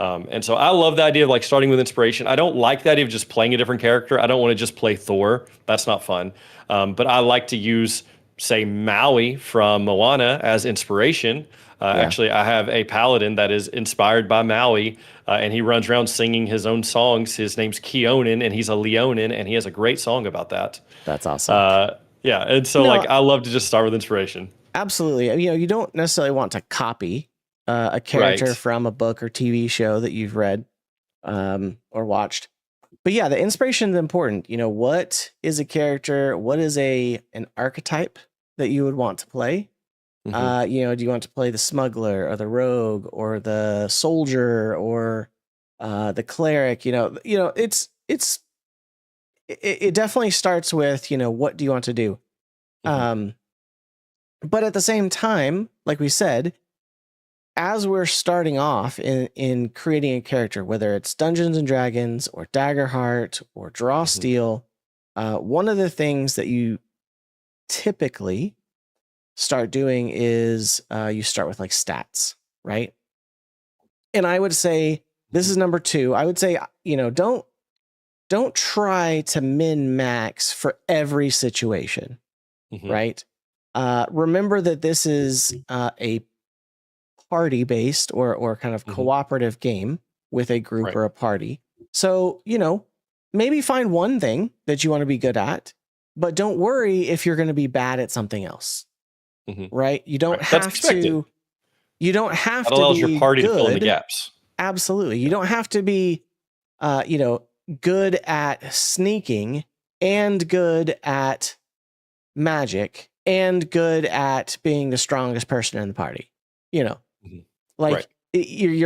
And so I love the idea of like starting with inspiration. I don't like the idea of just playing a different character. I don't want to just play Thor. That's not fun. But I like to use, say, Maui from Moana as inspiration. Actually, I have a paladin that is inspired by Maui, and he runs around singing his own songs. His name's Keonan, and he's a Leonin, and he has a great song about that. That's awesome. Yeah, and so I love to just start with inspiration. Absolutely. You don't necessarily want to copy a character from a book or TV show that you've read or watched, but yeah, the inspiration is important. What is a character? What is an archetype that you would want to play? Do you want to play the smuggler or the rogue or the soldier or the cleric? It definitely starts with, what do you want to do? But at the same time, like we said, as we're starting off in creating a character, whether it's Dungeons and Dragons or Daggerheart or Draw Steel, one of the things that you typically start doing is you start with like stats, right? And I would say this is number 2. I would say, don't try to min max for every situation, right? Remember that this is a party based or kind of cooperative game with a group or a party. So, maybe find one thing that you want to be good at, but don't worry if you're going to be bad at something else. Right? You don't have to. You don't have that to allows be your party good. to fill in the gaps. Absolutely. You don't have to be good at sneaking and good at magic and good at being the strongest person in the party. You're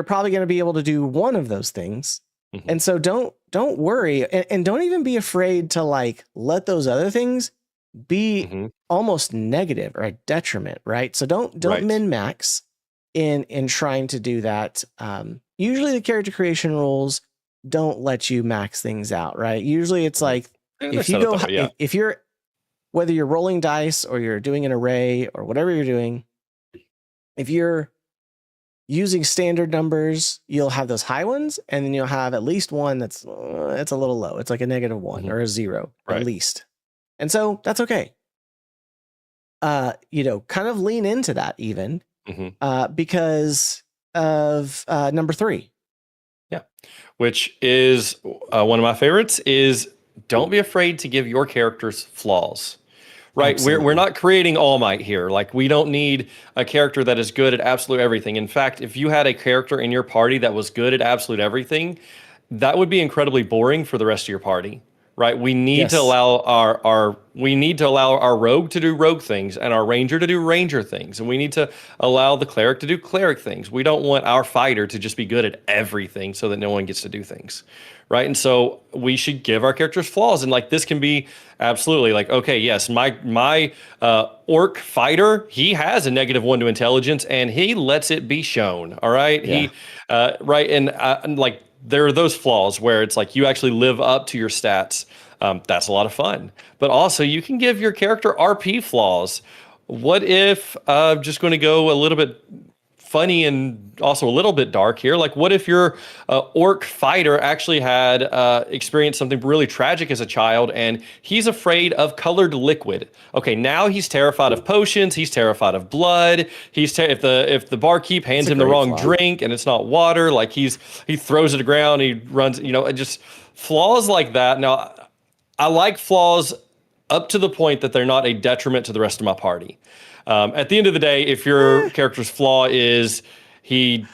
probably going to be able to do one of those things. And so don't worry and don't even be afraid to like let those other things be almost negative or a detriment, right? So don't min max in trying to do that. Usually the character creation rules don't let you max things out, right? Usually it's like if you go if you're whether you're rolling dice or you're doing an array or whatever you're doing, if you're using standard numbers, you'll have those high ones, and then you'll have at least one that's it's a little low. It's like a -1 or a 0 at least. And so that's okay. Kind of lean into that even because of number 3. Yeah. Which is one of my favorites is don't be afraid to give your characters flaws. Right. We're not creating All Might here. Like, we don't need a character that is good at absolute everything. In fact, if you had a character in your party that was good at absolute everything, that would be incredibly boring for the rest of your party. Right. We need to allow our rogue to do rogue things and our ranger to do ranger things. And we need to allow the cleric to do cleric things. We don't want our fighter to just be good at everything so that no one gets to do things. Right. And so we should give our characters flaws. And like, this can be absolutely like, okay, yes, my orc fighter, he has a -1 to intelligence and he lets it be shown. All right. Yeah. And like, there are those flaws where it's like you actually live up to your stats. That's a lot of fun. But also you can give your character RP flaws. What if I'm just going to go a little bit funny and also a little bit dark here? Like, what if your orc fighter actually had experienced something really tragic as a child and he's afraid of colored liquid? Okay, now he's terrified of potions. He's terrified of blood. If the barkeep hands him the wrong drink and it's not water, like he throws it to the ground. He runs, just flaws like that. Now, I like flaws up to the point that they're not a detriment to the rest of my party. At the end of the day, if your character's flaw is he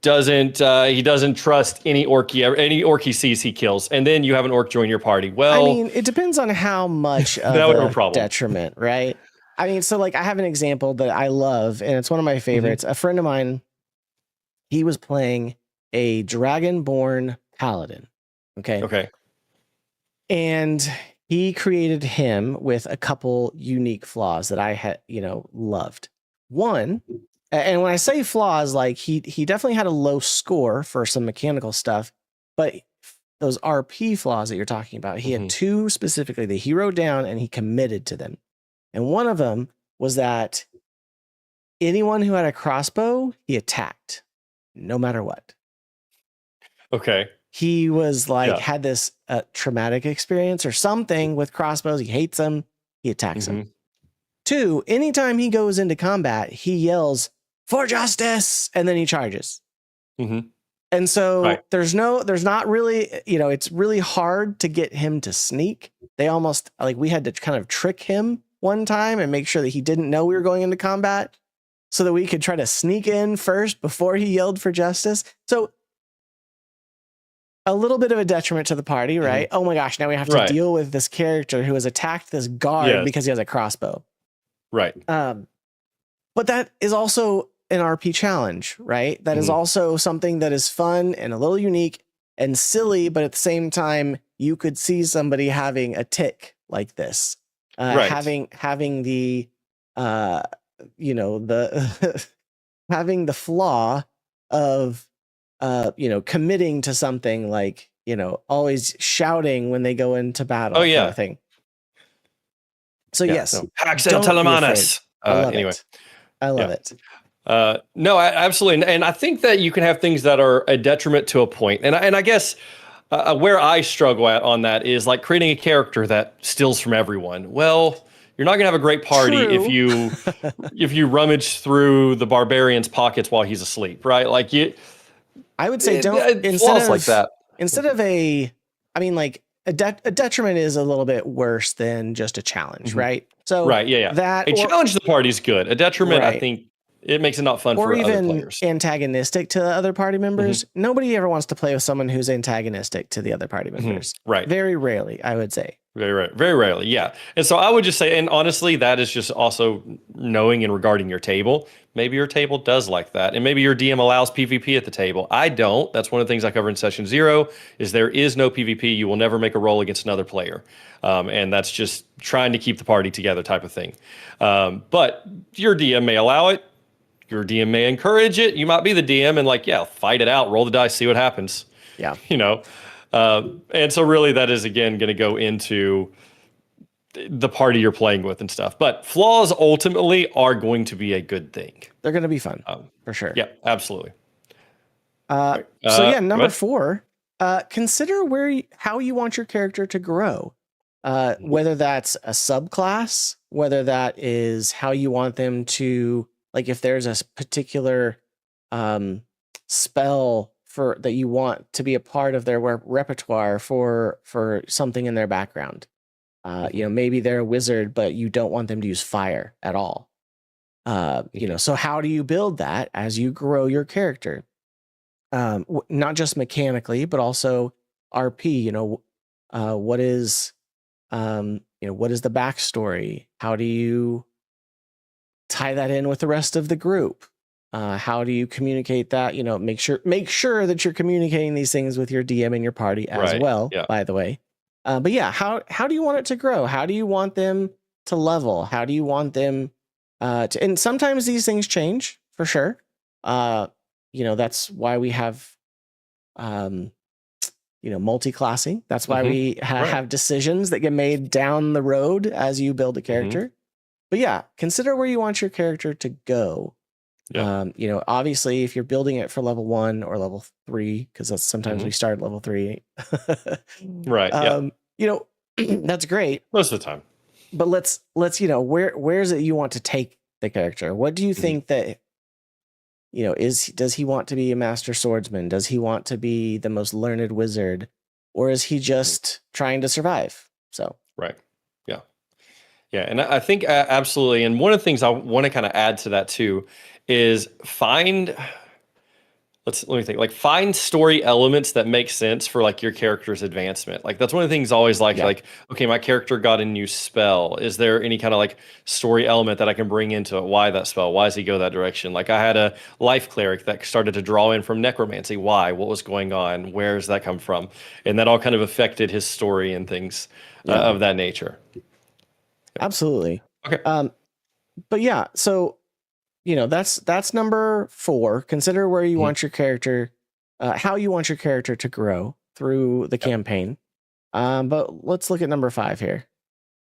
doesn't trust any orc he sees, he kills, and then you have an orc join your party. Well, I mean, it depends on how much of a detriment, right? I mean, so like I have an example that I love, and it's one of my favorites. A friend of mine, he was playing a Dragonborn Paladin. Okay. And he created him with a couple unique flaws that I had, loved. One, and when I say flaws, like he definitely had a low score for some mechanical stuff, but those RP flaws that you're talking about, he had 2 specifically that he wrote down and he committed to them. And one of them was that anyone who had a crossbow, he attacked no matter what. Okay. He was like, had this traumatic experience or something with crossbows. He hates them. He attacks them. 2, anytime he goes into combat, he yells, "For justice!" and then he charges. And so there's not really, it's really hard to get him to sneak. They almost we had to kind of trick him one time and make sure that he didn't know we were going into combat so that we could try to sneak in first before he yelled for justice. So a little bit of a detriment to the party, right? Oh my gosh, now we have to Right. deal with this character who has attacked this guard Yes. because he has a crossbow. Right. But that is also an RP challenge, right? That is also something that is fun and a little unique and silly, but at the same time, you could see somebody having a tick like this, Right. having the, you know, the having the flaw of, you know, committing to something like, you know, always shouting when they go into battle. Oh, yeah. Kind of thing. So yes, No. Pax don't be Telemanus. I love Anyway. it. I love it. No, absolutely, and I think that you can have things that are a detriment to a point, and I guess where I struggle at on that is like creating a character that steals from everyone. Well, you're not gonna have a great party if you rummage through the barbarian's pockets while he's asleep, right? Like I would say don't like that. Instead of a detriment is a little bit worse than just a challenge, right? So right, yeah. That a challenge to the party is good. A detriment, I think, it makes it not fun for other players. Antagonistic to the other party members. Nobody ever wants to play with someone who's antagonistic to the other party members. Right. Very rarely, I would say. Very rarely, yeah. And so I would just say, and honestly, that is just also knowing and regarding your table. Maybe your table does like that, and maybe your DM allows PvP at the table. I don't. That's one of the things I cover in session 0. Is there is no PvP. You will never make a roll against another player, and that's just trying to keep the party together, type of thing. But your DM may allow it. Your DM may encourage it. You might be the DM and like, yeah, fight it out, roll the dice, see what happens. Yeah, you know. And so really that is, again, going to go into the party you're playing with and stuff. But flaws ultimately are going to be a good thing. They're going to be fun, for sure. Yeah, absolutely. So yeah, number 4, consider how you want your character to grow. Whether that's a subclass, whether that is how you want them to, like if there's a particular spell that you want to be a part of their repertoire for something in their background. You know, maybe they're a wizard, but you don't want them to use fire at all. You know, so how do you build that as you grow your character? Not just mechanically, but also RP. You know, what is the backstory? How do you tie that in with the rest of the group? How do you communicate that? You know, make sure that you're communicating these things with your DM and your party as well, by the way. But yeah, how do you want it to grow? How do you want them to level? How do you want them to, and sometimes these things change for sure. You know, that's why we have, you know, multi-classing. That's why we have decisions that get made down the road as you build a character. But yeah, consider where you want your character to go. Yeah. You know, obviously, if you're building it for level 1 or level 3, because that's sometimes we start at level 3. Right. You know, that's great most of the time. But let's you know, where's it you want to take the character? What do you think that, you know, does he want to be a master swordsman? Does he want to be the most learned wizard, or is he just trying to survive? So right. Yeah, and I think absolutely. And one of the things I want to kind of add to that too is find story elements that make sense for like your character's advancement. Like that's one of the things always like, okay, my character got a new spell. Is there any kind of like story element that I can bring into it? Why that spell? Why does he go that direction? Like I had a life cleric that started to draw in from necromancy. Why? What was going on? Where does that come from? And that all kind of affected his story and things of that nature. Absolutely. Okay. But yeah, so you know, that's number 4. Consider where you want your character, how you want your character to grow through the campaign. But let's look at number 5 here.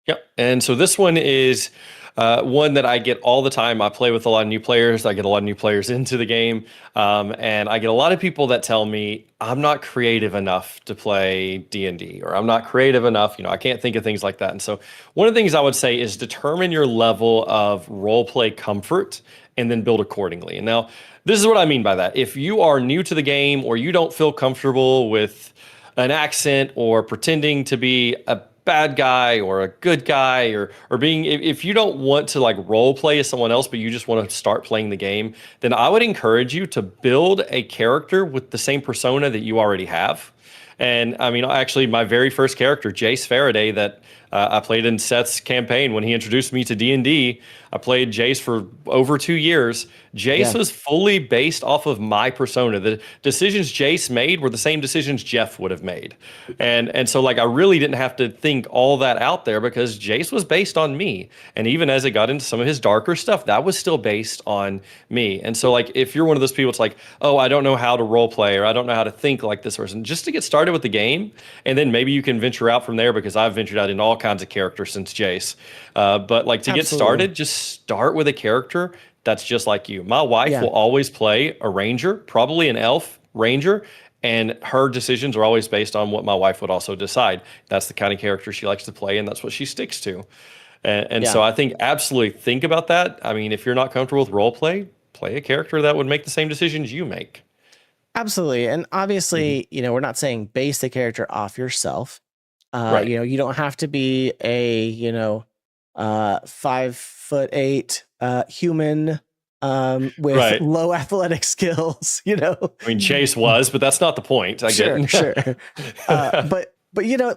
Yep. And so this one is one that I get all the time. I play with a lot of new players. I get a lot of new players into the game. And I get a lot of people that tell me I'm not creative enough to play D&D, or I'm not creative enough. You know, I can't think of things like that. And so one of the things I would say is determine your level of role play comfort and then build accordingly. And now this is what I mean by that. If you are new to the game or you don't feel comfortable with an accent or pretending to be a bad guy or a good guy, or being, if you don't want to like role play as someone else but you just want to start playing the game, then I would encourage you to build a character with the same persona that you already have. And I mean, actually, my very first character, Jace Faraday, that I played in Seth's campaign when he introduced me to D&D. I played Jace for over 2 years. Jace Yeah. was fully based off of my persona. The decisions Jace made were the same decisions Jeff would have made. And so like I really didn't have to think all that out there because Jace was based on me. And even as it got into some of his darker stuff, that was still based on me. And so like if you're one of those people, it's like, oh, I don't know how to role play or I don't know how to think like this person, just to get started with the game. And then maybe you can venture out from there because I've ventured out in all kinds of characters since Jace. But like to get Absolutely. started, just start with a character that's just like you. My wife Yeah. will always play a ranger, probably an elf ranger, and her decisions are always based on what my wife would also decide. That's the kind of character she likes to play, and that's what she sticks to. And Yeah. so I think absolutely think about that. I mean, if you're not comfortable with role play, play a character that would make the same decisions you make. Absolutely. And obviously, we're not saying base the character off yourself. Right. You don't have to be a, 5'8" human with Right. low athletic skills, I mean, Chase was, but that's not the point. I Sure, get. sure. But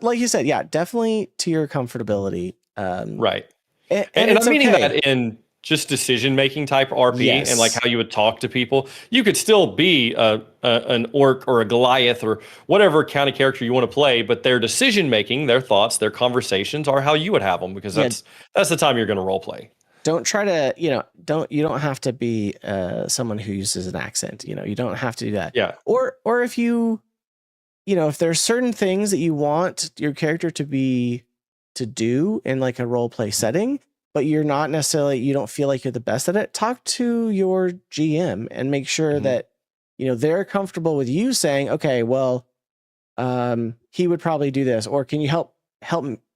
like you said, yeah, definitely to your comfortability. Right. And And it's I'm meaning okay. that in just decision making type RP and like Yes. how you would talk to people. You could still be an orc or a Goliath or whatever kind of character you want to play, but their decision making, their thoughts, their conversations are how you would have them because Yeah. that's the time you're going to role play. Don't try to, you don't have to be someone who uses an accent. You don't have to do that. Yeah. Or if if there's certain things that you want your character to do in like a role play setting, but you don't feel like you're the best at it, talk to your GM and make sure that, they're comfortable with you saying, okay, well, he would probably do this, or can you help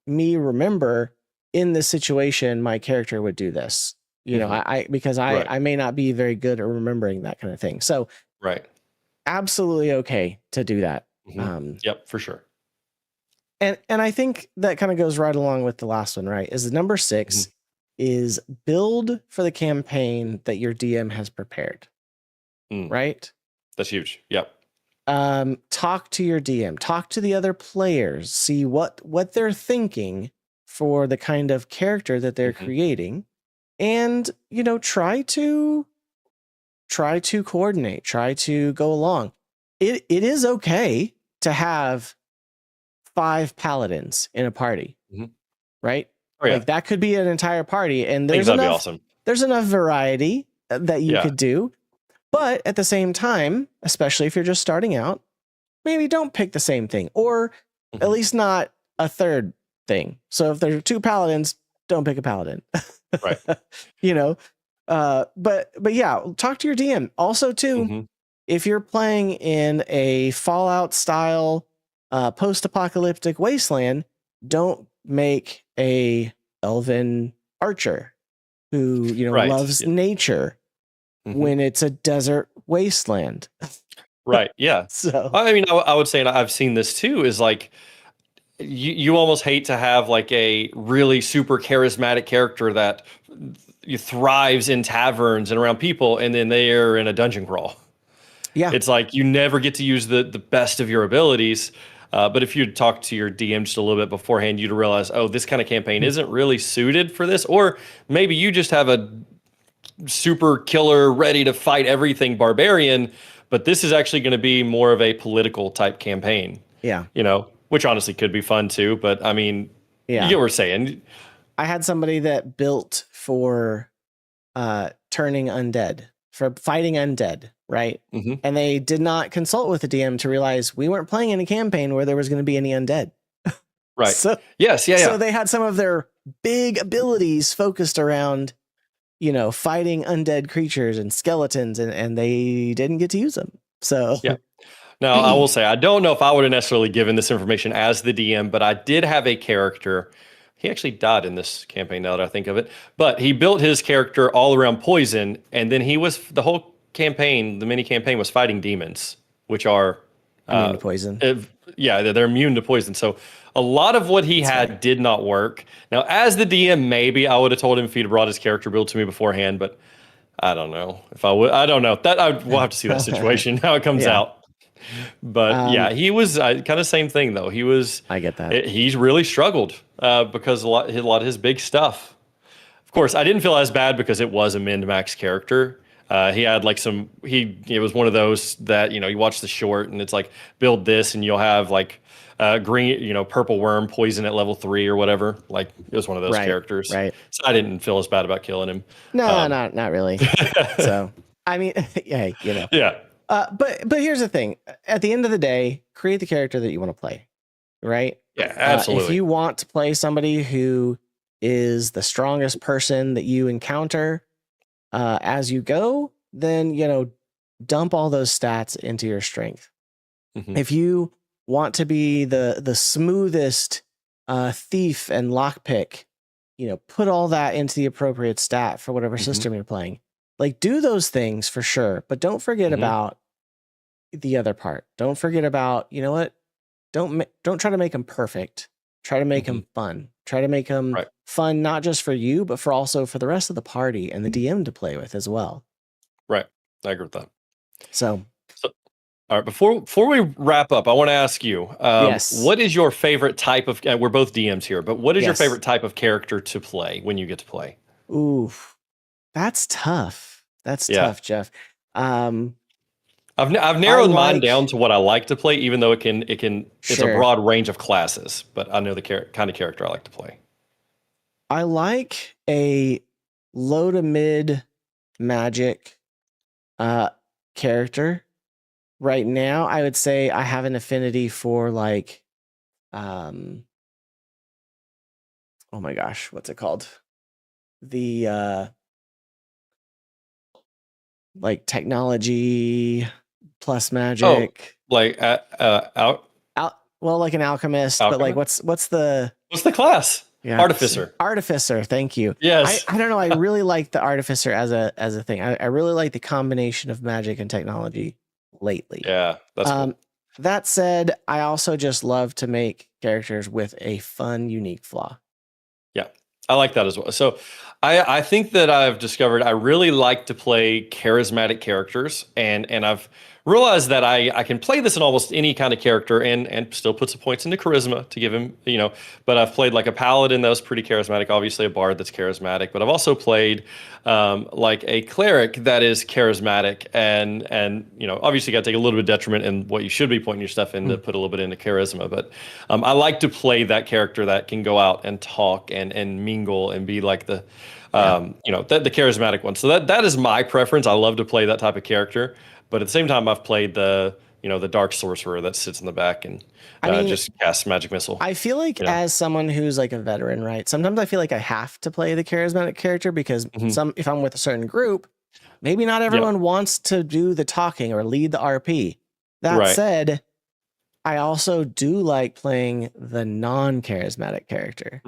me remember in this situation, my character would do this, because Right. I may not be very good at remembering that kind of thing. So Right. absolutely okay to do that. Yep, for sure. And I think that kind of goes right along with the last one, right? Is the number 6 is build for the campaign that your DM has prepared. Right? That's huge. Yep. Talk to your DM, talk to the other players, see what they're thinking for the kind of character that they're creating, and try to coordinate, try to go along. It is okay to have 5 paladins in a party, right? Oh, yeah. Like that could be an entire party, and I think there's that'd be enough. awesome. There's enough variety that you could do, but at the same time, especially if you're just starting out, maybe don't pick the same thing, or at least not a third thing. So if there are 2 paladins, don't pick a paladin. Right. But yeah, talk to your DM. Also, too, if you're playing in a Fallout style post-apocalyptic wasteland, don't make a elven archer who loves nature when it's a desert wasteland. Right. Yeah. So I mean, I would say, and I've seen this too, is like you almost hate to have like a really super charismatic character that thrives in taverns and around people, and then they are in a dungeon crawl. yeah, It's like you never get to use the best of your abilities. But if you talk to your DM just a little bit beforehand, you'd realize, oh, this kind of campaign isn't really suited for this. Or maybe you just have a super killer, ready to fight everything barbarian, but this is actually going to be more of a political type campaign. yeah. Which honestly could be fun too. But I mean, Yeah. you get what we're saying. I had somebody that built for turning undead, for fighting undead, right? And they did not consult with the DM to realize we weren't playing in a campaign where there was going to be any undead. Right. So, Yes. Yeah. So they had some of their big abilities focused around, fighting undead creatures and skeletons, and they didn't get to use them. So Yeah. Now, I will say, I don't know if I would have necessarily given this information as the DM, but I did have a character. He actually died in this campaign now that I think of it. But he built his character all around poison, and then the whole campaign, the mini campaign, was fighting demons, which are immune to poison. they're immune to poison. So a lot of what he That's had fair. did not work. Now, as the DM, maybe I would have told him if he'd brought his character build to me beforehand, but I don't know if I would. I don't know that we'll have to see that situation how it comes Yeah. out. But Um, yeah, he was kind of same thing though. I get that. He's really struggled because a lot of his big stuff. Of course, I didn't feel as bad because it was a min max character. He had like it was one of those that, you watch the short and it's like build this and you'll have like green, purple worm poison at level 3 or whatever. Like it was one of those Right. characters. Right. So I didn't feel as bad about killing him. No, Um, not really. So, I mean, yeah, yeah. but here's the thing. At the end of the day, create the character that you want to play, right? Yeah, If absolutely. you want to play somebody who is the strongest person that you encounter as you go, then dump all those stats into your strength. Mhm. If you want to be the smoothest thief and lockpick, put all that into the appropriate stat for whatever Mhm. system you're playing. Like, do those things for sure, but don't forget Mhm. about the other part. Don't forget about, what? Don't try to make them perfect. Try to make them fun. Try to make them Right. fun, not just for you, but for also for the rest of the party and the DM to play with as well. Right. I agree with that. So, So, all right, before we wrap up, I want to ask you, yes. what is your favorite type of? We're both DMs here, but what is your Yes. favorite type of character to play when you get to play? Oof. That's tough. That's Yeah. tough, Jeff. I've narrowed mine like- down to what I like to play, even though it's a Sure. broad range of classes. But I know the kind of character I like to play. I like a low to mid magic character. Right now, I would say I have an affinity for like, oh my gosh, what's it called? The like technology plus magic. Like out. Well, like an alchemist, but like what's the class? Yeah, Artificer. Artificer, thank you. Yes. I don't know. I really like the artificer as a thing. I really like the combination of magic and technology lately. Yeah, that's cool. That said, I also just love to make characters with a fun, unique flaw. Yeah, I like that as well. So I think that I've discovered I really like to play charismatic characters, and I've realized that I can play this in almost any kind of character and still put some points into charisma to give him, but I've played like a paladin that was pretty charismatic, obviously a bard that's charismatic, but I've also played like a cleric that is charismatic and obviously got to take a little bit of detriment in what you should be pointing your stuff in to put a little bit into charisma, but I like to play that character that can go out and talk and mingle and be like the the charismatic one. So that is my preference. I love to play that type of character. But at the same time, I've played the dark sorcerer that sits in the back and just casts magic missile. I feel like as someone who's like a veteran, right? Sometimes I feel like I have to play the charismatic character because if I'm with a certain group, maybe not everyone wants to do the talking or lead the RP. That said, I also do like playing the non-charismatic character.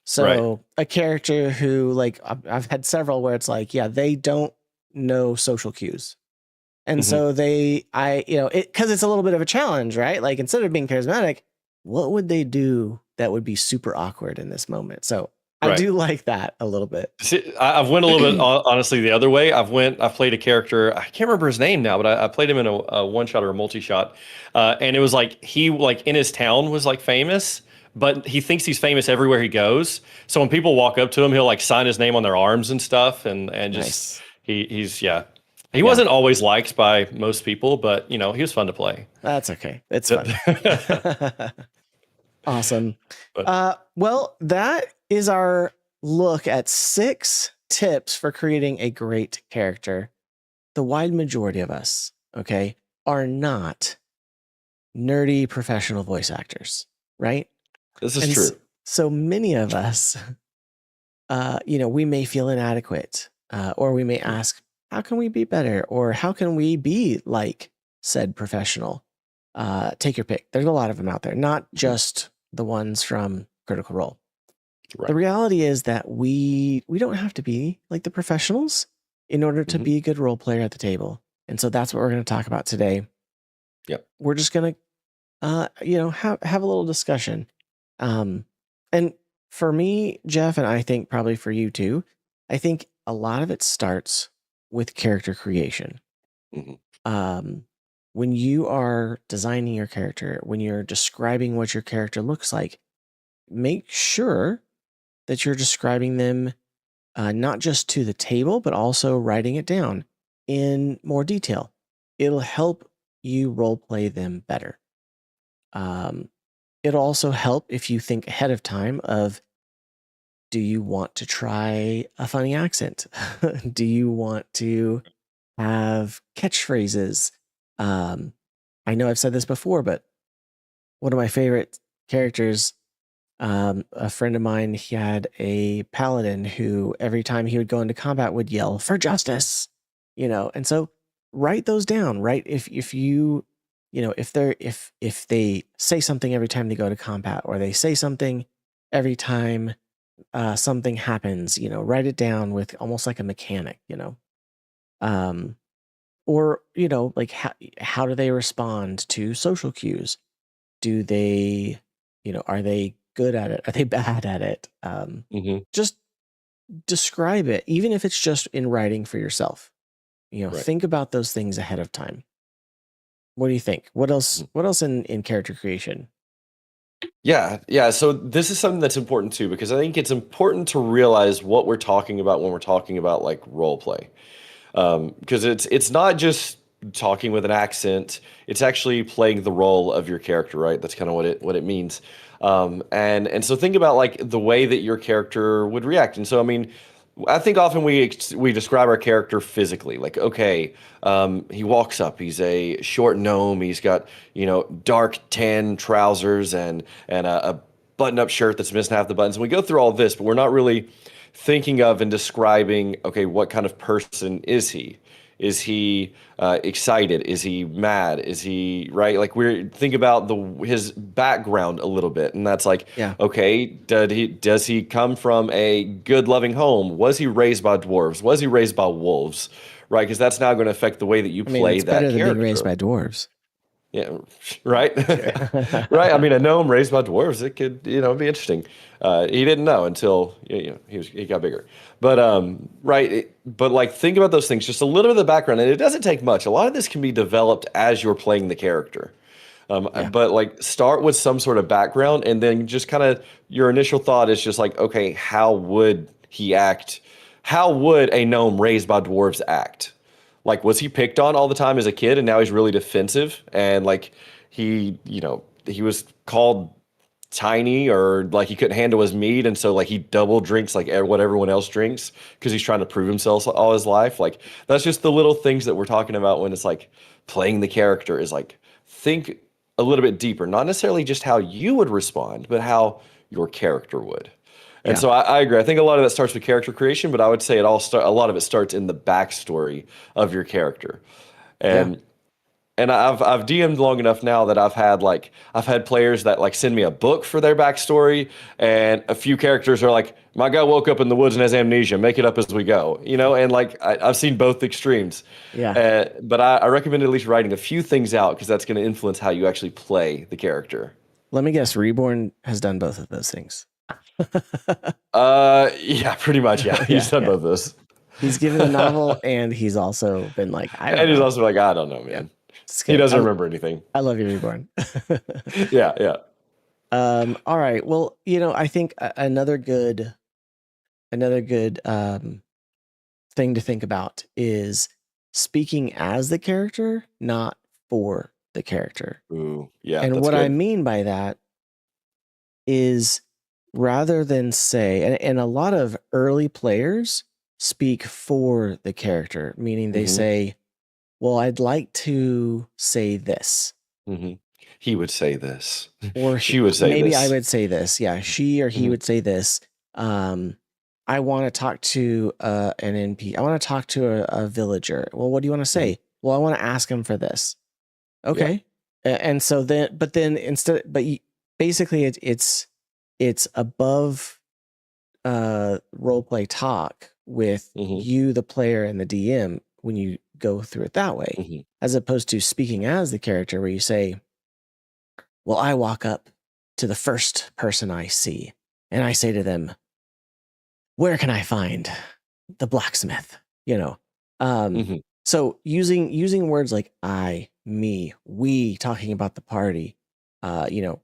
So a character who like I've had several where it's like, they don't know social cues. And so because it's a little bit of a challenge, right? Like instead of being charismatic, what would they do that would be super awkward in this moment? So I do like that a little bit. See, I've went a little bit honestly the other way. I've played a character. I can't remember his name now, but I played him in a one shot or a multi shot, and it was like he like in his town was like famous, but he thinks he's famous everywhere he goes. So when people walk up to him, he'll like sign his name on their arms and stuff, and just he's. He wasn't always liked by most people, but he was fun to play. That's okay. It's fun. Awesome. Well, that is our look at 6 tips for creating a great character. The wide majority of us, are not nerdy professional voice actors, right? This is true. So many of us, we may feel inadequate, or we may ask, how can we be better? Or how can we be like said professional? Take your pick. There's a lot of them out there, not just the ones from Critical Role. Right. The reality is that we don't have to be like the professionals in order to be a good role player at the table. And so that's what we're going to talk about today. Yep. We're just going to, have a little discussion. And for me, Jeff, and I think probably for you too, I think a lot of it starts with character creation. Mhm. When you are designing your character, when you're describing what your character looks like, make sure that you're describing them not just to the table, but also writing it down in more detail. It'll help you role play them better. It'll also help if you think ahead of time of, do you want to try a funny accent? Do you want to have catchphrases? I know I've said this before, but one of my favorite characters, a friend of mine, he had a paladin who every time he would go into combat would yell for justice, and so write those down, right? If you, if they say something every time they go to combat, or they say something every time something happens, write it down with almost like a mechanic, um, or like how do they respond to social cues? Do they, are they good at it? Are they bad at it? Mhm. Just describe it, even if it's just in writing for yourself. Right. Think about those things ahead of time. What do you think? What else? Mhm. What else in character creation? Yeah. So this is something that's important too, because I think it's important to realize what we're talking about when we're talking about like role play. Because it's not just talking with an accent; it's actually playing the role of your character, right? That's kind of what it means. And so think about like the way that your character would react. And so I mean, I think often we describe our character physically, like okay, he walks up, he's a short gnome, he's got dark tan trousers and a button-up shirt that's missing half the buttons. And we go through all this, but we're not really thinking of and describing, okay, what kind of person is he? Is he excited? Is he mad? Is he right? Like we're think about his background a little bit, and that's like, Yeah, okay, does he come from a good, loving home? Was he raised by dwarves? Was he raised by wolves? Right, because that's now going to affect the way that you I mean, play it's that better than being raised character. by dwarves. Yeah, right. Sure. Right. I mean, a gnome raised by dwarves, it could, be interesting. He didn't know until he got bigger. But right. But like, think about those things. Just a little bit of the background, and it doesn't take much. A lot of this can be developed as you're playing the character. Yeah. But like, start with some sort of background, and then just kind of your initial thought is just like, okay, how would he act? How would a gnome raised by dwarves act? Like, was he picked on all the time as a kid and now he's really defensive? And like, he was called tiny or like he couldn't handle his meat. And so like he double drinks like what everyone else drinks because he's trying to prove himself all his life. Like, that's just the little things that we're talking about when it's like playing the character is like, think a little bit deeper, not necessarily just how you would respond, but how your character would. And Yeah. so I agree. I think a lot of that starts with character creation, but I would say a lot of it starts in the backstory of your character. Yeah. And I've DM'd long enough now that I've had players that like send me a book for their backstory, and a few characters are like, my guy woke up in the woods and has amnesia. Make it up as we go, And like I've seen both extremes, Yeah. but I recommend at least writing a few things out because that's going to influence how you actually play the character. Let me guess. Reborn has done both of those things. Yeah, pretty much. Yeah, Yeah. he's done Yeah. both those. He's given the novel, and he's also been like, I don't And he's know. also like, I don't know, Yeah. man. It's He good. doesn't remember anything. I love you, Reborn. Yeah. All right. Well, I think another good thing to think about is speaking as the character, not for the character. Ooh, yeah, And that's what I good. mean by that is, rather than say, and a lot of early players speak for the character, meaning they Hmm. say, well, I'd like to say this. Hmm. He would say this. Or She would say maybe I this. would say this. Yeah, she or he Hmm. would say this. I want to talk to an NP. I want to talk to a villager. Well, what do you want to Hmm. say? Well, I want to ask him for this. Yeah. Okay. And so then, but then instead, basically it's above role play talk with Hmm. you, the player, and the DM when you go through it that way, Hmm. as opposed to speaking as the character where you say, well, I walk up to the first person I see, and I say to them, "Where can I find the blacksmith?" You know, Hmm. so using words like I, me, we, talking about the party,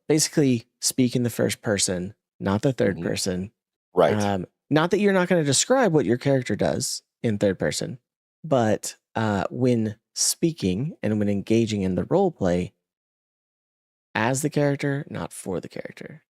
basically speak in the first person, not the third Hmm. person. Right. Not that you're not going to describe what your character does in third person, but when speaking and when engaging in the role play, as the character, not for the character.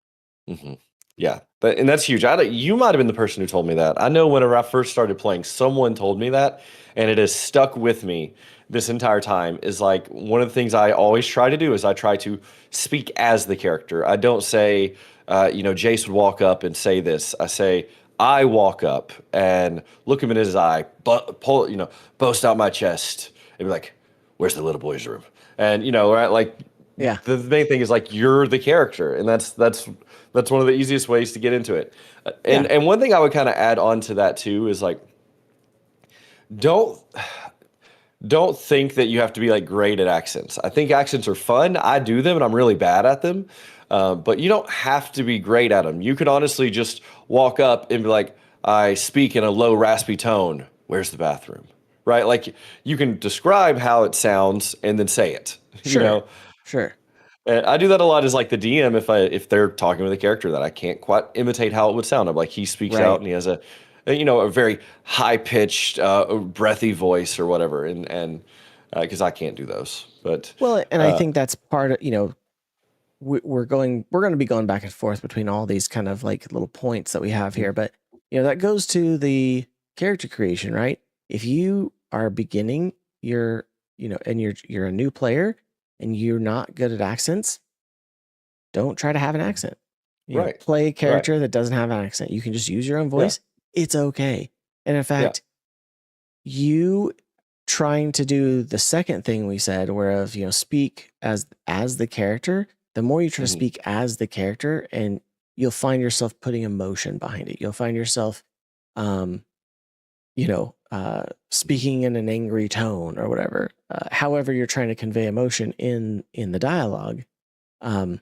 Hmm. Yeah, and that's huge. You might have been the person who told me that. I know whenever I first started playing, someone told me that, and it has stuck with me this entire time. Is like one of the things I always try to do is I try to speak as the character. I don't say, Jace would walk up and say this. I say, I walk up and look him in his eye, pull, boast out my chest, and be like, "Where's the little boy's room?" And right, like Yeah. the main thing is like you're the character, and that's one of the easiest ways to get into it. And Yeah. and one thing I would kind of add on to that too is like don't don't think that you have to be like great at accents. I think accents are fun. I do them, and I'm really bad at them. But you don't have to be great at them. You could honestly just walk up and be like, "I speak in a low, raspy tone. Where's the bathroom?" Right? Like you can describe how it sounds and then say it. You Sure. know, Sure. and I do that a lot as like the DM if they're talking with a character that I can't quite imitate how it would sound. I'm like he speaks out Right. and he has a very high pitched, breathy voice or whatever, and because I can't do those. But Well, and I uh, think that's part of, we're going to be going back and forth between all these kind of like little points that we have here, but that goes to the character creation, right? If you are beginning your, and you're a new player and you're not good at accents, don't try to have an accent. right, Play a right, character that doesn't have an accent. You can just use your own yeah, voice. It's okay. And in yeah, fact, you trying to do the second thing we said, whereas speak as the character, the more you try to hmm, speak as the character, and you'll find yourself putting emotion behind it. You'll find yourself, um, speaking in an angry tone or whatever. However, you're trying to convey emotion in the dialogue. Um,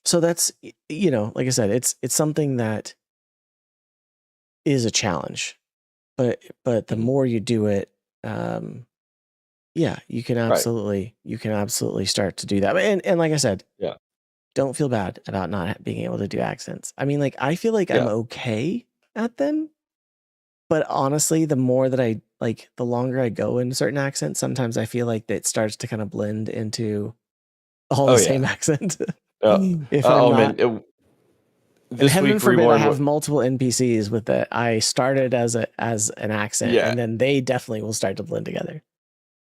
so that's like I said, it's something that is a challenge, but the hmm, more you do it, um, yeah, right, you can absolutely start to do that. And like I said, yeah, don't feel bad about not being able to do accents. I mean, like I feel like I'm yeah. okay at them, but honestly, the more that I like, the longer I go into certain accents, sometimes I feel like that starts to kind of blend into all the Oh same yeah. accent. Uh, If I'm oh man, not, and this heaven week forbid, I Reborn. have multiple NPCs with that I started as an accent, Yeah. and then they definitely will start to blend together.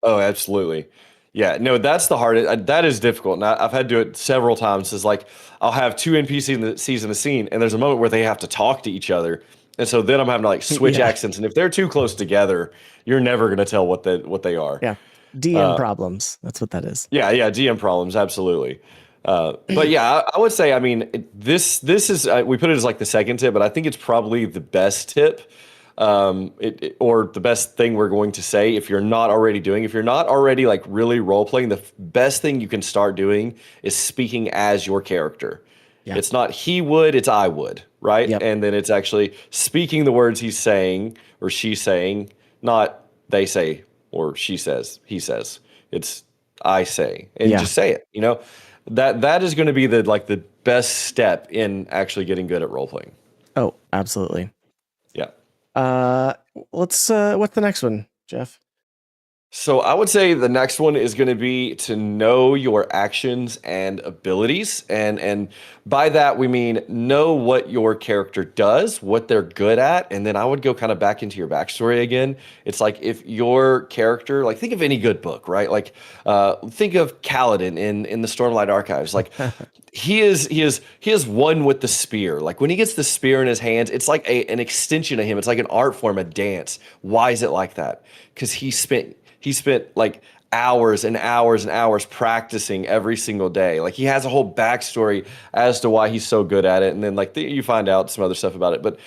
Oh, absolutely. Yeah, no, that's the hardest. That is difficult, and I've had to do it several times. Is like I'll have two NPCs in the scene, and there's a moment where they have to talk to each other, and so then I'm having to like switch Yeah. accents. And if they're too close together, you're never going to tell what they are. Yeah. DM problems. That's what that is. Yeah, yeah, GM problems, absolutely. But yeah, I would say, I mean, this is we put it as like the second tip, but I think it's probably the best tip, or the best thing we're going to say if you're not already doing. If you're not already like really role playing, the best thing you can start doing is speaking as your character. Yeah. It's not he would, it's I would, right? Yep. And then it's actually speaking the words he's saying or she's saying, not they say or she says, he says. It's I say, and Yeah. just say it. That is going to be the best step in actually getting good at role playing. Oh, absolutely. Yeah. Uh, let's. What's the next one, Jeff? So I would say the next one is going to be to know your actions and abilities, and by that we mean know what your character does, what they're good at, and then I would go kind of back into your backstory again. It's like if your character, like think of any good book, right? Like think of Kaladin in the Stormlight Archives, like. He is one with the spear. Like when he gets the spear in his hands, it's like an extension of him. It's like an art form, a dance. Why is it like that? Because he spent like hours and hours and hours practicing every single day. Like he has a whole backstory as to why he's so good at it, and then like you find out some other stuff about it. But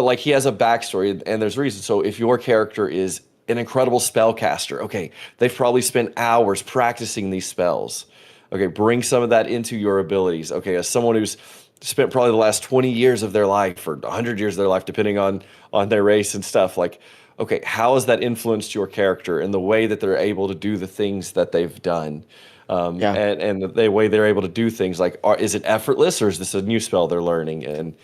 like he has a backstory, and there's reason. So if your character is an incredible spellcaster, okay, they've probably spent hours practicing these spells. Okay, bring some of that into your abilities. Okay, as someone who's spent probably the last 20 years of their life or 100 years of their life, depending on their race and stuff, like, okay, how has that influenced your character and the way that they're able to do the things that they've done? Yeah. And the way they're able to do things, like, is it effortless or is this a new spell they're learning? And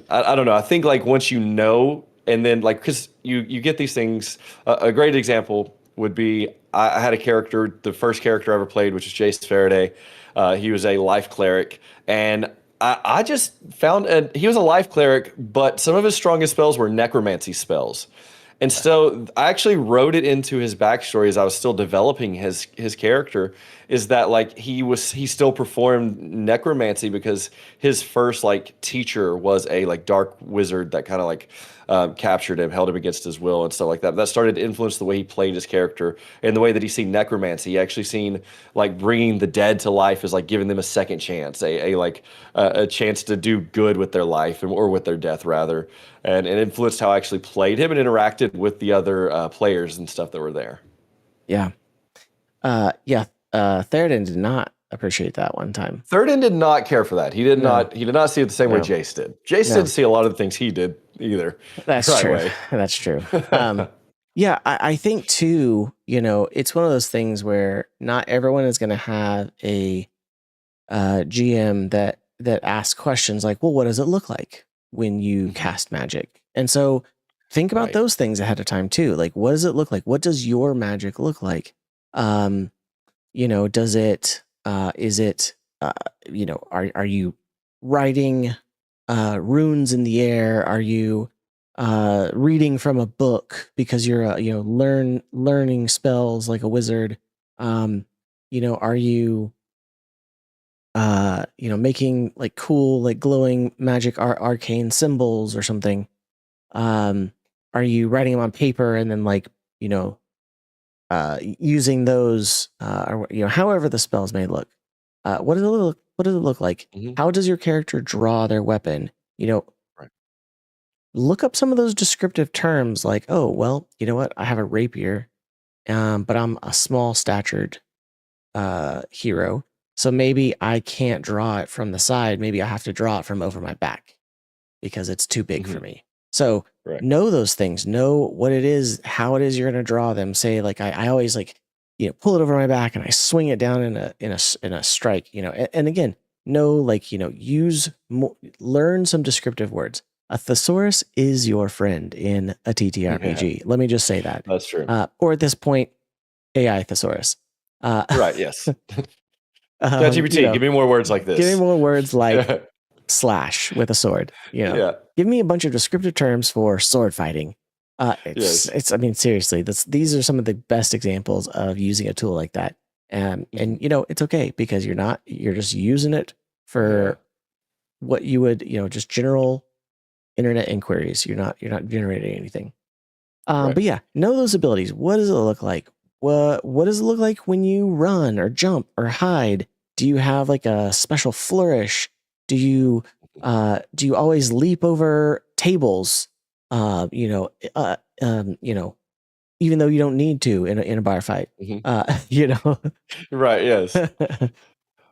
I don't know. I think like once you know, and then like because you get these things. A great example would be I had a character, the first character I ever played, which is Jace Faraday. He was a life cleric, and I just found he was a life cleric, but some of his strongest spells were necromancy spells. And so I actually wrote it into his backstory as I was still developing his character, is that like he still performed necromancy because his first like teacher was a like dark wizard that kind of like captured him, held him against his will and stuff like that. That started to influence the way he played his character and the way that he seen necromancy. He actually seen like bringing the dead to life as like giving them a second chance, a chance to do good with their life or with their death rather, and it influenced how I actually played him and interacted with the other players and stuff that were there. Yeah. Yeah. Theoden did not appreciate that one time. Theoden did not care for that. He did No. not. He did not see it the same way No. Jace did. Jace No. didn't see a lot of the things he did either. That's Right true. way. That's true. Yeah, I think too, it's one of those things where not everyone is going to have a GM that asks questions like, well, what does it look like when you cast magic? And so think about Right. those things ahead of time too. Like, what does it look like? What does your magic look like? Does it, is it, are you writing runes in the air? Are you reading from a book because you're learning spells like a wizard? Are you making like cool like glowing magic arcane symbols or something? Are you writing them on paper and then like using those or however the spells may look? What does it look? What does it look like? Mhm. How does your character draw their weapon? Right. Look up some of those descriptive terms like, oh, well, you know what? I have a rapier, but I'm a small statured hero. So maybe I can't draw it from the side. Maybe I have to draw it from over my back because it's too big for me. So Right. know those things, know what it is, how it is you're going to draw them. Say like, I always like, pull it over my back and I swing it down in a strike, and again, know like, learn some descriptive words. A thesaurus is your friend in a TTRPG. Let me just say that. That's true. Or at this point, AI thesaurus. Right. Yes. ChatGPT, give me more words like this. Give me more words like slash with a sword. Yeah. Give me a bunch of descriptive terms for sword fighting. It's. I mean, seriously, these are some of the best examples of using a tool like that. And it's okay because you're just using it for what you would, just general internet inquiries. You're not generating anything. Right. But yeah, know those abilities. What does it look like? What does it look like when you run or jump or hide? Do you have like a special flourish? Do you always leap over tables? Even though you don't need to in a bar fight. Right. Yes.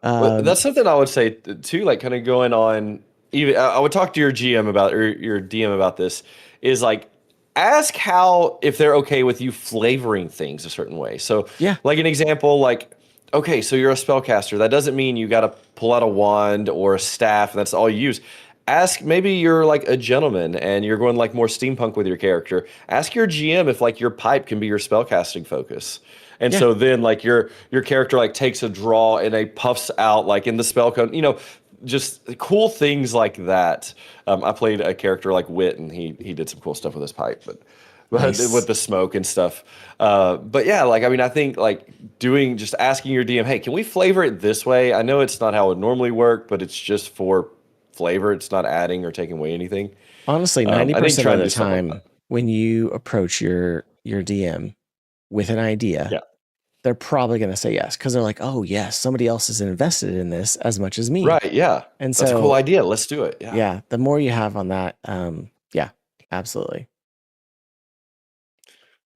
That's something I would say too. Like kind of going on. Even I would talk to your GM about or your DM about this. Is like ask how if they're okay with you flavoring things a certain way. So Yeah. like an example, like okay, so you're a spellcaster. That doesn't mean you got to pull out a wand or a staff and that's all you use. Ask maybe you're like a gentleman and you're going like more steampunk with your character. Ask your GM if like your pipe can be your spellcasting focus. And Yeah. so then like your character like takes a draw and they puffs out like in the spell code, just cool things like that. I played a character like Wit and he did some cool stuff with his pipe, but Nice. with the smoke and stuff. But yeah, like I mean I think like just asking your DM, hey, can we flavor it this way? I know it's not how it would normally work, but it's just for flavor. It's not adding or taking away anything. Honestly, I think 90% trying of to the do something like time when you approach your DM with an idea, Yeah. they're probably going to say yes because they're like, oh yes, somebody else is invested in this as much as me. Right, yeah. And That's a so cool idea. Let's do it. Yeah. yeah, the more you have on that, yeah, absolutely.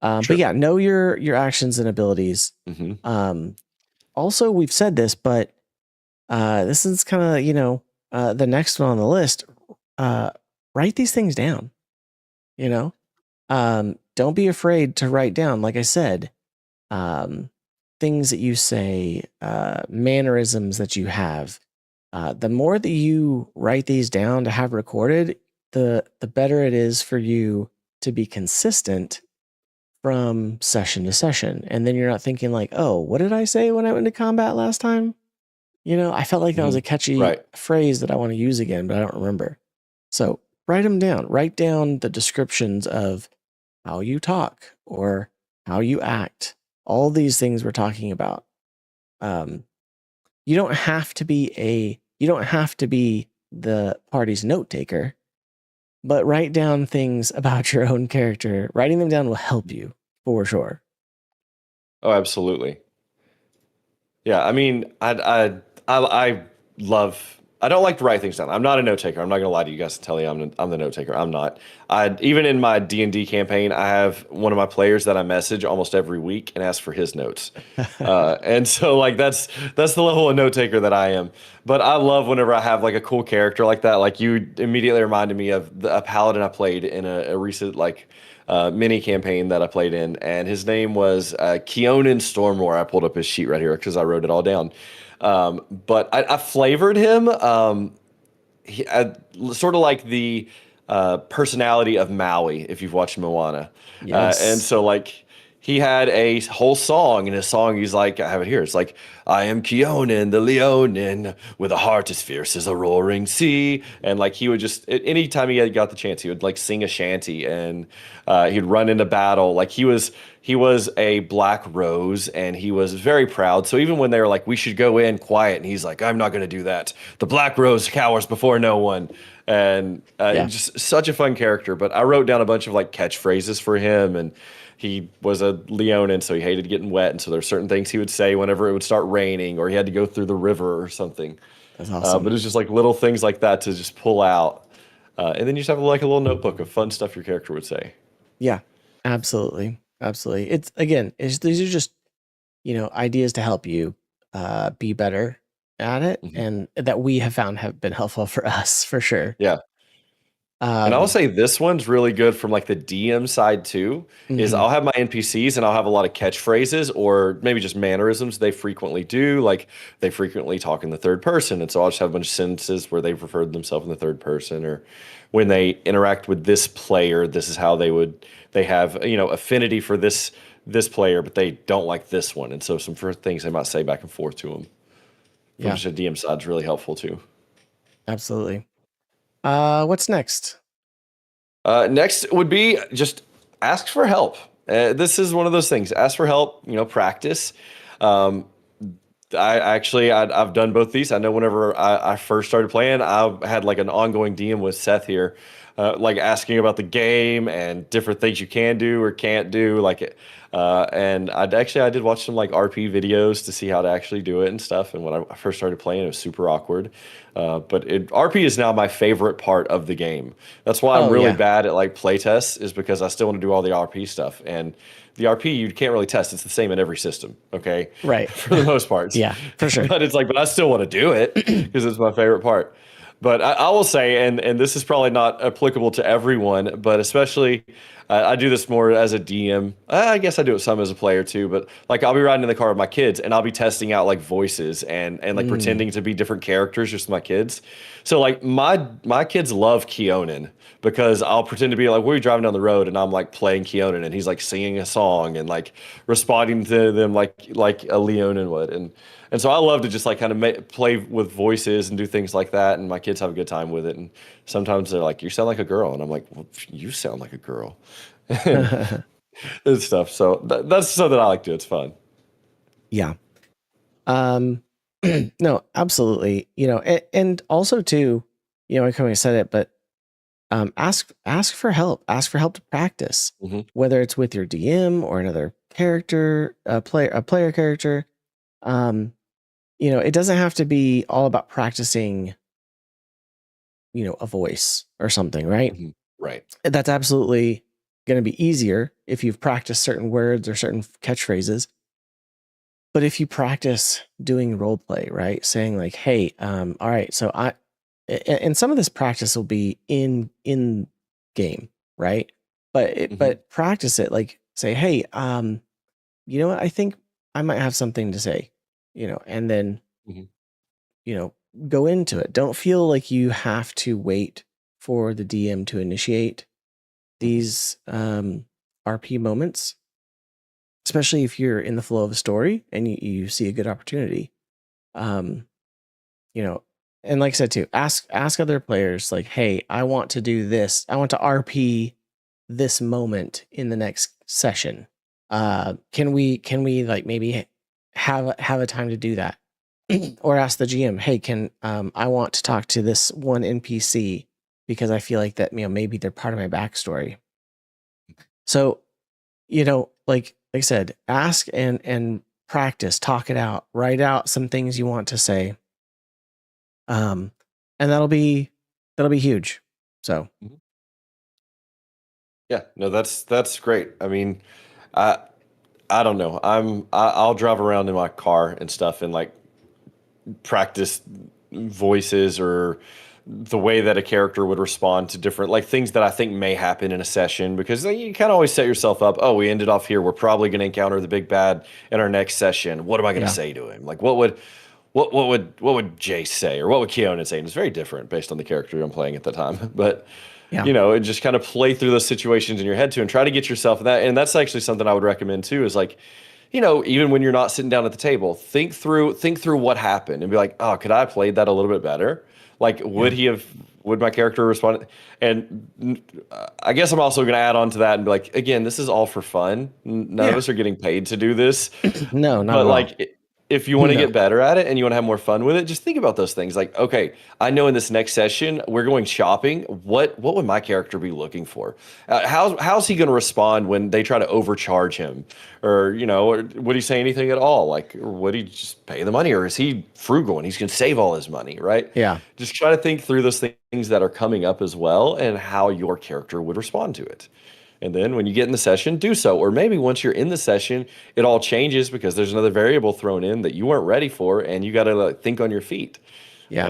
But yeah, know your actions and abilities. Mhm. also, we've said this, but this is kind of, the next one on the list. Write these things down, you know? Don't be afraid to write down, like I said, things that you say, mannerisms that you have. The more that you write these down to have recorded, the better it is for you to be consistent from session to session. And then you're not thinking like, oh, what did I say when I went into combat last time? I felt like that was a catchy Right. phrase that I want to use again, but I don't remember. So write them down. Write down the descriptions of how you talk or how you act. All these things we're talking about. You don't have to be the party's note taker, but write down things about your own character. Writing them down will help you for sure. Oh, absolutely. Yeah, I mean, I love. I don't like to write things down. I'm not a note taker. I'm not gonna lie to you guys and tell you I'm the note taker. I'm not. I even in my D&D campaign, I have one of my players that I message almost every week and ask for his notes. And so like that's the level of note taker that I am. But I love whenever I have like a cool character like that. Like you immediately reminded me of a paladin I played in a recent like mini campaign that I played in, and his name was Keonan Stormwar. I pulled up his sheet right here because I wrote it all down. But I flavored him sort of like the personality of Maui, if you've watched Moana. And Yes. so like he had a whole song, and his song he's like, I have it here. It's like, I am Keonan the Leonin with a heart as fierce as a roaring sea. And like he would just anytime he had got the chance, he would like sing a shanty, and he'd run into battle. Like he was a black rose, and he was very proud. So even when they were like, we should go in quiet, and he's like, I'm not going to do that. The black rose cowers before no one. And Yeah. just such a fun character. But I wrote down a bunch of like catchphrases for him, and he was a Leonin, so he hated getting wet. And so there's certain things he would say whenever it would start raining, or he had to go through the river or something. That's But awesome. it's just like little things like that to just pull out. And then you just have like a little notebook of fun stuff your character would say. Yeah. Absolutely. Absolutely. These are just, ideas to help you be better at it, Mhm. and that we have found have been helpful for us for sure. Yeah. And I'll Um, say this one's really good from like the DM side too, is mhm. I'll have my NPCs and I'll have a lot of catchphrases or maybe just mannerisms they frequently do. Like they frequently talk in the third person. And so I'll just have a bunch of sentences where they've referred to themselves in the third person, or when they interact with this player, this is how they have, affinity for this player, but they don't like this one. And so some first things they might say back and forth to them from Yeah, just a DM side is really helpful too. absolutely. What's next? Next would be just ask for help. This is one of those things. Ask for help. Practice. Um, I've done both these. I know whenever I first started playing, I had like an ongoing DM with Seth here, like asking about the game and different things you can do or can't do. And I did watch some like RP videos to see how to actually do it and stuff. And when I first started playing, it was super awkward. RP is now my favorite part of the game. That's why I'm Oh really yeah, bad at like play tests, is because I still want to do all the RP stuff. And the RP you can't really test. It's the same in every system, okay? right. For the most parts. Yeah, for sure. But it's like, but I still want to do it because it's my favorite part. But I will say, and this is probably not applicable to everyone, but especially I do this more as a DM. I guess I do it some as a player too. But like I'll be riding in the car with my kids, and I'll be testing out like voices and like Mm. pretending to be different characters, just my kids. So like my kids love Keonan because I'll pretend to be like, we're driving down the road and I'm like playing Keonan, and he's like singing a song and like responding to them like a Leonin would. And so I love to just like kind of play with voices and do things like that, and my kids have a good time with it. And sometimes they're like, "You sound like a girl," and I'm like, "Well, you sound like a girl," and, and stuff. So that's something I like to do. It's fun. Yeah. Um, no, absolutely. And also too, I kind of said it, but ask for help. Ask for help to practice, Hmm. whether it's with your DM or another character, a player character. Um, it doesn't have to be all about practicing, a voice or something, right? Hmm. Right. That's absolutely going to be easier if you've practiced certain words or certain catchphrases. But if you practice doing role play, right? Saying like, "Hey, all right, so and some of this practice will be in game, right? Hmm. But practice it like say, "Hey, you know what? I think I might have something to say," and then, Hmm. you know, go into it. Don't feel like you have to wait for the DM to initiate Hmm. these RP moments, especially if you're in the flow of a story and you see a good opportunity. Um, you know, and like I said too, ask other players like, "Hey, I want to do this. I want to RP this moment in the next session. Can we like maybe have a time to do that?" Or ask the GM, "Hey, can I want to talk to this one NPC because I feel like that maybe they're part of my backstory." So, like I said, ask and practice, talk it out, write out some things you want to say. Um, and that'll be huge. So Hmm. Yeah, no, that's great. I mean, I I don't know. I'll drive around in my car and stuff and like practice voices or the way that a character would respond to different like things that I think may happen in a session because you kind of always set yourself up. Oh, we ended off here. We're probably going to encounter the big bad in our next session. What am I going to yeah, say to him? Like, what would Jace say or what would Keonan say? And it's very different based on the character I'm playing at the time. But yeah, and just kind of play through those situations in your head too, and try to get yourself in that. And that's actually something I would recommend too. Is like even when you're not sitting down at the table, think through what happened and be like, oh, could I have played that a little bit better? Like, yeah, would my character respond? And I guess I'm also going to add on to that and be like, again, this is all for fun. None of yeah. us are getting paid to do this, No, not but at all. like, if you want to No. get better at it and you want to have more fun with it, just think about those things. Like, okay, I know in this next session we're going shopping. What would my character be looking for? How's he going to respond when they try to overcharge him, or would he say anything at all? Like, or would he just pay the money, or is he frugal and he's going to save all his money? Right? Yeah, Just try to think through those things that are coming up as well and how your character would respond to it. And then when you get in the session, do so. Or maybe once you're in the session, it all changes because there's another variable thrown in that you weren't ready for, and you got to like, think on your feet, yeah,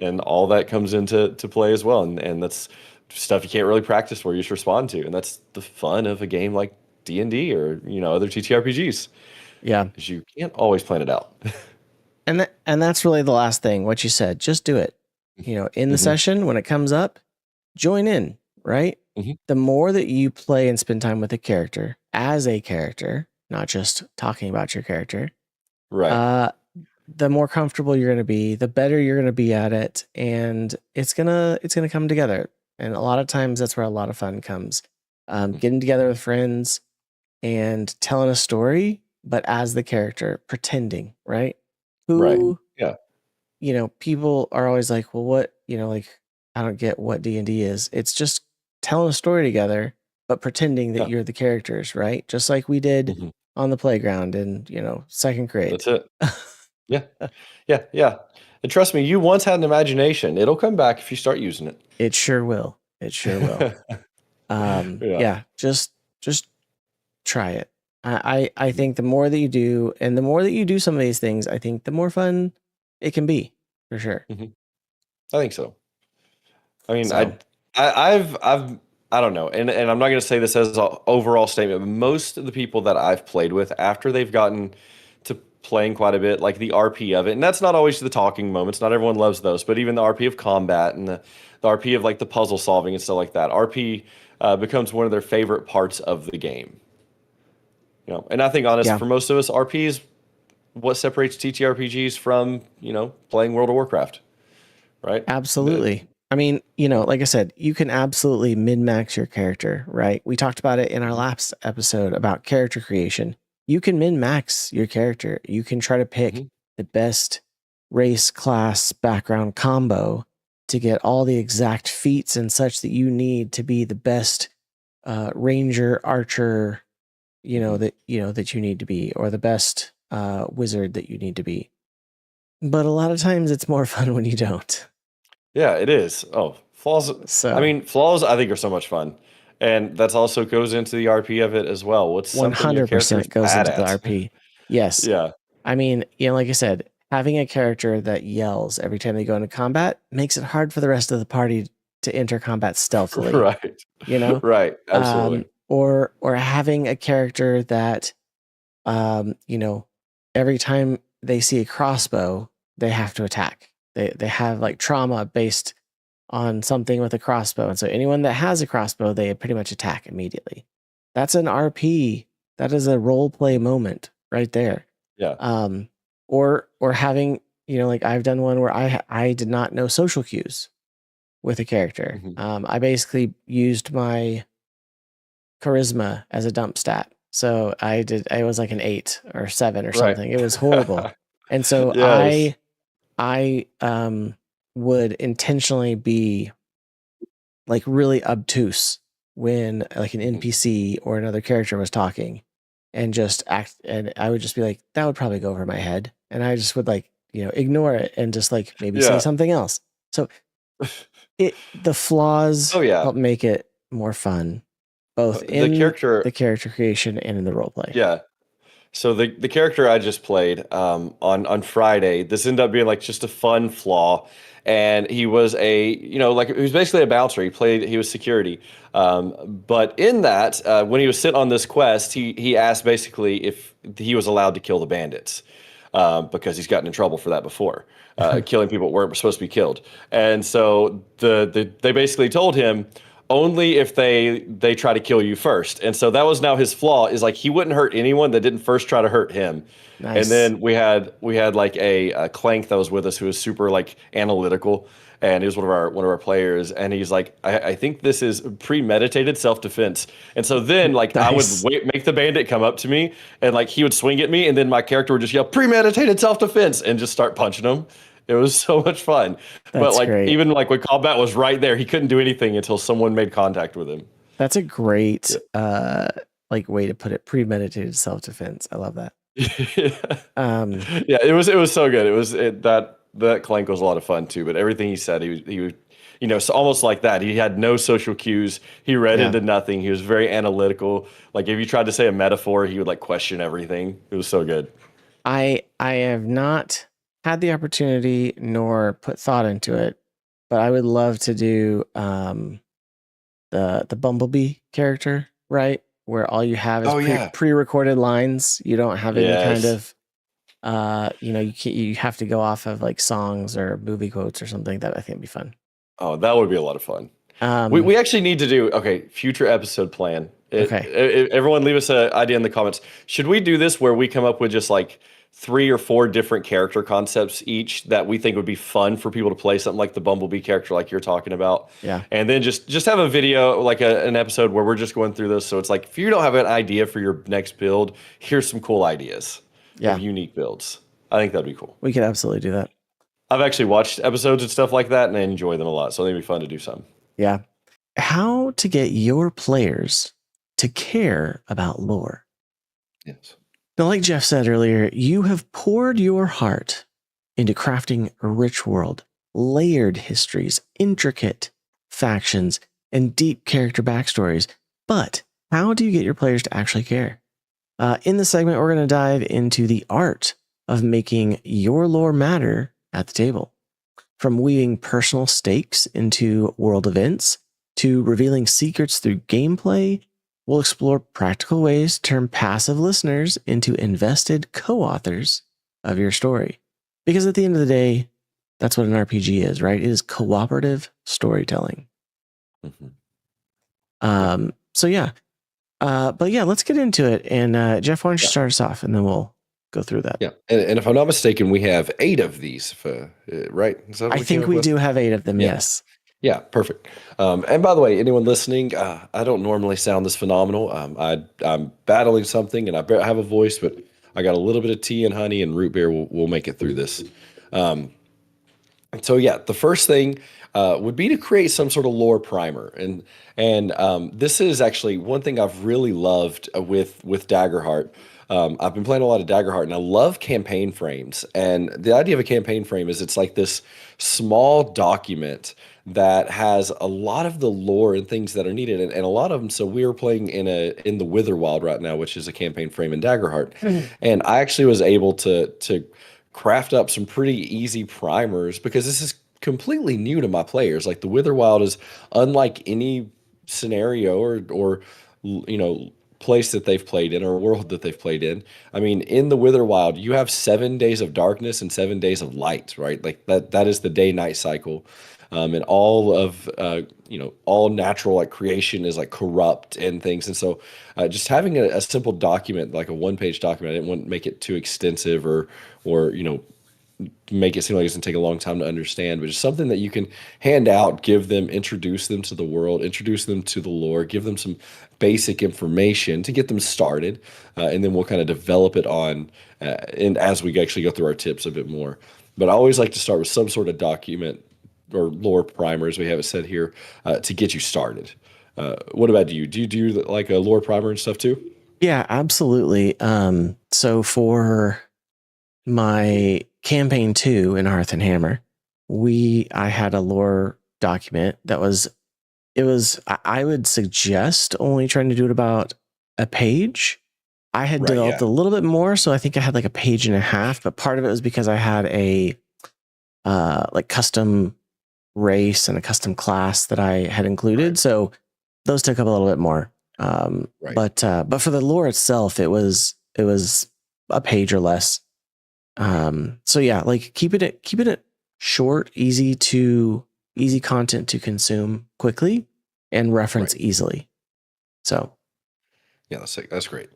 and all that comes into play as well. And that's stuff you can't really practice for. You just respond to, and that's the fun of a game like D&D or other TTRPGs, yeah. is you can't always plan it out. And that's really the last thing. What you said, just do it. In the Hmm. session when it comes up, join in. Right. Hmm. The more that you play and spend time with a character as a character, not just talking about your character, Right. uh, the more comfortable you're going to be, the better you're going to be at it, and it's gonna come together. And a lot of times, that's where a lot of fun comes. Getting together with friends and telling a story, but as the character, pretending, right? Right. Who Yeah. people are always like, well, what, like, I don't get what D&D is. It's just telling a story together, but pretending that Yeah. you're the characters, right? Just like we did Hmm. on the playground in, second grade. That's it. Yeah. Yeah. Yeah. And trust me, you once had an imagination. It'll come back if you start using It sure will. It sure will. it. Yeah. Yeah, just try it. I think the more that you do, and the more that you do some of these things, I think the more fun it can be, for sure. Mhm. I think so. I mean, So I don't know, and I'm not going to say this as an overall statement, but most of the people that I've played with after they've gotten to playing quite a bit, like the RP of it, and that's not always the talking moments. Not everyone loves those, but even the RP of combat and the RP of like the puzzle solving and stuff like that, RP becomes one of their favorite parts of the game. And I think honest yeah, for most of us, RP is what separates TTRPGs from playing World of Warcraft, right? absolutely. I mean, like I said, you can absolutely min max your character, right? We talked about it in our last episode about character creation. You can min max your character. You can try to pick Hmm. the best race, class, background combo to get all the exact feats and such that you need to be the best ranger, archer, Hmm. that you need to be, or the best wizard that you need to be. But a lot of times it's more fun when you don't. Yeah, it is. Oh, flaws. I So mean, flaws I think are so much fun. And that's also goes into the RP of it as well. What's something your character's 100% goes bad into the at? RP. Yes. Yeah. I mean, like I said, having a character that yells every time they go into combat makes it hard for the rest of the party to enter combat stealthily. Right. Right. Absolutely. Or having a character that, every time they see a crossbow, they have to attack. They have like trauma based on something with a crossbow, and so anyone that has a crossbow, they pretty much attack immediately. That's an RP. That is a role play moment right there. Yeah. Or having, like I've done one where I did not know social cues with a character. I basically used my charisma as a dump stat. So I was like an 8 or 7 or something. It was horrible. And so Yes. I would intentionally be like really obtuse when like an NPC or another character was talking, and just act, and I would just be like, that would probably go over my head. And I just would like, ignore it and just like maybe say something else. So the flaws help make it more fun, both in the character creation and in the role play. Yeah. So the character I just played on Friday, this ended up being like just a fun flaw, and he was he was basically a bouncer. He was security, but in that when he was sent on this quest, he asked basically if he was allowed to kill the bandits, because he's gotten in trouble for that before, killing people that weren't supposed to be killed, and so they basically told him, only if they try to kill you first. And so that was now his flaw, is like he wouldn't hurt anyone that didn't first try to hurt him. Nice. And then we had like a Clank that was with us who was super like analytical, and he was one of our players, and he's like, I think this is premeditated self-defense. And so then like nice. I would make the bandit come up to me, and like he would swing at me, and then my character would just yell premeditated self-defense and just start punching him. It was so much fun. But like great. Even like when combat was right there, he couldn't do anything until someone made contact with him. That's a great like way to put it, premeditated self-defense. I love that. Yeah, it was so good. That Clank was a lot of fun too, but everything he said, he was so almost like that. He had no social cues. He read into nothing. He was very analytical. Like if you tried to say a metaphor, he would like question everything. It was so good. I have not had the opportunity nor put thought into it, but I would love to do the Bumblebee character, right? Where all you have is pre-recorded lines. You don't have any kind of you have to go off of like songs or movie quotes or something. That I think would be fun. Oh, that would be a lot of fun. We actually need to do future episode plan. Everyone leave us an idea in the comments. Should we do this where we come up with just like 3 or 4 different character concepts each that we think would be fun for people to play, something like the Bumblebee character like you're talking about? Yeah. And then just have a video, like an episode where we're just going through this. So it's like, if you don't have an idea for your next build, here's some cool ideas of unique builds. I think that'd be cool. We could absolutely do that. I've actually watched episodes and stuff like that, and I enjoy them a lot. So I think it'd be fun to do some. Yeah. How to get your players to care about lore. Yes. Now, like Jeff said earlier, you have poured your heart into crafting a rich world, layered histories, intricate factions, and deep character backstories. But how do you get your players to actually care? In this segment, we're going to dive into the art of making your lore matter at the table. From weaving personal stakes into world events to revealing secrets through gameplay, we'll explore practical ways to turn passive listeners into invested co-authors of your story. Because at the end of the day, that's what an RPG is, right? It is cooperative storytelling. Mm-hmm. But let's get into it. And Jeff, why don't you start us off, and then we'll go through that. Yeah, and if I'm not mistaken, we have 8 of these, right? I think we do have 8 of them, yes. Yeah, perfect. And by the way, anyone listening, I don't normally sound this phenomenal. I'm battling something, and I have a voice, but I got a little bit of tea and honey and root beer. We'll make it through this. So yeah, the first thing would be to create some sort of lore primer, and this is actually one thing I've really loved with Daggerheart. I've been playing a lot of Daggerheart, and I love campaign frames. And the idea of a campaign frame is it's like this small document that has a lot of the lore and things that are needed, and a lot of them. So we are playing in the Witherwild right now, which is a campaign frame in Daggerheart, and I actually was able to craft up some pretty easy primers because this is completely new to my players. Like the Witherwild is unlike any scenario or place that they've played in or world that they've played in. I mean, in the Witherwild, you have 7 days of darkness and 7 days of light, right? Like that is the day-night cycle. And all of all natural like creation is like corrupt and things. And so just having a simple document, like a one-page document, I didn't want to make it too extensive or make it seem like it's gonna take a long time to understand, but just something that you can hand out, give them, introduce them to the world, introduce them to the lore, give them some basic information to get them started, and then we'll kind of develop it on, and as we actually go through our tips a bit more. But I always like to start with some sort of document or lore primer, as we have it said here, to get you started. What about you? Do you do like a lore primer and stuff too? Yeah, absolutely. So for my campaign 2 in Hearth and Hammer, I had a lore document that I would suggest only trying to do it about a page. I had Right, developed yeah. a little bit more, so I think I had like a page and a half, but part of it was because I had a like custom race and a custom class that I had included. Right. So those took up a little bit more. Right. But for the lore itself, it was a page or less. So yeah, like keep it short, easy content to consume quickly and reference Right. easily. So Yeah, that's great.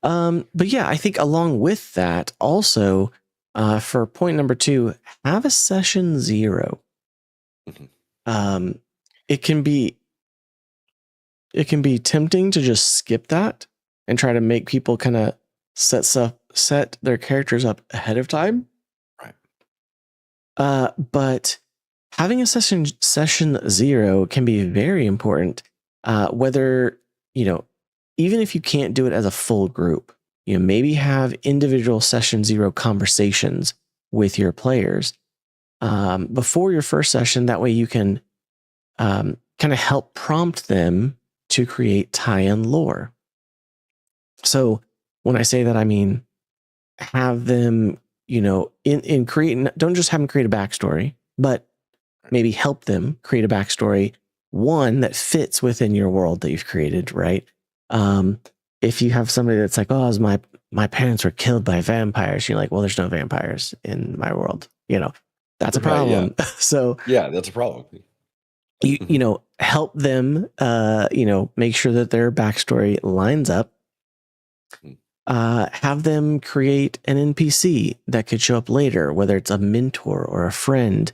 but yeah, I think along with that, also for point number 2, have a session 0. Mhm. Um, it can be tempting to just skip that and try to make people kind of set their characters up ahead of time. Right. But having a session 0 can be very important. Whether even if you can't do it as a full group, maybe have individual session 0 conversations with your players before your first session. That way you can kind of help prompt them to create tie-in lore. So when I say that, I mean have them, in creating, don't just have them create a backstory, but maybe help them create a backstory, one that fits within your world that you've created, right? If you have somebody that's like, oh, my parents were killed by vampires, you're like, well, there's no vampires in my world. That's a Right, yeah. problem. So Yeah, that's a problem. help them, make sure that their backstory lines up. Have them create an NPC that could show up later, whether it's a mentor or a friend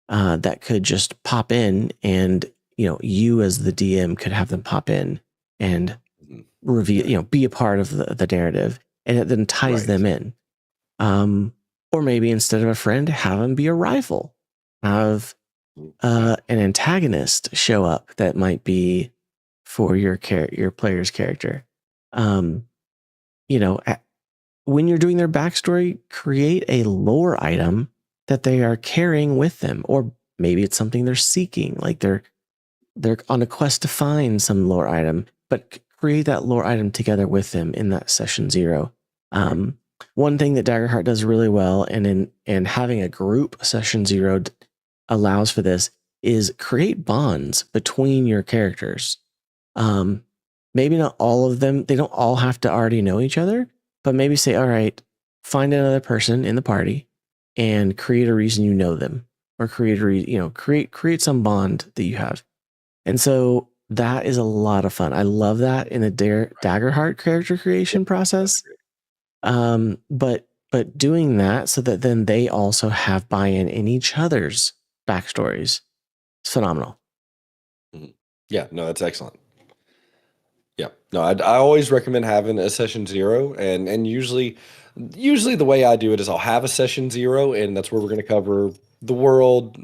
that could just pop in, and you as the DM could have them pop in and reveal, be a part of the narrative, and it then ties Right. them in. Or maybe instead of a friend, have them be a rival. Have an antagonist show up that might be for your player's character. When you're doing their backstory, create a lore item that they are carrying with them, or maybe it's something they're seeking, like they're on a quest to find some lore item, but create that lore item together with them in that session 0. One thing that Daggerheart does really well, and having a group session 0 allows for this, is create bonds between your characters. Maybe not all of them, they don't all have to already know each other, but maybe say, all right, find another person in the party and create a reason you know them, or create some bond that you have. And so that is a lot of fun. I love that in the Daggerheart character creation process. But doing that so that then they also have buy-in in each other's backstories, it's phenomenal. Yeah, no, that's excellent. Yeah, no, I always recommend having a session 0, and usually the way I do it is I'll have a session 0, and that's where we're going to cover the world,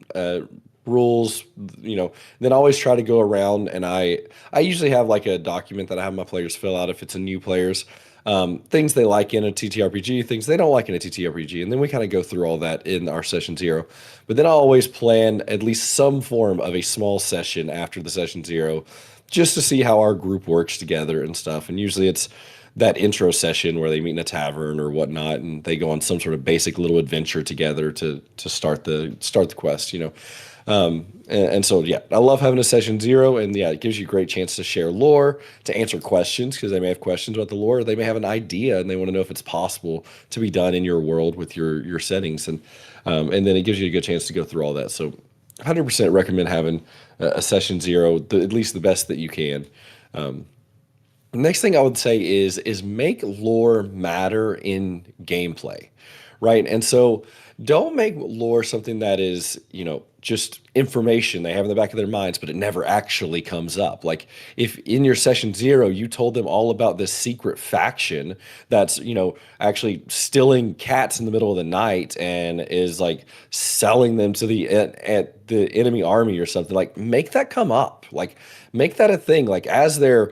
rules, then I always try to go around, and I usually have like a document that I have my players fill out if it's a new players, things they like in a TTRPG, things they don't like in a TTRPG, and then we kind of go through all that in our session zero. But then I'll always plan at least some form of a small session after the session zero, just to see how our group works together and stuff. And usually it's that intro session where they meet in a tavern or whatnot, and they go on some sort of basic little adventure together to start the quest, you know. And so, yeah, I love having a session zero, and yeah, it gives you a great chance to share lore, to answer questions, because they may have questions about the lore, or they may have an idea and they want to know if it's possible to be done in your world with your settings, and then it gives you a good chance to go through all that. So, 100% recommend having a session zero, at least the best that you can. The next thing I would say is make lore matter in gameplay, right? And so don't make lore something that is, you know, just information they have in the back of their minds, but it never actually comes up. Like if in your session zero you told them all about this secret faction that's, you know, actually stealing cats in the middle of the night and is like selling them to at the enemy army or something, like make that come up. Like make that a thing. Like as they're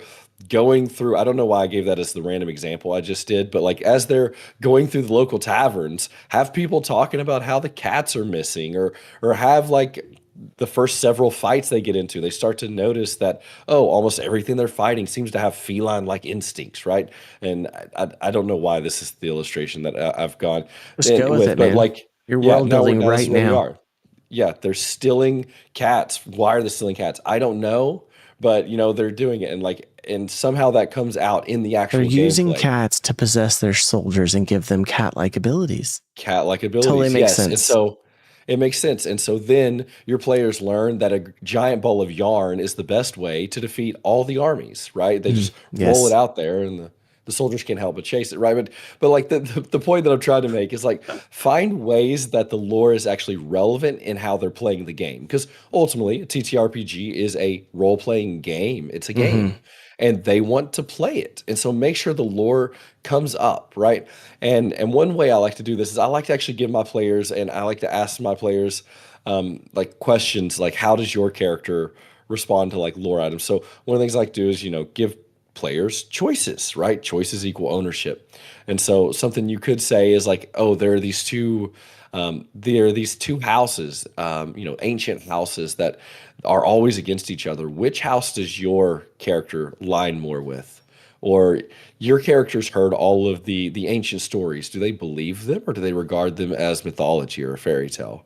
going through, I don't know why I gave that as the random example I just did, but like as they're going through the local taverns, have people talking about how the cats are missing, or have like the first several fights they get into, they start to notice that, oh, almost everything they're fighting seems to have feline like instincts, right? And I don't know why this is the illustration that I've gone Just go with it, but man. like, You're yeah, world no, building no, this right is where we now. are. Yeah, they're stealing cats. Why are they stealing cats? I don't know, but you know, they're doing it, and like, and somehow that comes out in the They're actual using gameplay. cats to possess their soldiers and give them cat-like abilities. Cat-like Totally abilities, makes yes. And sense. so it makes sense. And so then your players learn that a giant ball of yarn is the best way to defeat all the armies, right? They just roll it Yes. out there, and the soldiers can't help but chase it, right? But like the point that I'm trying to make is like find ways that the lore is actually relevant in how they're playing the game. Because ultimately, a TTRPG is a role-playing game. It's a Mm-hmm. game. And they want to play it. And so make sure the lore comes up, right? And one way I like to do this is I like to actually give my players, and I like to ask my players like questions like, how does your character respond to like lore items? So one of the things I like to do is, you know, give players choices, right? Choices equal ownership. And so something you could say is like, oh, there are these two houses, you know, ancient houses that are always against each other. Which house does your character line more with? Or your characters heard all of the ancient stories. Do they believe them, or do they regard them as mythology or a fairy tale?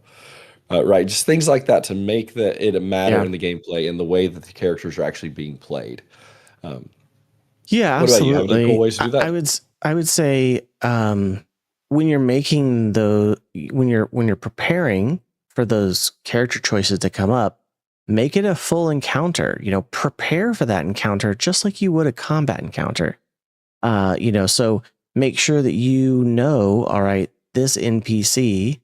Right, just things like that to make it matter Yeah. in the gameplay and the way that the characters are actually being played. Yeah, What about you? Have any cool absolutely. ways to do that? I would say when you're making when you're preparing for those character choices to come up, make it a full encounter. You know, prepare for that encounter just like you would a combat encounter. You know, so make sure that you know, all right, this NPC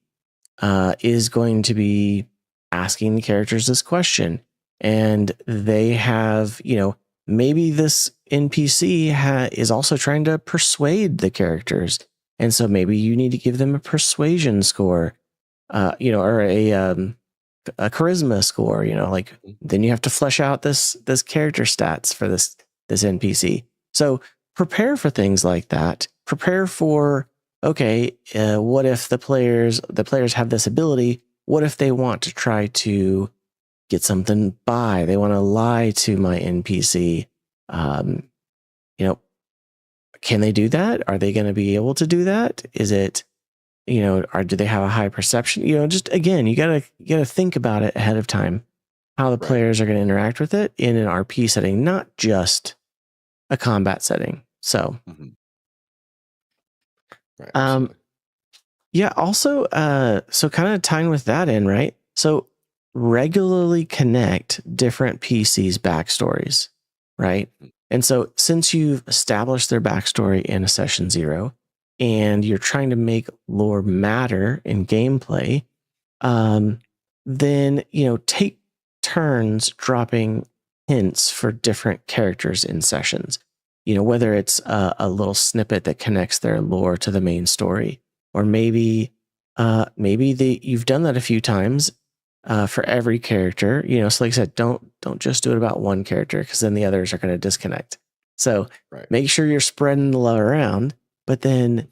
is going to be asking the characters this question, and they have, you know, maybe this NPC is also trying to persuade the characters, and so maybe you need to give them a persuasion score, you know, or a charisma score. You know, like then you have to flesh out this character stats for this NPC. So prepare for things like that. Prepare for, okay, what if the players have this ability? What if they want to try to get something by? They want to lie to my NPC. You know, can they do that? Are they going to be able to do that? Is it, you know, or do they have a high perception? You know, just again, you gotta think about it ahead of time, how the Right. players are going to interact with it in an RP setting, not just a combat setting. So, Mhm. Right, um, absolutely. yeah, also, so kind of tying with that in, right? So regularly connect different PCs' backstories, right? And so since you've established their backstory in a session zero and you're trying to make lore matter in gameplay, then, you know, take turns dropping hints for different characters in sessions. You know, whether it's a little snippet that connects their lore to the main story, or maybe you've done that a few times for every character. You know, so like I said, don't just do it about one character, because then the others are going to disconnect. So Right. make sure you're spreading the love around, but then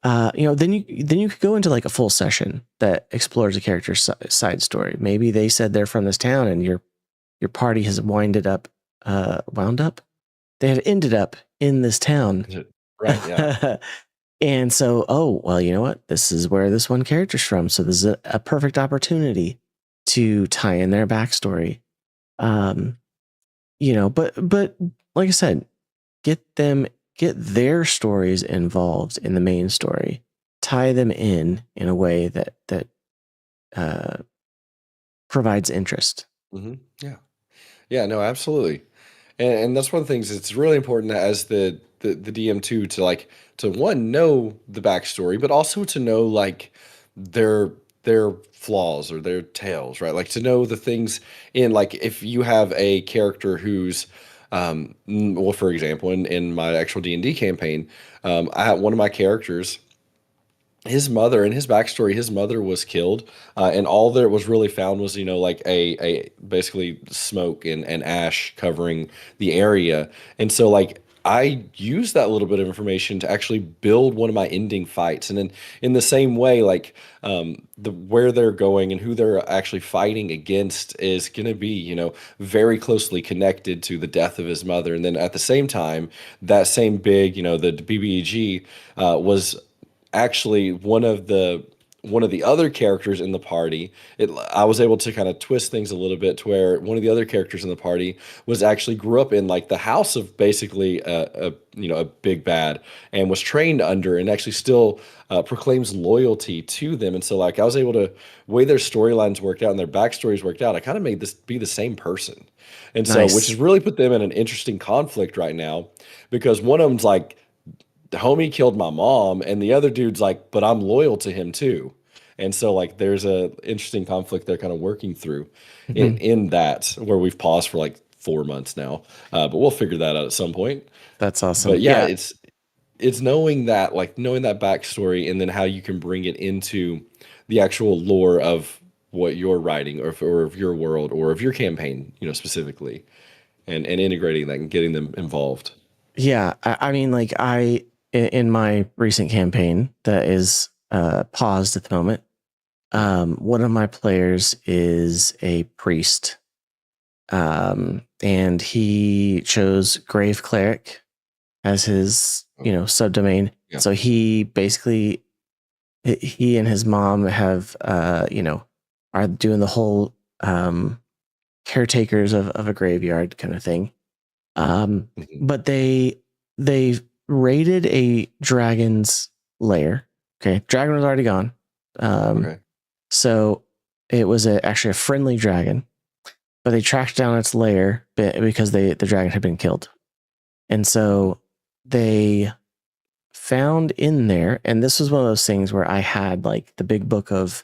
then you could go into like a full session that explores a character's side story. Maybe they said they're from this town, and your party has wound up. They have ended up in this town, Right. Yeah. and so you know what? This is where this one character's from. So this is a perfect opportunity to tie in their backstory. But like I said, get their stories involved in the main story, tie them in a way that provides interest. Yeah. Yeah. No, absolutely. And that's one of the things. It's really important as the DM too to one know the backstory, but also to know like their flaws or their tales, right? Like to know the things in like if you have a character who's well, for example, in my actual D&D campaign, I had one of my characters, his mother, and his backstory, his mother was killed, and all that was really found was like a basically smoke and ash covering the area. And so like I used that little bit of information to actually build one of my ending fights. And then in the same way, like the where they're going and who they're actually fighting against is going to be very closely connected to the death of his mother. And then at the same time, that same big the BBEG was actually one of the other characters in the party. I was able to kind of twist things a little bit to where one of the other characters in the party was actually grew up in like the house of basically a big bad, and was trained under and actually still proclaims loyalty to them. And so like I was able to way their storylines worked out and their backstories worked out. I kind of made this be the same person, and so which Nice. has really put them in an interesting conflict right now, because one of them's like, the homie killed my mom, and the other dude's like, but I'm loyal to him too. And so like there's a interesting conflict they're kind of working through in that, where we've paused for like 4 months now, but we'll figure that out at some point. That's awesome. But yeah, it's knowing that backstory, and then how you can bring it into the actual lore of what you're writing, or of your world, or of your campaign, specifically, and integrating that and getting them involved. Yeah, I mean, like in my recent campaign that is paused at the moment, one of my players is a priest, and he chose Grave Cleric as his subdomain. Yeah. So he basically he and his mom have are doing the whole caretakers of a graveyard kind of thing. But they raided a dragon's lair. Okay, dragon was already gone. Okay. So it was actually a friendly dragon, but they tracked down its lair because the dragon had been killed, and so they found in there. And this was one of those things where I had like the big book of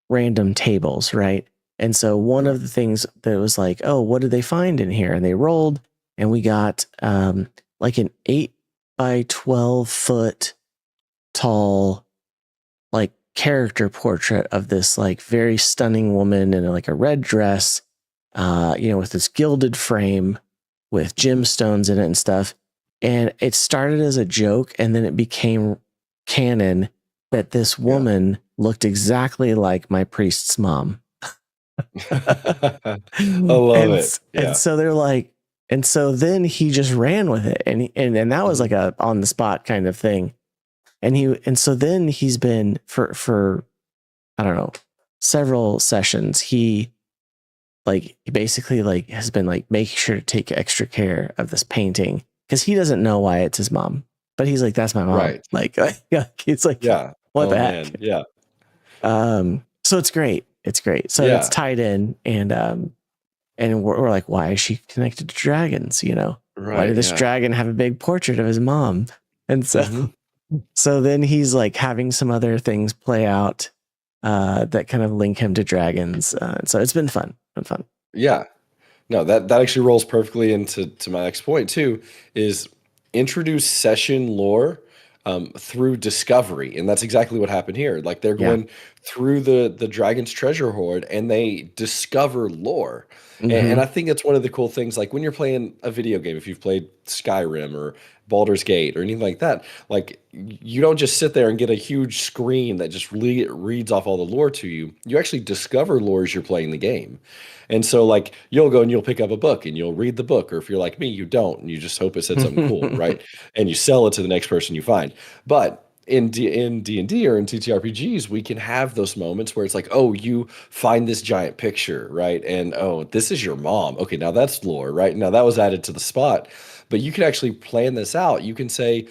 random tables, right? And so one of the things that was like, oh, what did they find in here? And they rolled, and we got like an 8 by 12 foot tall like character portrait of this like very stunning woman in like a red dress, with this gilded frame with gemstones in it and stuff. And it started as a joke, and then it became canon that this woman looked exactly like my priest's mom. I love it. Yeah. And so they're like, and so then he just ran with it, and that was like a on the spot kind of thing. And so then he's been for I don't know, several sessions. He basically like has been like making sure to take extra care of this painting, because he doesn't know why it's his mom, but he's like, that's my mom. Right. Like it's like, Yeah. what the man. heck? Yeah. So it's great. It's great. So Yeah. it's tied in, and we're like, why is she connected to dragons? Why Right. did this Yeah. dragon have a big portrait of his mom? And so, so then he's like having some other things play out that kind of link him to dragons. So it's been fun. Yeah. No, that actually rolls perfectly into my next point too, is introduce session lore through discovery, and that's exactly what happened here. Like they're Yeah. going through the dragon's treasure hoard, and they discover lore. And Mm-hmm. I think that's one of the cool things. Like when you're playing a video game, if you've played Skyrim or Baldur's Gate or anything like that, like you don't just sit there and get a huge screen that just reads off all the lore to you. You actually discover lore as you're playing the game. And so like you'll go and you'll pick up a book and you'll read the book, or if you're like me, you don't, and you just hope it said something cool, right? And you sell it to the next person you find. But in D&D or in TTRPGs, we can have those moments where it's like, oh, you find this giant picture, right? And oh, this is your mom. Okay, now that's lore, right? Now that was added to the spot. But you can actually plan this out. You can say,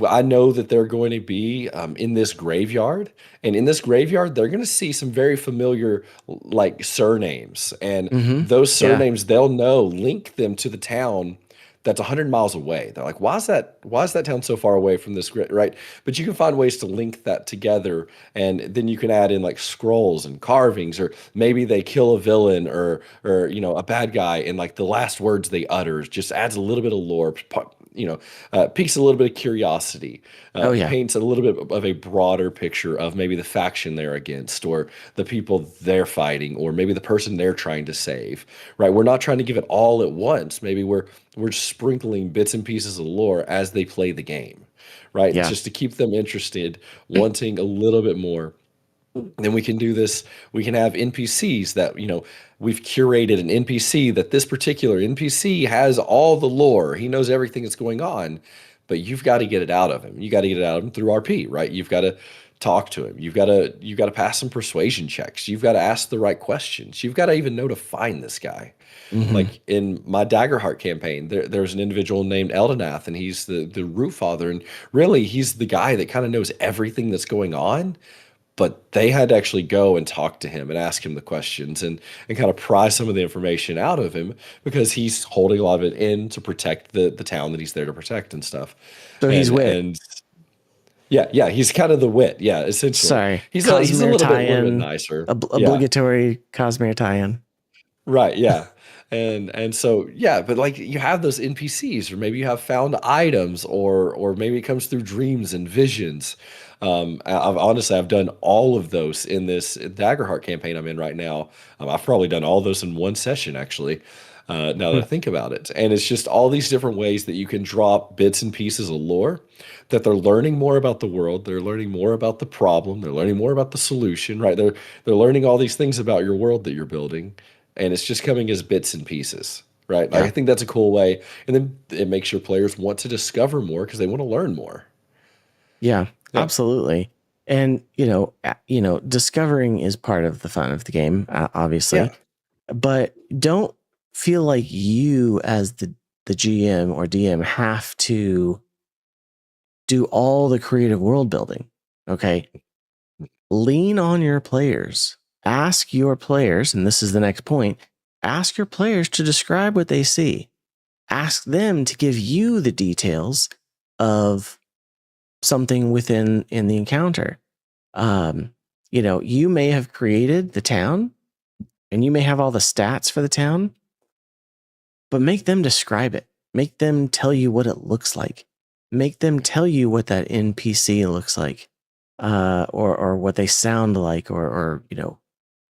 I know that they're going to be in this graveyard, and in this graveyard, they're going to see some very familiar like surnames, and Mm-hmm. those Yeah. surnames they'll know link them to the town that's 100 miles away. They're like, why is that town so far away from this, right? But you can find ways to link that together, and then you can add in like scrolls and carvings, or maybe they kill a villain or a bad guy, and like the last words they utter just adds a little bit of lore, piques a little bit of curiosity, Oh yeah. paints a little bit of a broader picture of maybe the faction they're against, or the people they're fighting, or maybe the person they're trying to save, right? We're not trying to give it all at once. Maybe we're sprinkling bits and pieces of lore as they play the game, right? Yeah. Just to keep them interested, wanting a little bit more. Then we can do this. We can have NPCs that, we've curated an NPC that this particular NPC has all the lore. He knows everything that's going on, but you've got to get it out of him. You got to get it out of him through RP, right? You've got to talk to him. You've got to pass some persuasion checks. You've got to ask the right questions. You've got to even know to find this guy. Mm-hmm. Like in my Daggerheart campaign, there's an individual named Eldenath, and he's the root father, and really he's the guy that kind of knows everything that's going on, but they had to actually go and talk to him and ask him the questions, and kind of pry some of the information out of him, because he's holding a lot of it in to protect the town that he's there to protect and stuff. So he's wit. And yeah, he's kind of the wit. Yeah, essentially. Sorry. He's a Cosmere little bit tie-in. nicer. Yeah. Obligatory Cosmere tie-in. Right, yeah. And so yeah, but like you have those NPCs, or maybe you have found items, or maybe it comes through dreams and visions. I've done all of those in this Daggerheart campaign I'm in right now. I've probably done all those in one session actually. Now that I think about it, and it's just all these different ways that you can drop bits and pieces of lore, that they're learning more about the world, they're learning more about the problem, they're learning more about the solution, right? They're learning all these things about your world that you're building, and it's just coming as bits and pieces, right? Like, Yeah. I think that's a cool way, and then it makes your players want to discover more because they want to learn more. Yeah, Yeah, absolutely. And discovering is part of the fun of the game, yeah, obviously. But don't feel like you, as the GM or DM, have to do all the creative world building. Okay, lean on your players. Ask your players, and this is the next point. Ask your players to describe what they see. Ask them to give you the details of something in the encounter. You may have created the town, and you may have all the stats for the town, but make them describe it. Make them tell you what it looks like. Make them tell you what that NPC looks like, or what they sound like, or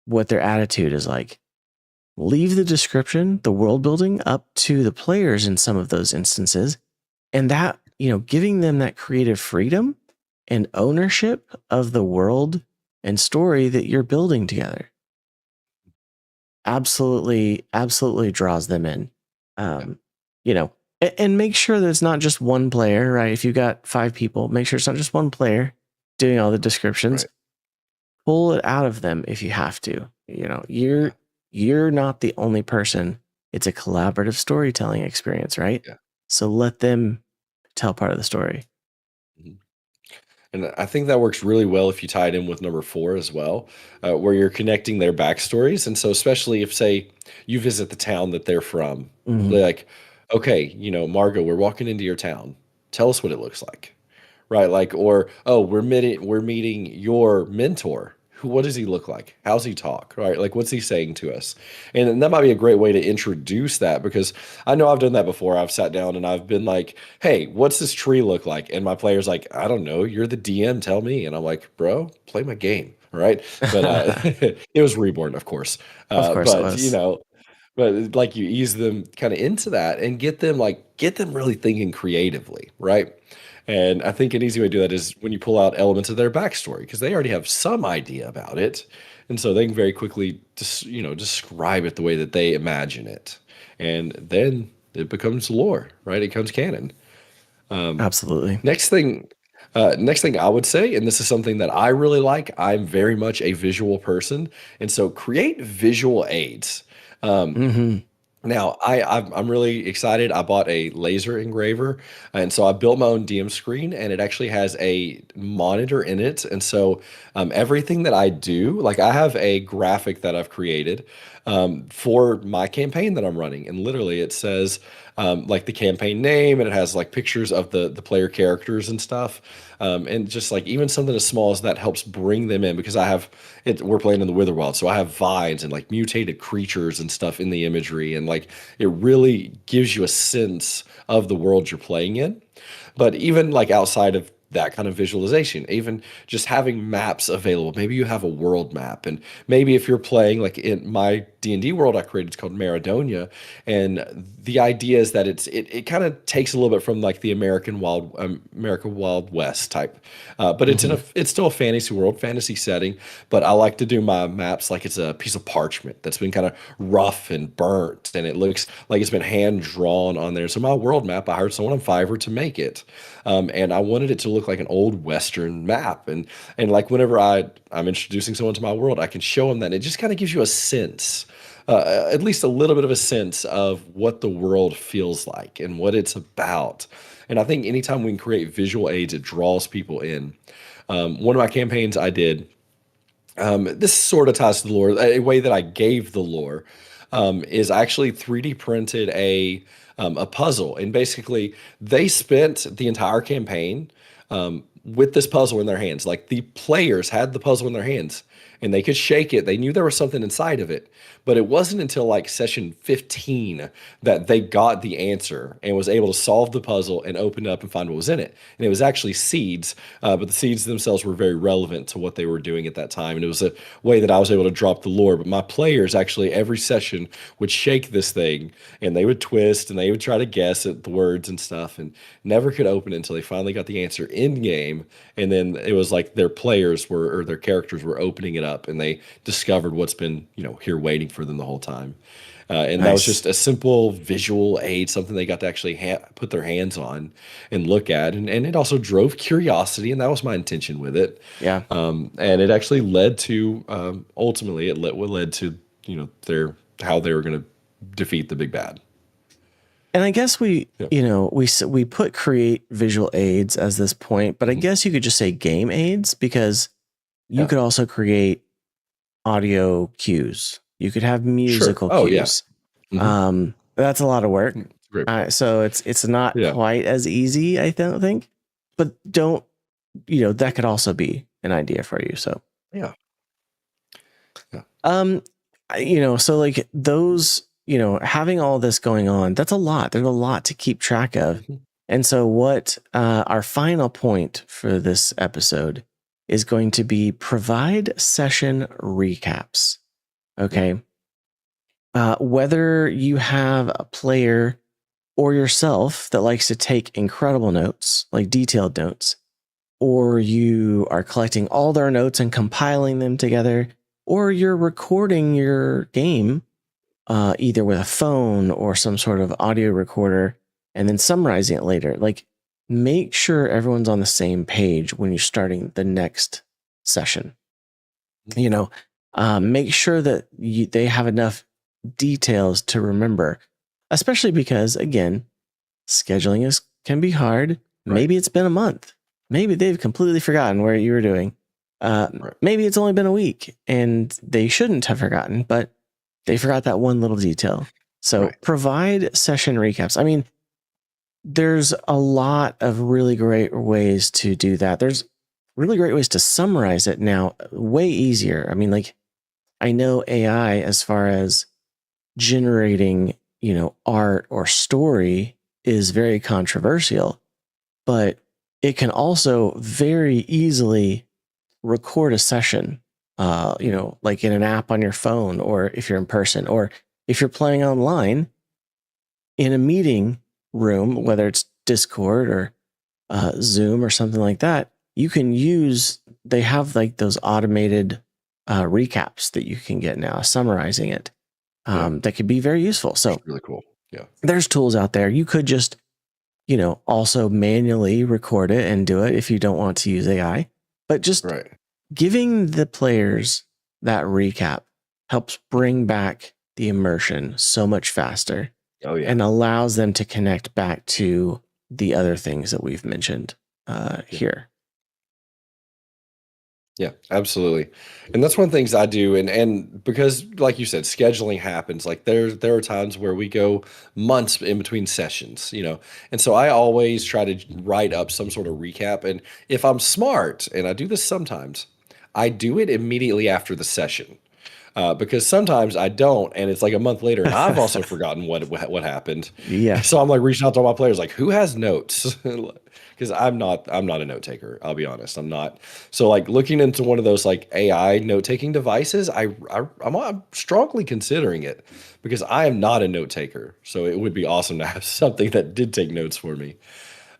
what their attitude is like. Leave the description, the world building, up to the players in some of those instances, and that, giving them that creative freedom and ownership of the world and story that you're building together absolutely draws them in. And make sure that it's not just one player, right? If you got 5 people, make sure it's not just one player doing all the descriptions. right. Pull it out of them if you have to. You're not the only person. It's a collaborative storytelling experience, right? Yeah. So let them tell part of the story. Mhm. And I think that works really well if you tie it in with number 4 as well, where you're connecting their backstories. And so, especially if, say, you visit the town that they're from, Mhm. they're like, okay, Margot, we're walking into your town. Tell us what it looks like, right? Like, or oh, we're meeting your mentor what does he look like? How's he talk? Right? Like, what's he saying to us? And then that might be a great way to introduce that, because I know I've done that before. I've sat down and I've been like, hey, what's this tree look like? And my player's like, I don't know. You're the DM. Tell me. And I'm like, bro, play my game. Right. But it was Reborn, of course. Of course it But, was. but like you ease them kind of into that and get them really thinking creatively. Right. And I think an easy way to do that is when you pull out elements of their backstory, because they already have some idea about it. And so they can very quickly describe it the way that they imagine it. And then it becomes lore, right? It becomes canon. Absolutely. Next thing I would say, and this is something that I really like, I'm very much a visual person. And so create visual aids. Hmm. Now, I'm really excited. I bought a laser engraver, and so I built my own DM screen, and it actually has a monitor in it. And so everything that I do, like I have a graphic that I've created for my campaign that I'm running, and literally it says like the campaign name, and it has like pictures of the player characters and stuff, and just like even something as small as that helps bring them in, because I have it. We're playing in the Witherwild, so I have vines and like mutated creatures and stuff in the imagery, and like it really gives you a sense of the world you're playing in. But even like outside of that kind of visualization, even just having maps available. Maybe you have a world map, and maybe if you're playing like in my D&D world I created, it's called Maradonia, and the idea is that it kind of takes a little bit from like the American Wild West type, but Hmm. it's still a fantasy world, fantasy setting. But I like to do my maps like it's a piece of parchment that's been kind of rough and burnt, and it looks like it's been hand drawn on there. So my world map, I hired someone on Fiverr to make it, and I wanted it to look like an old Western map. And like whenever I'm introducing someone to my world, I can show them that. And it just kind of gives you a sense, at least a little bit of a sense of what the world feels like and what it's about. And I think anytime we can create visual aids, it draws people in. One of my campaigns I did, this sort of ties to the lore. A way that I gave the lore is I actually 3D printed a puzzle, and basically they spent the entire campaign with this puzzle in their hands. Like the players had the puzzle in their hands, and they could shake it. They knew there was something inside of it, but it wasn't until like session 15 that they got the answer and was able to solve the puzzle and open it up and find what was in it. And it was actually seeds, but the seeds themselves were very relevant to what they were doing at that time. And it was a way that I was able to drop the lore. But my players actually every session would shake this thing, and they would twist and they would try to guess at the words and stuff, and never could open it until they finally got the answer in game. And then it was like their players were, or their characters were opening it up, and they discovered what's been, here waiting for them the whole time. And that was Nice. just a simple visual aid, something they got to actually put their hands on and look at. And it also drove curiosity, and that was my intention with it. Yeah. And it actually led to, ultimately, what led to, their how they were going to defeat the big bad. And I guess we, Yeah. we put create visual aids as this point, but I Mhm. guess you could just say game aids, because you Yeah. could also create audio cues. You could have Sure. musical Oh, yeah. cues. Mhm. That's a lot of work. It's a great point. So it's not Yeah. quite as easy, I don't think. But don't, that could also be an idea for you. So Yeah. Yeah. so like those, having all this going on, that's a lot. There's a lot to keep track of. Mhm. And so what our final point for this episode is going to be provide session recaps. Okay. Whether you have a player or yourself that likes to take incredible notes, like detailed notes, or you are collecting all their notes and compiling them together, or you're recording your game either with a phone or some sort of audio recorder and then summarizing it later. Like, make sure everyone's on the same page when you're starting the next session. Make sure that they have enough details to remember, especially because, again, scheduling can be hard. Right. Maybe it's been a month. Maybe they've completely forgotten where you were doing. Right. Maybe it's only been a week and they shouldn't have forgotten, but they forgot that one little detail. So Right. provide session recaps. I mean, there's a lot of really great ways to do that. There's really great ways to summarize it now, way easier. I mean, like, I know AI as far as generating, art or story is very controversial, but it can also very easily record a session, like in an app on your phone, or if you're in person, or if you're playing online in a meeting room, whether it's Discord or Zoom or something like that. They have like those automated recaps that you can get now, summarizing it. That could be very useful. So It's really cool. Yeah. there's tools out there. You could just, also manually record it and do it if you don't want to use AI. But just Right. giving the players that recap helps bring back the immersion so much faster Oh yeah. and allows them to connect back to the other things that we've mentioned here. Yeah, absolutely. And that's one of the things I do, and because like you said, scheduling happens. Like there are times where we go months in between sessions, And so I always try to write up some sort of recap. And if I'm smart, and I do this sometimes, I do it immediately after the session. Because sometimes I don't, and it's like a month later, and I've also forgotten what happened. Yeah. So I'm like reaching out to all my players, like, who has notes? Because I'm not a note taker. I'll be honest, I'm not. So like looking into one of those like AI note taking devices, I'm strongly considering it because I am not a note taker. So it would be awesome to have something that did take notes for me.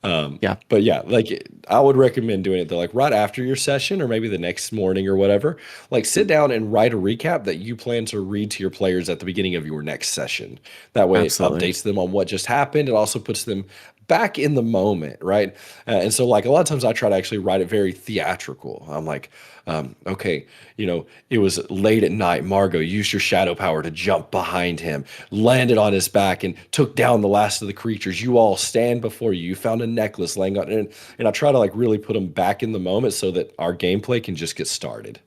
Yeah. But yeah, like I would recommend doing it though, like right after your session or maybe the next morning or whatever. Like sit down and write a recap that you plan to read to your players at the beginning of your next session. That way Absolutely. it updates them on what just happened. It also puts them back in the moment, right? And so like a lot of times I try to actually write it very theatrical. I'm like, okay, it was late at night. Margot used your shadow power to jump behind him, landed on his back, and took down the last of the creatures. You all stand before you. You found a necklace laying on, and I try to like really put them back in the moment so that our gameplay can just get started,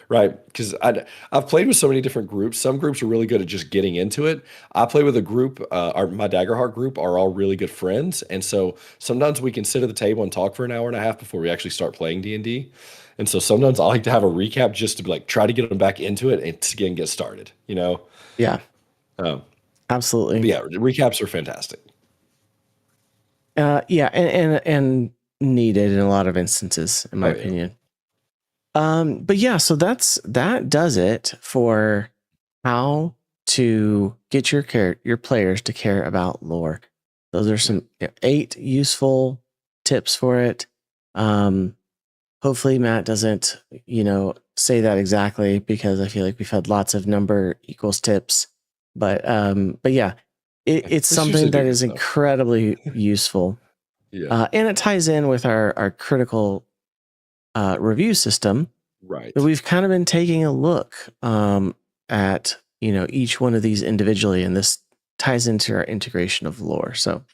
right? Because I've played with so many different groups. Some groups are really good at just getting into it. I play with a group. My Daggerheart group are all really good friends, and so sometimes we can sit at the table and talk for an hour and a half before we actually start playing D&D. And so sometimes I like to have a recap just to be like try to get them back into it and again get started. Yeah. Um, Absolutely. but yeah, recaps are fantastic. Yeah, and needed in a lot of instances, in my opinion. But yeah, so that does it for how to get your players to care about lore. Those are some 8 useful tips for it. Hopefully Matt doesn't, say that exactly, because I feel like we've had lots of number equals tips. But yeah, it's something that is incredibly useful. Yeah. And it ties in with our critical review system. Right. But we've kind of been taking a look at each one of these individually, and this ties into our integration of lore. So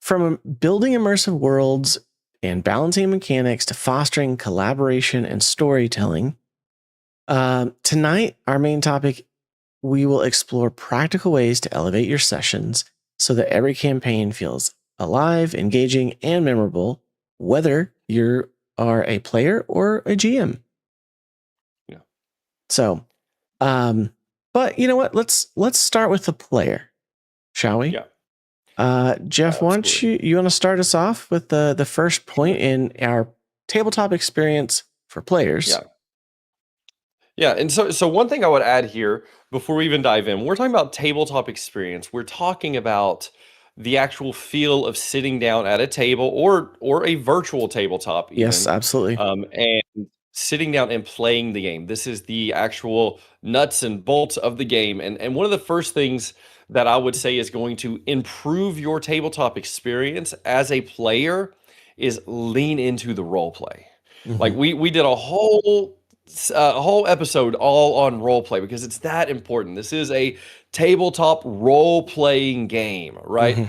from building immersive worlds and balancing mechanics to fostering collaboration and storytelling, tonight our main topic, we will explore practical ways to elevate your sessions so that every campaign feels alive, engaging, and memorable, whether you are a player or a GM. Yeah. So, but you know what? Let's start with the player, shall we? Yeah. Jeff, why don't you want to start us off with the first point in our tabletop experience for players? Yeah. Yeah, and so one thing I would add here before we even dive in, we're talking about tabletop experience. We're talking about the actual feel of sitting down at a table or a virtual tabletop even. Yes, absolutely. And sitting down and playing the game. This is the actual nuts and bolts of the game. And one of the first things that I would say is going to improve your tabletop experience as a player is lean into the role play. Like we did a whole episode all on role play because it's that important. This is a tabletop role playing game, right?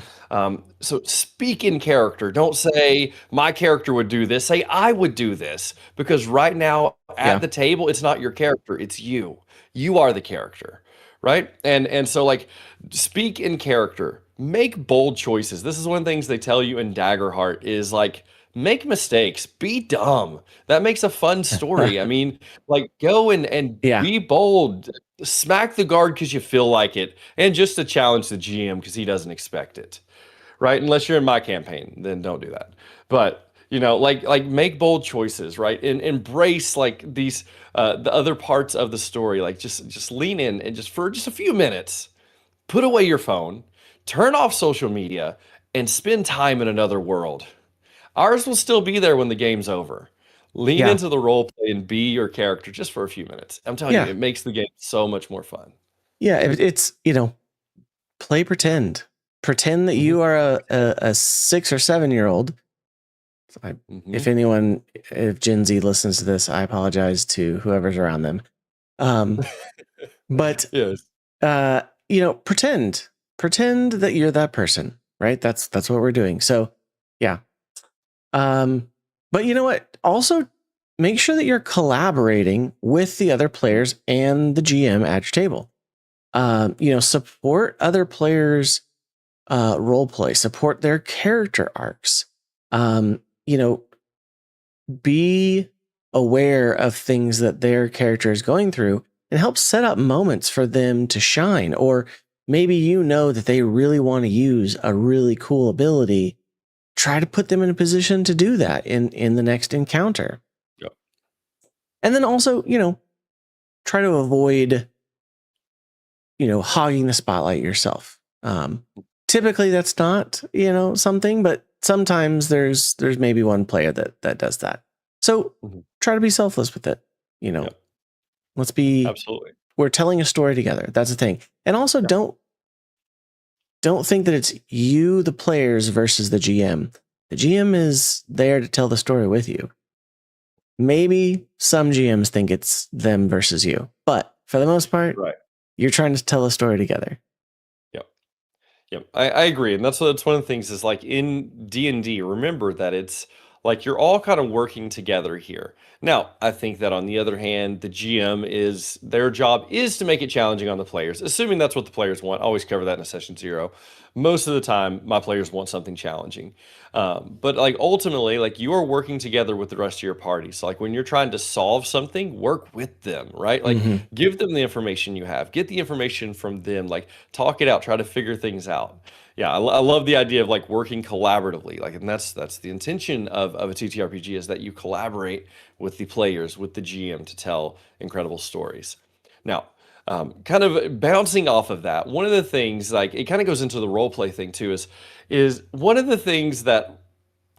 So speak in character. Don't say my character would do this. Say I would do this, because right now at the table, it's not your character, it's you. You are the character, right? And so like speak in character. Make bold choices. This is one of the things they tell you in Daggerheart is like make mistakes, be dumb. That makes a fun story. I mean, like go and Yeah. be bold, smack the guard because you feel like it, and just to challenge the GM because he doesn't expect it, right? Unless you're in my campaign, then don't do that. But like make bold choices, right? And embrace like these the other parts of the story. Like just lean in and just for just a few minutes, put away your phone, turn off social media, and spend time in another world. Ours will still be there when the game's over. Lean Yeah. into the role play and be your character just for a few minutes. I'm telling you, Yeah. it makes the game so much more fun. Yeah. It's, play pretend. Pretend that Mhm. you are a 6 or 7 year old. Mhm. If Gen Z listens to this, I apologize to whoever's around them. But Yes. pretend that you're that person, right? That's what we're doing. So yeah. But you know what? Also make sure that you're collaborating with the other players and the GM at your table. Support other players' role play, support their character arcs. Um, you know, be aware of things that their character is going through and help set up moments for them to shine. Or maybe that they really want to use a really cool ability. Try to put them in a position to do that in the next encounter. Yep. And then also, try to avoid, hogging the spotlight yourself. Typically that's not, something, but sometimes there's maybe one player that does that. So Mhm. try to be selfless with it. Yep. Let's be, Absolutely. we're telling a story together. That's the thing. And also Yeah. don't think that it's you, the players versus the GM. The GM is there to tell the story with you. Maybe some GMs think it's them versus you, but for the most part, Right. you're trying to tell a story together. Yep. Yep. I agree. And that's one of the things is like in D&D, remember that it's like you're all kind of working together here. Now, I think that on the other hand, the GM is their job is to make it challenging on the players, assuming that's what the players want. I always cover that in a session 0. Most of the time, my players want something challenging. But like ultimately, like you are working together with the rest of your party. So like when you're trying to solve something, work with them, right? Like Mm-hmm. give them the information you have, get the information from them, like talk it out, try to figure things out. Yeah, I love the idea of like working collaboratively. Like, and that's the intention of a TTRPG is that you collaborate with the players, with the GM to tell incredible stories. Now, kind of bouncing off of that, one of the things like it kind of goes into the role play thing too is one of the things that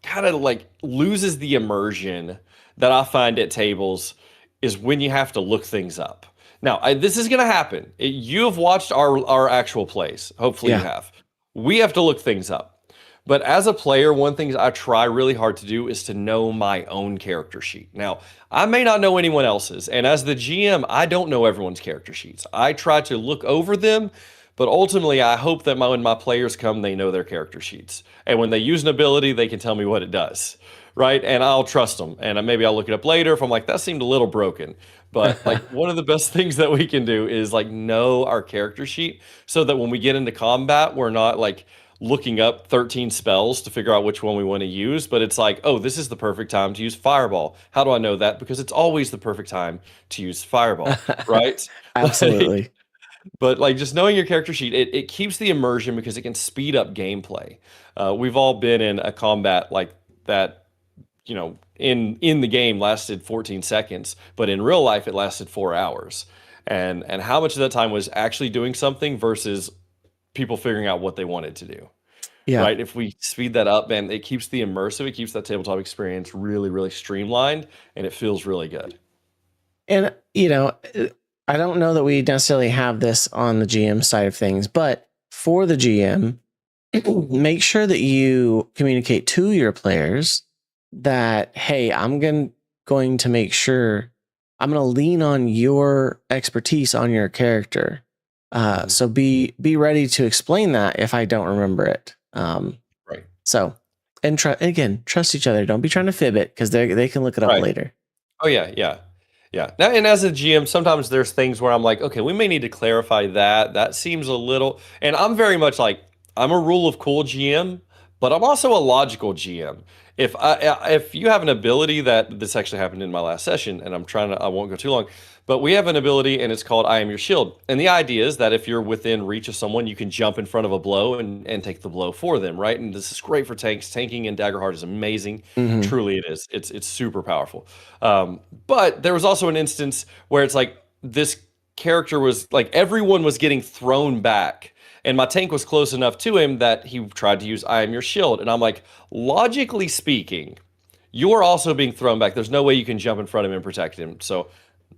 kind of like loses the immersion that I find at tables is when you have to look things up. Now, this is going to happen. You have watched our actual plays. Hopefully, you Yeah. have. We have to look things up. But as a player, one thing I try really hard to do is to know my own character sheet. Now, I may not know anyone else's, and as the GM, I don't know everyone's character sheets. I try to look over them, but ultimately, I hope that when my players come, they know their character sheets. And when they use an ability, they can tell me what it does, right? And I'll trust them. And maybe I'll look it up later if I'm like, that seemed a little broken. But like one of the best things that we can do is like know our character sheet so that when we get into combat, we're not like looking up 13 spells to figure out which one we want to use, but it's like, oh, this is the perfect time to use Fireball. How do I know that? Because it's always the perfect time to use Fireball, right? Like, Absolutely. but like just knowing your character sheet, it keeps the immersion because it can speed up gameplay. We've all been in a combat like that, in the game lasted 14 seconds, but in real life it lasted 4 hours. And how much of that time was actually doing something versus people figuring out what they wanted to do, Yeah. right? If we speed that up, man, it keeps the immersive, it keeps that tabletop experience really, really streamlined, and it feels really good. And, I don't know that we necessarily have this on the GM side of things, but for the GM, make sure that you communicate to your players that, hey, going to make sure I'm going to lean on your expertise on your character. So be ready to explain that if I don't remember it. Right. So, and again, trust each other. Don't be trying to fib it because they can look it up Right. later. Oh yeah, yeah. Yeah. Now, and as a GM, sometimes there's things where I'm like, okay, we may need to clarify that. That seems a little, and I'm very much like, I'm a rule of cool GM, but I'm also a logical GM. If you have an ability that this actually happened in my last session, and I won't go too long, but we have an ability and it's called I am your shield. And the idea is that if you're within reach of someone, you can jump in front of a blow and take the blow for them, right? And this is great for tanks. Tanking in Daggerheart is amazing. Mm-hmm. Truly it is. It's super powerful. But there was also an instance where it's like this character was like everyone was getting thrown back. And my tank was close enough to him that he tried to use I am your shield. And I'm like, logically speaking, you're also being thrown back. There's no way you can jump in front of him and protect him. So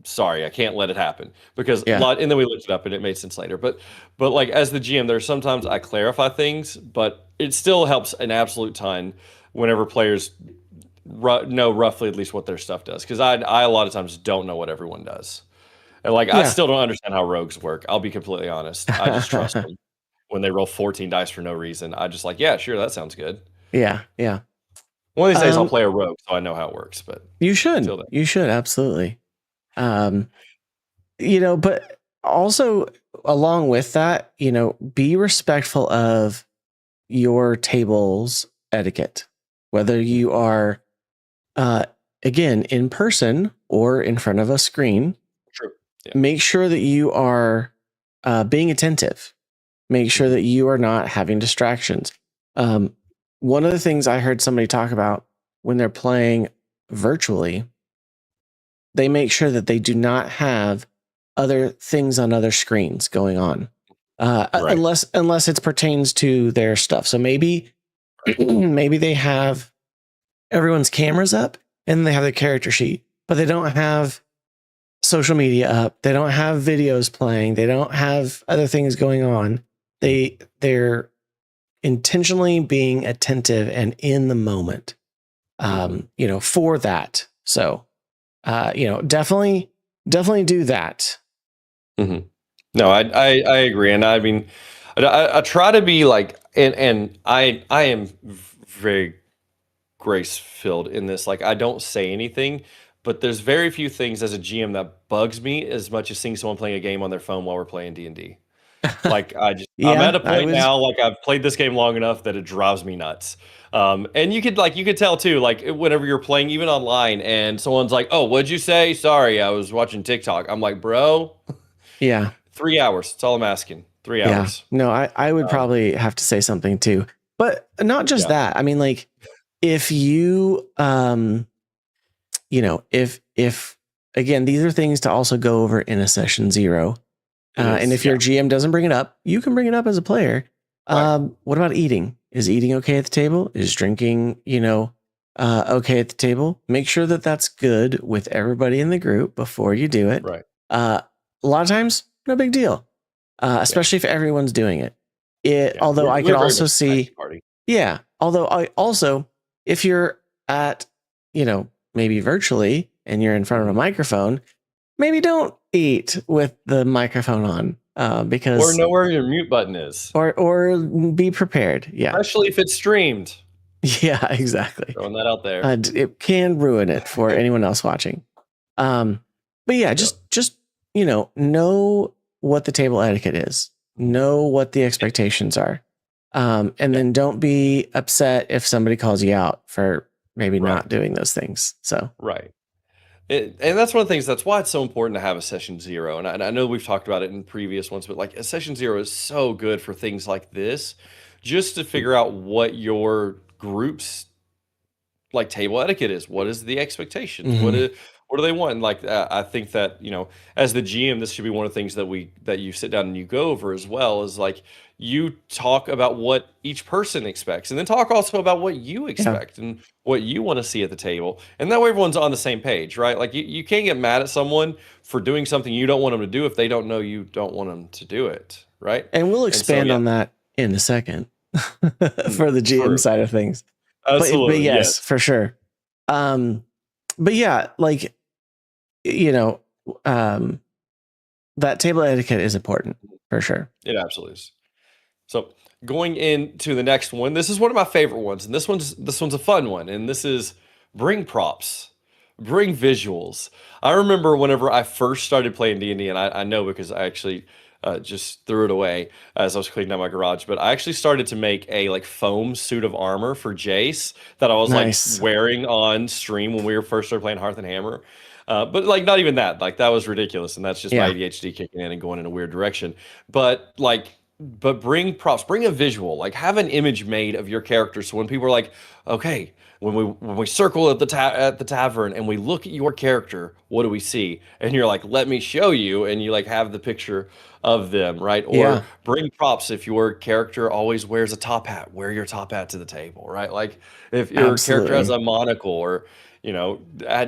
sorry, I can't let it happen. Because and then we looked it up and it made sense later. But like as the GM, there's sometimes I clarify things, but it still helps an absolute ton whenever players know roughly at least what their stuff does. Because I a lot of times don't know what everyone does. And like I still don't understand how rogues work. I'll be completely honest. I just trust them. When they roll 14 dice for no reason, I just like, yeah, sure, that sounds good. Yeah. One of these days I'll play a rogue so I know how it works, but you should absolutely. But also along with that, be respectful of your table's etiquette, whether you are again in person or in front of a screen. True. Yeah. Make sure that you are being attentive. Make sure that you are not having distractions. One of the things I heard somebody talk about when they're playing virtually, they make sure that they do not have other things on other screens going on, unless it pertains to their stuff. So maybe they have everyone's cameras up and they have their character sheet, but they don't have social media up. They don't have videos playing. They don't have other things going on. They're intentionally being attentive and in the moment, for that. So, definitely do that. Mm-hmm. No, I agree. And I mean, I try to be like, and I am very grace filled in this. Like I don't say anything, but there's very few things as a GM that bugs me as much as seeing someone playing a game on their phone while we're playing D&D. Like I'm at a point now, like I've played this game long enough that it drives me nuts. And you could tell too, like whenever you're playing even online and someone's like, oh, what'd you say? Sorry, I was watching TikTok. I'm like, bro, yeah, 3 hours. That's all I'm asking. 3 hours. No, I would probably have to say something too, but not just that. I mean, like if you, if again, these are things to also go over in a session 0. And if your GM doesn't bring it up, you can bring it up as a player. Right. What about eating? Is eating okay at the table? Is drinking, okay at the table? Make sure that that's good with everybody in the group before you do it. Right. A lot of times, no big deal, especially if everyone's doing it. Although I could also see, although I also, if you're at, maybe virtually and you're in front of a microphone, maybe don't eat with the microphone on, because or know where your mute button is, or be prepared. Yeah, especially if it's streamed. Yeah, exactly. Throwing that out there, it can ruin it for anyone else watching. But yeah, just know what the table etiquette is, know what the expectations are, and then don't be upset if somebody calls you out for maybe not doing those things. So and that's one of the things, that's why it's so important to have a session 0. And I know we've talked about it in previous ones, but like a session 0 is so good for things like this, just to figure out what your group's like table etiquette is. What is the expectations? Mm-hmm. What do they want? And like, I think that, as the GM, this should be one of the things that you sit down and you go over as well, is like, you talk about what each person expects, and then talk also about what you expect and what you want to see at the table. And that way everyone's on the same page, right? Like you can't get mad at someone for doing something you don't want them to do if they don't know you don't want them to do it, right? And we'll expand on that in a second for the GM side of things. Absolutely. But yes, for sure. But yeah, like, that table etiquette is important for sure. It absolutely is. So going into the next one, this is one of my favorite ones, and this one's a fun one, and this is bring props. bring visuals. I remember whenever I first started playing D&D, and I know because I actually just threw it away as I was cleaning out my garage, but I actually started to make a like foam suit of armor for Jace that I was like Nice. wearing on stream when we were first started playing Hearth and Hammer. But like not even that, like that was ridiculous, and that's just my Yeah. ADHD kicking in and going in a weird direction. But like, but bring props, bring a visual, like have an image made of your character, so when people are like, okay, when we circle at the tavern and we look at your character, what do we see? And you're like, let me show you, and you like have the picture of them, right? Or Yeah. bring props if your character always wears a top hat, wear your top hat to the table, right? Like if your character has Absolutely. a monocle, or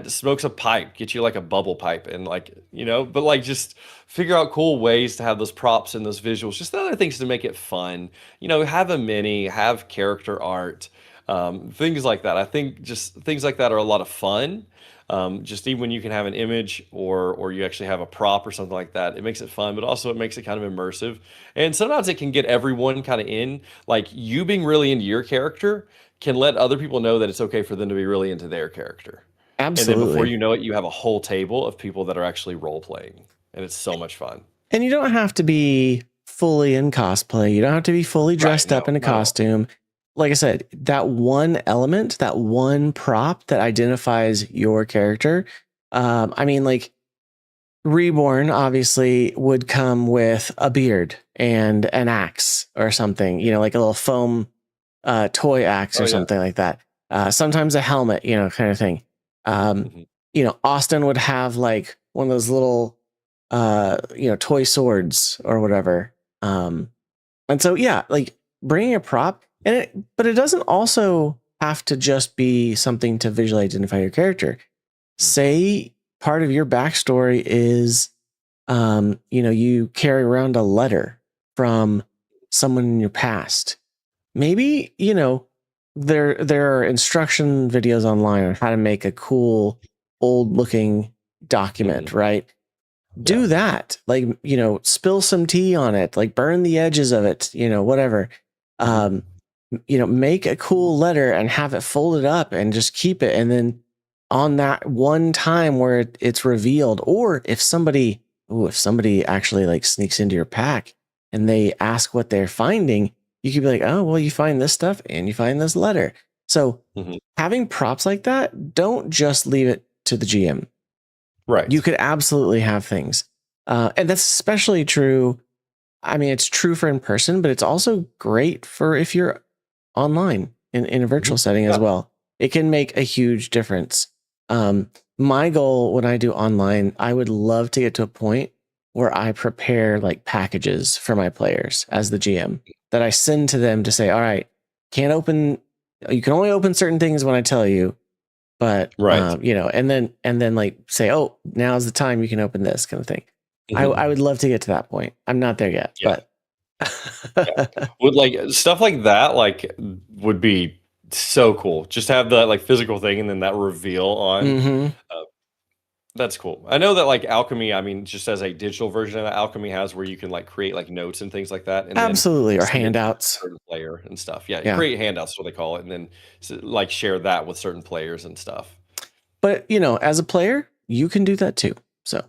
smokes a pipe, get you like a bubble pipe, and like but like just figure out cool ways to have those props and those visuals, just the other things to make it fun. Have a mini, have character art, things like that. I think just things like that are a lot of fun. Just even when you can have an image or you actually have a prop or something like that, it makes it fun, but also it makes it kind of immersive. And sometimes it can get everyone kind of in, like you being really into your character can let other people know that it's okay for them to be really into their character. And then before Absolutely. you know it, you have a whole table of people that are actually role playing, and it's so much fun. And you don't have to be fully in cosplay. You don't have to be fully Right? dressed up No, in a not at all. costume. Like I said, that one element, that one prop that identifies your character. I mean, like Reborn obviously would come with a beard and an axe or something, like a little foam toy axe Oh or yeah. something like that. Sometimes a helmet, kind of thing. Um, Mhm. Austin would have like one of those little, toy swords or whatever. And so, yeah, like bringing a prop but it doesn't also have to just be something to visually identify your character. Say part of your backstory is, you carry around a letter from someone in your past. Maybe, there are instruction videos online on how to make a cool old looking document, Mhm. right? Yeah. Do that. Like, spill some tea on it, like burn the edges of it, whatever. Mhm. Um, make a cool letter and have it folded up and just keep it. And then on that one time where it's revealed, or if somebody actually like sneaks into your pack and they ask what they're finding, you could be like, oh, well, you find this stuff and you find this letter. So Mhm. having props like that, don't just leave it to the GM. You Right. could absolutely have things. And that's especially true. I mean, it's true for in person, but it's also great for if you're online in a virtual Mhm. setting as Yeah. well. It can make a huge difference. My goal when I do online, I would love to get to a point where I prepare like packages for my players as the GM that I send to them to say, all right, you can only open certain things when I tell you, but Right. and then like say, oh, now's the time you can open this kind of thing. I Mhm. would love to get to that point. I'm not there yet, Yeah. but Yeah. Would like stuff like that like would be so cool. Just have that like physical thing and then that reveal on. hmm Uh, that's cool. I know that like Alchemy, I mean, just as a digital version of that, Alchemy has where you can like create like notes and things like that, and then absolutely, or send it to a handouts. certain player and stuff. Yeah, Yeah, create handouts, is what they call it, and then like share that with certain players and stuff. but as a player, you can do that too. So,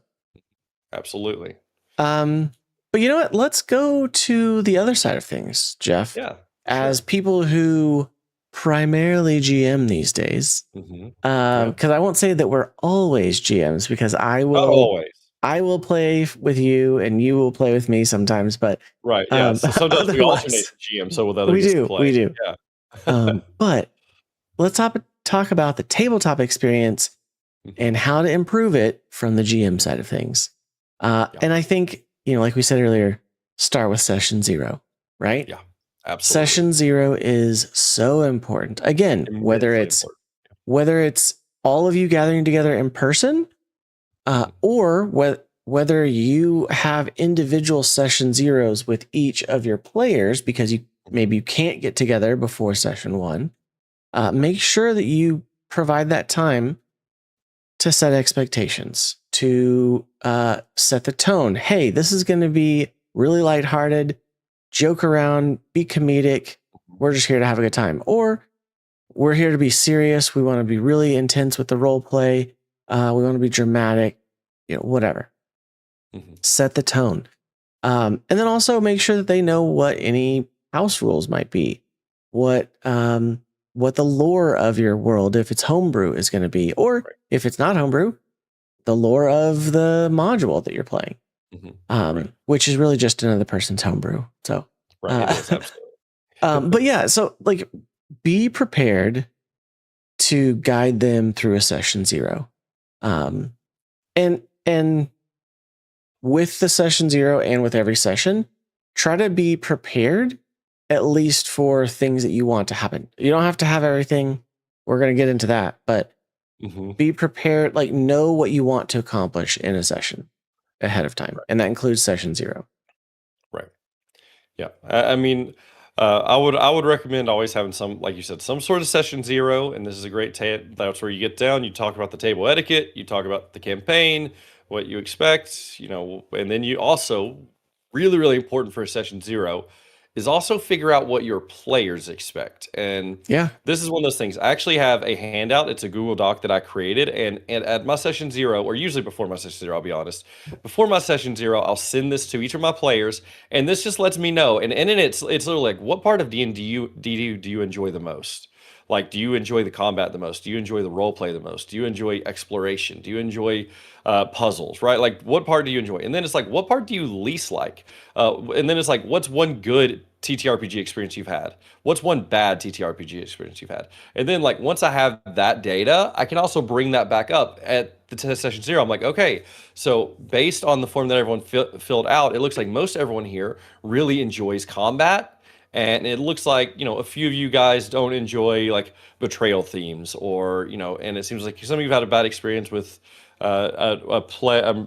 Absolutely. um, but you know what? Let's go to the other side of things, Jeff. Yeah. As Sure. people who primarily GM these days, Yeah. because I won't say that we're always GMs, because I Not will always. I will play with you and you will play with me sometimes, but Right. Yeah. So sometimes we alternate otherwise, the GM so the other we gets to do, play. we do. Yeah. But let's talk about the tabletop experience Mhm. and how to improve it from the GM side of things. Yeah. And I think, like we said earlier, start with session 0, right? Yeah. Absolutely. Session 0 is so important. Again, whether Immensely it's important. whether it's all of you gathering together in person, Mhm. or whether you have individual session zeros with each of your players because you can't get together before session 1. Make sure that you provide that time to set expectations, to set the tone. Hey, this is going to be really lighthearted, joke around, be comedic. We're just here to have a good time. Or we're here to be serious. We want to be really intense with the role play. We want to be dramatic, whatever. Set the tone. And then also make sure that they know what any house rules might be, what the lore of your world, if it's homebrew, is going to be, or if it's not homebrew, the lore of the module that you're playing, which is really just another person's homebrew. So, it is, absolutely. But yeah, so like, be prepared to guide them through a session 0, and with the session 0 and with every session, try to be prepared at least for things that you want to happen. You don't have to have everything. We're going to get into that, but be prepared, like know what you want to accomplish in a session ahead of time. And that includes session 0. Right. Yeah. I mean, I would recommend always having some, like you said, some sort of session 0. And this is a great, that's where you get down, you talk about the table etiquette, you talk about the campaign, what you expect, and then you also, really, really important for a session 0 is also figure out what your players expect. And this is one of those things. I actually have a handout. It's a Google Doc that I created. And at my session 0, or usually before my session 0, I'll be honest, before my session 0, I'll send this to each of my players. And this just lets me know. And in it's literally like, what part of D&D do you enjoy the most? Like, do you enjoy the combat the most? Do you enjoy the role play the most? Do you enjoy exploration? Do you enjoy puzzles, right? Like, what part do you enjoy? And then it's like, what part do you least like? And then it's like, what's one good TTRPG experience you've had? What's one bad TTRPG experience you've had? And then, like, once I have that data, I can also bring that back up at the session 0. I'm like, okay, so based on the form that everyone filled out, it looks like most everyone here really enjoys combat. And it looks like, a few of you guys don't enjoy like betrayal themes, or, and it seems like some of you have had a bad experience with a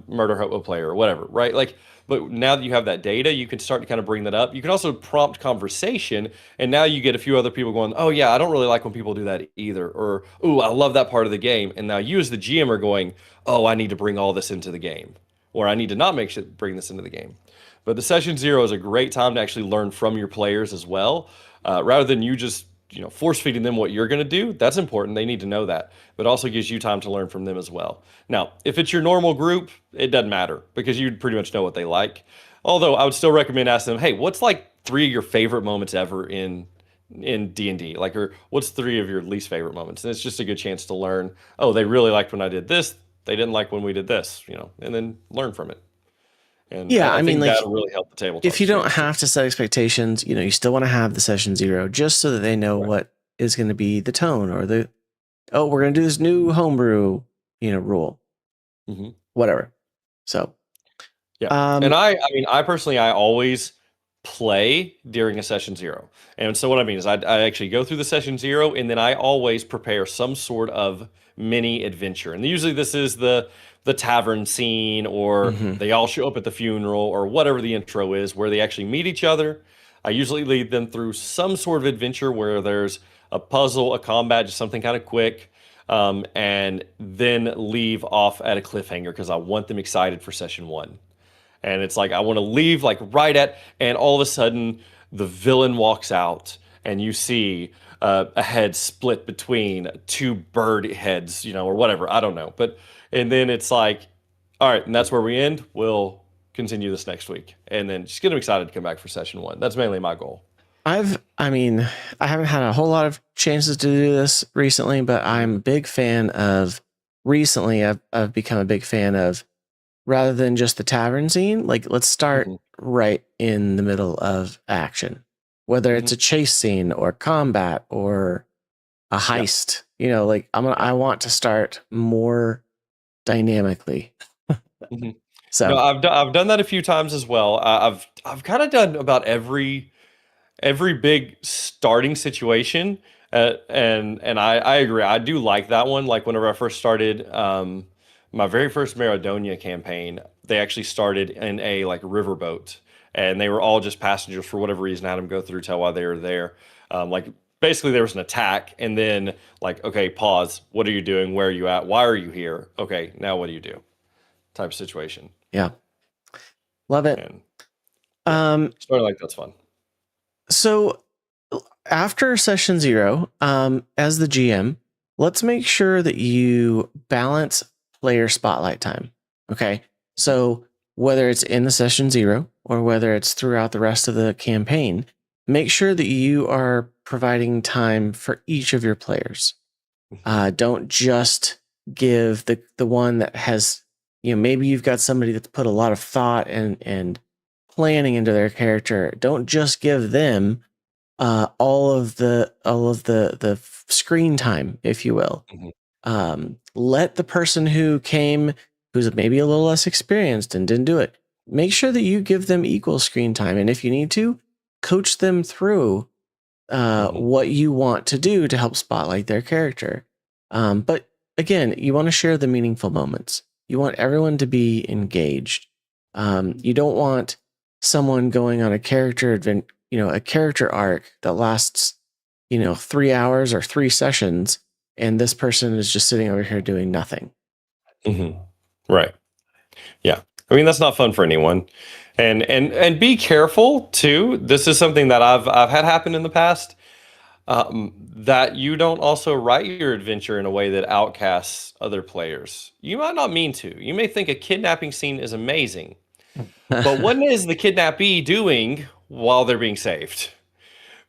murder player or whatever, right? Like, but now that you have that data, you can start to kind of bring that up. You can also prompt conversation, and now you get a few other people going, oh yeah, I don't really like when people do that either, or ooh, I love that part of the game. And now you as the GM are going, oh, I need to bring all this into the game, or I need to not bring this into the game. But the session 0 is a great time to actually learn from your players as well, rather than you just force feeding them what you're going to do. That's important. They need to know that, but also gives you time to learn from them as well. Now, if it's your normal group, it doesn't matter because you pretty much know what they like. Although I would still recommend asking them, hey, what's like 3 of your favorite moments ever in D&D? Like, or what's 3 of your least favorite moments? And it's just a good chance to learn, oh, they really liked when I did this. They didn't like when we did this, and then learn from it. And I mean, like, that'll really help the tabletop. If you don't have to set expectations, you still want to have the session 0 just so that they know what is going to be the tone, or we're going to do this new homebrew, rule, whatever. So, yeah. And I mean, I personally, I always play during a session 0. And so what I mean is I actually go through the session 0, and then I always prepare some sort of mini adventure. And usually this is the tavern scene, or they all show up at the funeral, or whatever the intro is, where they actually meet each other. I usually lead them through some sort of adventure where there's a puzzle, a combat, just something kind of quick, and then leave off at a cliffhanger because I want them excited for session 1. And it's like, I want to leave like right at, and all of a sudden the villain walks out and you see a head split between 2 bird heads, or whatever. I don't know. And then it's like, all right, and that's where we end. We'll continue this next week. And then just get them excited to come back for session 1. That's mainly my goal. I haven't had a whole lot of chances to do this recently, but I'm a big fan of, recently I've become a big fan of, rather than just the tavern scene, like let's start right in the middle of action, whether it's a chase scene or combat or a heist, like I want to start more dynamically. So no, I've done that a few times as well. I've kind of done about every big starting situation, and I agree. I do like that one. Like whenever I first started my very first Maradonia campaign, they actually started in a like riverboat, and they were all just passengers for whatever reason. I had them go through, tell why they were there. Like basically there was an attack, and then like, okay, pause. What are you doing? Where are you at? Why are you here? Okay, now what do you do? Type of situation. Yeah, love it. And starting like that's fun. So after session 0, as the GM, let's make sure that you balance player spotlight time. Okay. So whether it's in the session 0 or whether it's throughout the rest of the campaign, make sure that you are providing time for each of your players. Don't just give the one that has, maybe you've got somebody that's put a lot of thought and planning into their character. Don't just give them all of the screen time, if you will. Let the person who came, who's maybe a little less experienced and didn't do it, make sure that you give them equal screen time. And if you need to, coach them through what you want to do to help spotlight their character. But again, you want to share the meaningful moments. You want everyone to be engaged. You don't want someone going on a character a character arc that lasts, 3 hours or 3 sessions, and this person is just sitting over here doing nothing. Right. Yeah. I mean, that's not fun for anyone. And be careful too. This is something that I've had happen in the past. That you don't also write your adventure in a way that outcasts other players. You might not mean to. You may think a kidnapping scene is amazing, but what is the kidnappee doing while they're being saved?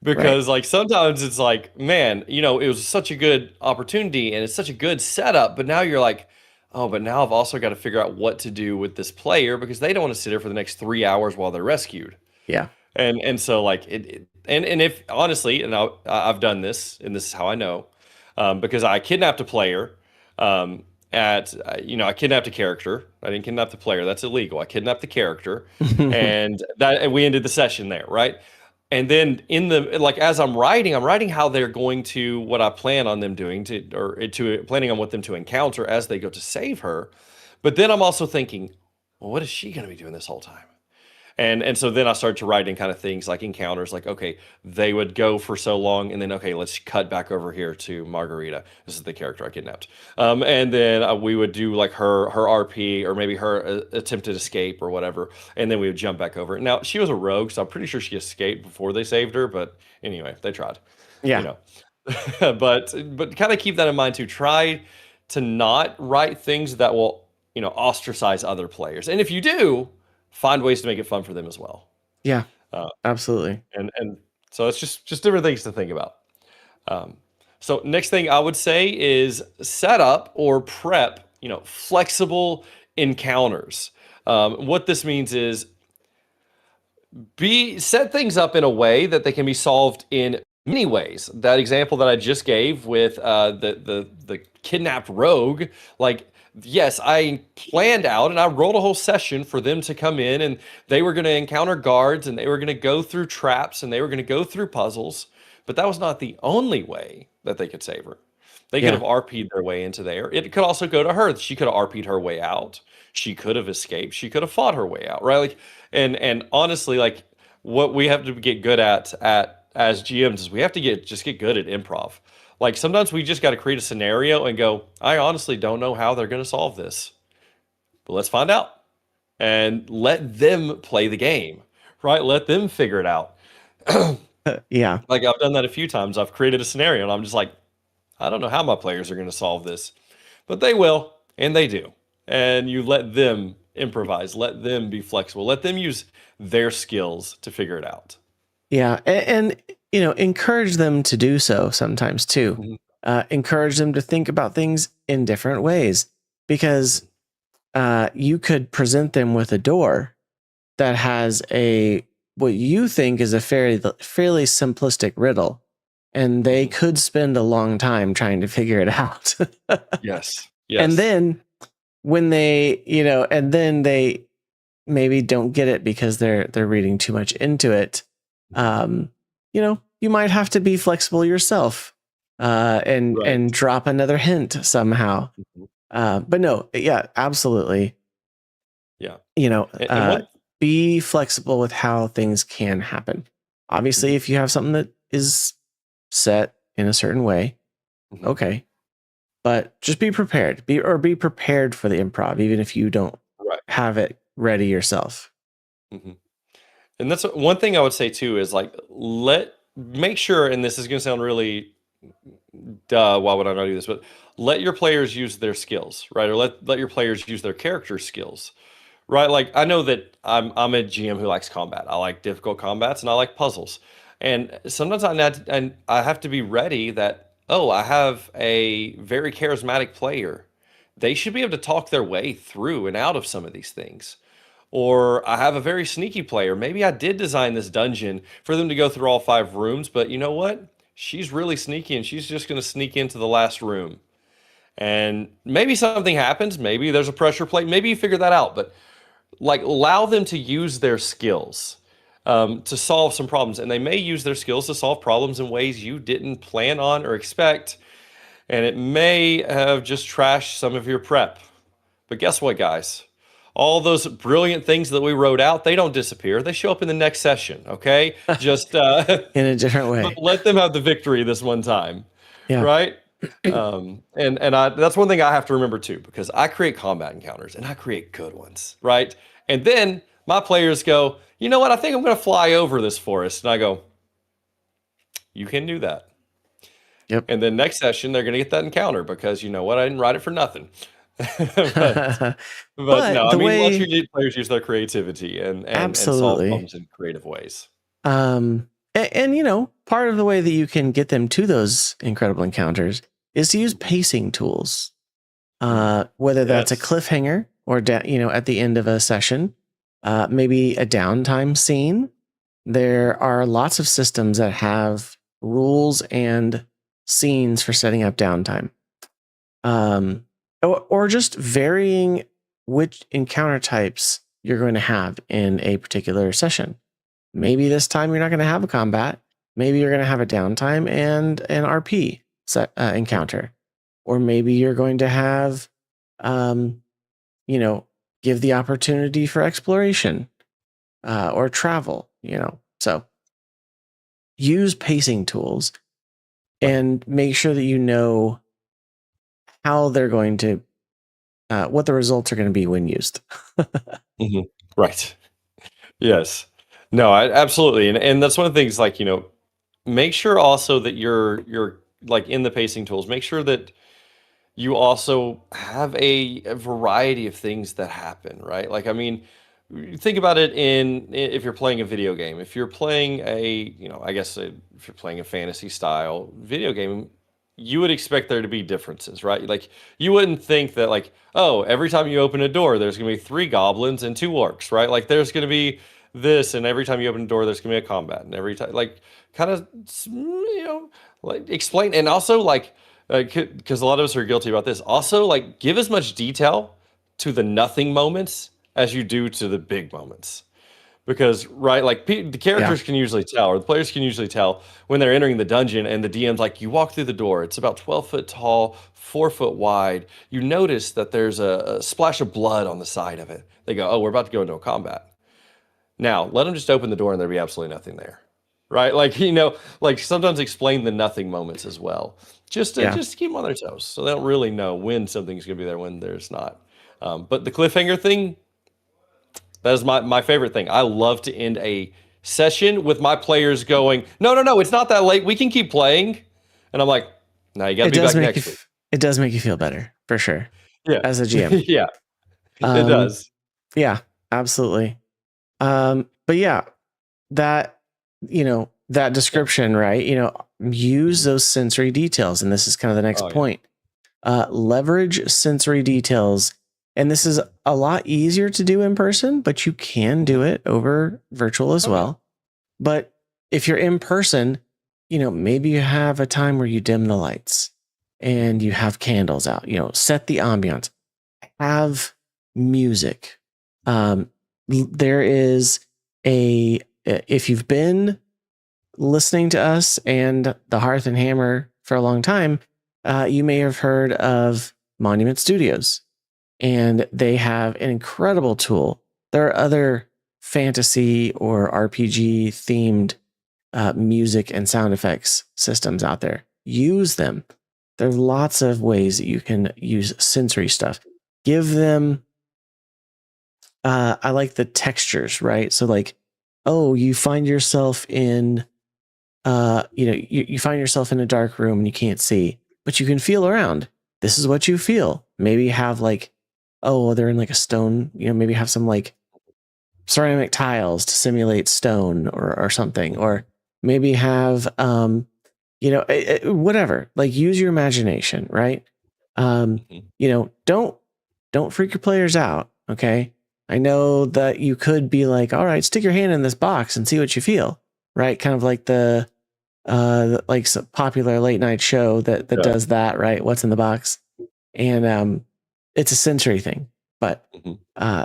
Because like sometimes it's like, man, it was such a good opportunity and it's such a good setup, but now you're like, oh, but now I've also got to figure out what to do with this player because they don't want to sit there for the next 3 hours while they're rescued. Yeah. And so like and if honestly, and I've done this, and this is how I know, because I kidnapped a player, I kidnapped a character. I didn't kidnap the player. That's illegal. I kidnapped the character, and we ended the session there, right? And then as I'm writing how they're going to, what I plan on them doing planning on what them to encounter as they go to save her. But then I'm also thinking, well, what is she going to be doing this whole time? And so then I started to write in kind of things like encounters, like, okay, they would go for so long, and then, okay, let's cut back over here to Margarita. This is the character I kidnapped. And then we would do like her RP or maybe her attempted escape or whatever, and then we would jump back over. Now, she was a rogue, so I'm pretty sure she escaped before they saved her, but anyway, they tried. Yeah. But kind of keep that in mind too. Try to not write things that will, ostracize other players. And if you do, find ways to make it fun for them as well. Yeah, absolutely. And so it's just different things to think about. So next thing I would say is set up or prep, flexible encounters. What this means is set things up in a way that they can be solved in many ways. That example that I just gave with the kidnapped rogue, like, yes, I planned out and I rolled a whole session for them to come in, and they were going to encounter guards and they were going to go through traps and they were going to go through puzzles, but that was not the only way that they could save her. They could have RP'd their way into there. It could also go to her. She could have RP'd her way out. She could have escaped. She could have fought her way out, right? Like, and honestly, like, what we have to get good at as GMs is we have to get good at improv. Like sometimes we just got to create a scenario and go, I honestly don't know how they're going to solve this, but let's find out and let them play the game, right? Let them figure it out. Yeah. Like I've done that a few times. I've created a scenario and I'm just like, I don't know how my players are going to solve this, but they will, and they do. And you let them improvise, let them be flexible, let them use their skills to figure it out. Yeah. And encourage them to do so sometimes too. Encourage them to think about things in different ways, because you could present them with a door that has what you think is a fairly simplistic riddle, and they could spend a long time trying to figure it out. Yes. And then when they maybe don't get it because they're reading too much into it, you might have to be flexible yourself and drop another hint somehow. But no, yeah, absolutely. Yeah. Be flexible with how things can happen. Obviously, if you have something that is set in a certain way, okay. But just be prepared. Be prepared for the improv, even if you don't have it ready yourself. And that's one thing I would say too, is like, make sure, and this is going to sound really, why would I not do this? But let your players use their skills, right? Or let your players use their character skills, right? Like I know that I'm a GM who likes combat. I like difficult combats and I like puzzles. And sometimes I have to be ready that, oh, I have a very charismatic player. They should be able to talk their way through and out of some of these things. Or I have a very sneaky player. Maybe I did design this dungeon for them to go through all 5 rooms, but you know what? She's really sneaky and she's just going to sneak into the last room. And maybe something happens. Maybe there's a pressure plate. Maybe you figure that out. But like allow them to use their skills to solve some problems. And they may use their skills to solve problems in ways you didn't plan on or expect. And it may have just trashed some of your prep. But guess what, guys? All those brilliant things that we wrote out, they don't disappear. They show up in the next session, okay? Just In a different way. let them have the victory this one time, Yeah. right? That's one thing I have to remember too, because I create combat encounters and I create good ones, right? And then my players go, you know what? I think I'm going to fly over this forest, and I go, you can do that. Yep. And then next session they're going to get that encounter because you know what? I didn't write it for nothing. but no, I mean, let your players use their creativity and solve Absolutely. problems in creative ways. And you know, part of the way that you can get them to those incredible encounters is to use pacing tools. Whether that's a Yes. cliffhanger or you know, at the end of a session, maybe a downtime scene. There are lots of systems that have rules and scenes for setting up downtime. Or just varying which encounter types you're going to have in a particular session. Maybe this time you're not going to have a combat. Maybe you're going to have a downtime and an RP encounter. Or maybe you're going to have, you know, give the opportunity for exploration or travel, you know. So use pacing tools and make sure that you know how they're going to, what the results are going to be when used. Mhm. Right. Yes. No, absolutely. And that's one of the things, like, you know, make sure also that you're like in the pacing tools, make sure that you also have a variety of things that happen, right? Like, I mean, think about it if you're playing a video game. If you're playing you know, I guess if you're playing a fantasy style video game, you would expect there to be differences, right? Like, you wouldn't think that, like, oh, every time you open a door, there's going to be 3 goblins and 2 orcs, right? Like, there's going to be this, and every time you open a door, there's going to be a combat, and every time, like, kind of, you know, like explain, and also like, because a lot of us are guilty about this. Also, like, give as much detail to the nothing moments as you do to the big moments. Because, right, like the characters can usually tell, or the players can usually tell when they're entering the dungeon, and the DM's like, you walk through the door, it's about 12 foot tall, 4 foot wide. You notice that there's a splash of blood on the side of it. They go, oh, we're about to go into a combat. Now, let them just open the door and there'll be absolutely nothing there. Right? Like, you know, like sometimes explain the nothing moments as well. Just to keep them on their toes. So they don't really know when something's going to be there, when there's not. But the cliffhanger thing, that is my favorite thing. I love to end a session with my players going, no, it's not that late. We can keep playing. And I'm like, no, you got to be back next week. It does make you feel better, for sure. Yeah. As a GM. Yeah. It does. Yeah, absolutely. But yeah, that, you know, that description, right? You know, use those sensory details. And this is kind of the next point. Leverage sensory details. And this is a lot easier to do in person, but you can do it over virtual as well. But if you're in person, you know, maybe you have a time where you dim the lights and you have candles out, you know, set the ambiance, have music. There is if you've been listening to us and the Hearth and Hammer for a long time, you may have heard of Monument Studios, and they have an incredible tool. There are other fantasy or RPG themed music and sound effects systems out there. Use them. There's lots of ways that you can use sensory stuff. Give them, I like the textures, right? So like, oh, you find yourself in, you know, you find yourself in a dark room and you can't see, but you can feel around. this is what you feel. Maybe have like, oh, well, they're in like a stone, maybe have some like ceramic tiles to simulate stone or something, or maybe have, whatever, like use your imagination, right? Don't freak your players out. Okay. I know that you could be like, all right, stick your hand in this box and see what you feel, right? Kind of like the like some popular late night show that does that, right? What's in the box? And it's a sensory thing. But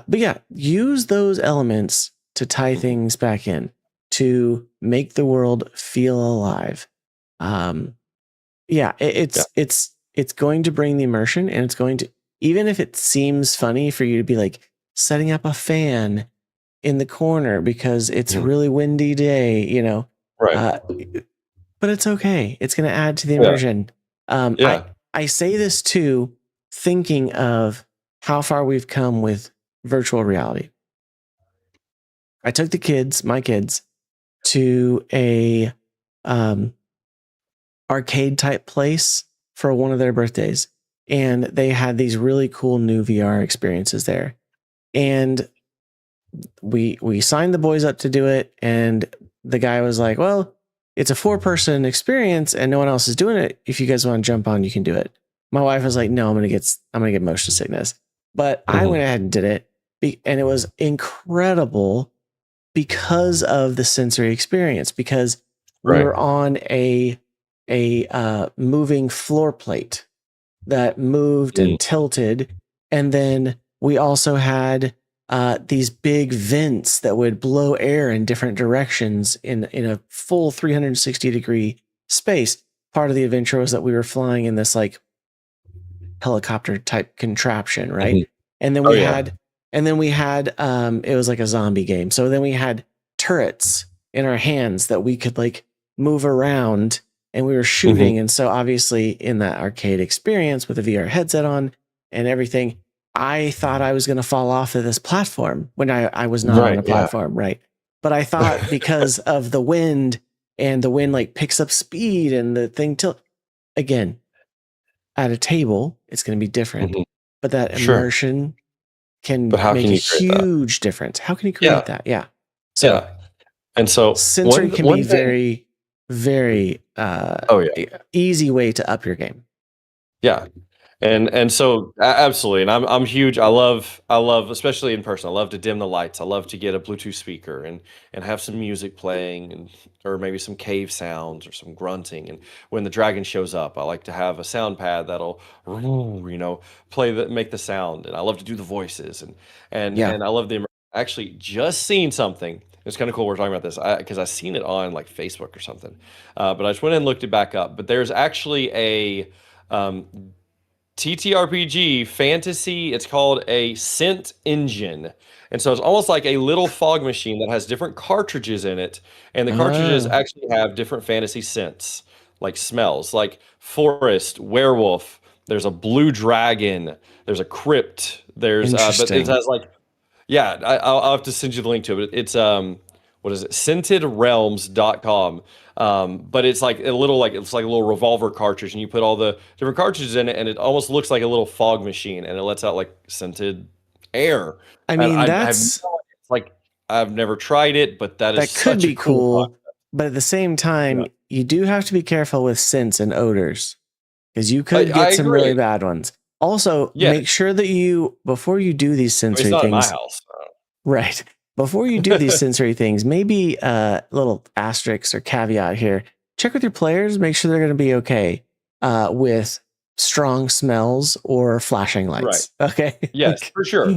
yeah, use those elements to tie things back in to make the world feel alive. It's going to bring the immersion, and it's going to, even if it seems funny for you to be like setting up a fan in the corner because it's a really windy day, Right. but it's okay. It's going to add to the immersion. I say this too, thinking of how far we've come with virtual reality. I took my kids, to a arcade type place for one of their birthdays, and they had these really cool new VR experiences there. And we signed the boys up to do it, and the guy was like, well, it's a 4-person experience and no one else is doing it. If you guys want to jump on, you can do it. My wife was like, no, I'm gonna get motion sickness. But I went ahead and did it, and it was incredible because of the sensory experience, because we were on a moving floor plate that moved and tilted, and then we also had these big vents that would blow air in different directions in a full 360-degree space. Part of the adventure was that we were flying in this like helicopter type contraption, right? And then we had it was like a zombie game. So then we had turrets in our hands that we could like move around, and we were shooting. And so obviously in that arcade experience with a VR headset on and everything, I thought I was going to fall off of this platform when I was not on a platform, right? But I thought because of the wind, and the wind like picks up speed and the thing again, at a table, it's going to be different. But that immersion can make a huge difference. How can you create that? Yeah. So and so sensory can be very, very easy way to up your game. Yeah. And so absolutely. And I'm huge. I love, especially in person, I love to dim the lights. I love to get a Bluetooth speaker and have some music playing, and or maybe some cave sounds or some grunting. And when the dragon shows up, I like to have a sound pad that'll make the sound. And I love to do the voices, and I love the actually just seen something. It's kind of cool we're talking about this, because I seen it on like Facebook or something. But I just went and looked it back up. But there's actually a TTRPG fantasy. It's called a scent engine. And so it's almost like a little fog machine that has different cartridges in it. And the cartridges actually have different fantasy scents, like smells, like forest, werewolf. There's a blue dragon. There's a crypt. There's, but it has like, I'll have to send you the link to it. It's, what is it? Scentedrealms.com. But it's like a little, it's like a little revolver cartridge, and you put all the different cartridges in it, and it almost looks like a little fog machine, and it lets out like scented air. I mean, I've never tried it, but that is could such be a cool. But at the same time, you do have to be careful with scents and odors, because you could get some really bad ones. Also, make sure that before you do these sensory things, in my house. Right. Before you do these sensory things, maybe a little asterisk or caveat here. Check with your players, make sure they're going to be okay with strong smells or flashing lights. Right. Okay. Yes, for sure.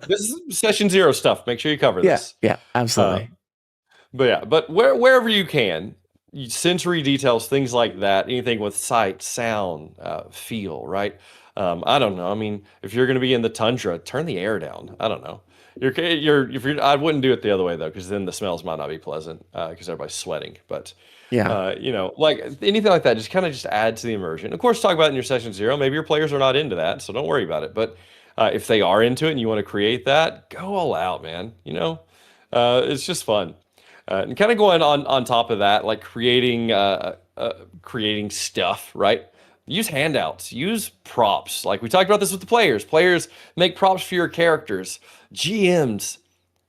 This is session 0 stuff. Make sure you cover this. Yeah, absolutely. But wherever you can, sensory details, things like that, anything with sight, sound, feel, right? I don't know. I mean, if you're going to be in the tundra, turn the air down. I don't know. I wouldn't do it the other way though, because then the smells might not be pleasant, because everybody's sweating. But like anything like that, just add to the immersion. Of course, talk about it in your session 0. Maybe your players are not into that, so don't worry about it. But if they are into it and you want to create that, go all out, man. It's just fun. And kind of going on top of that, like creating stuff, right? use handouts, use props. Like we talked about this with the players. Players make props for your characters. GMs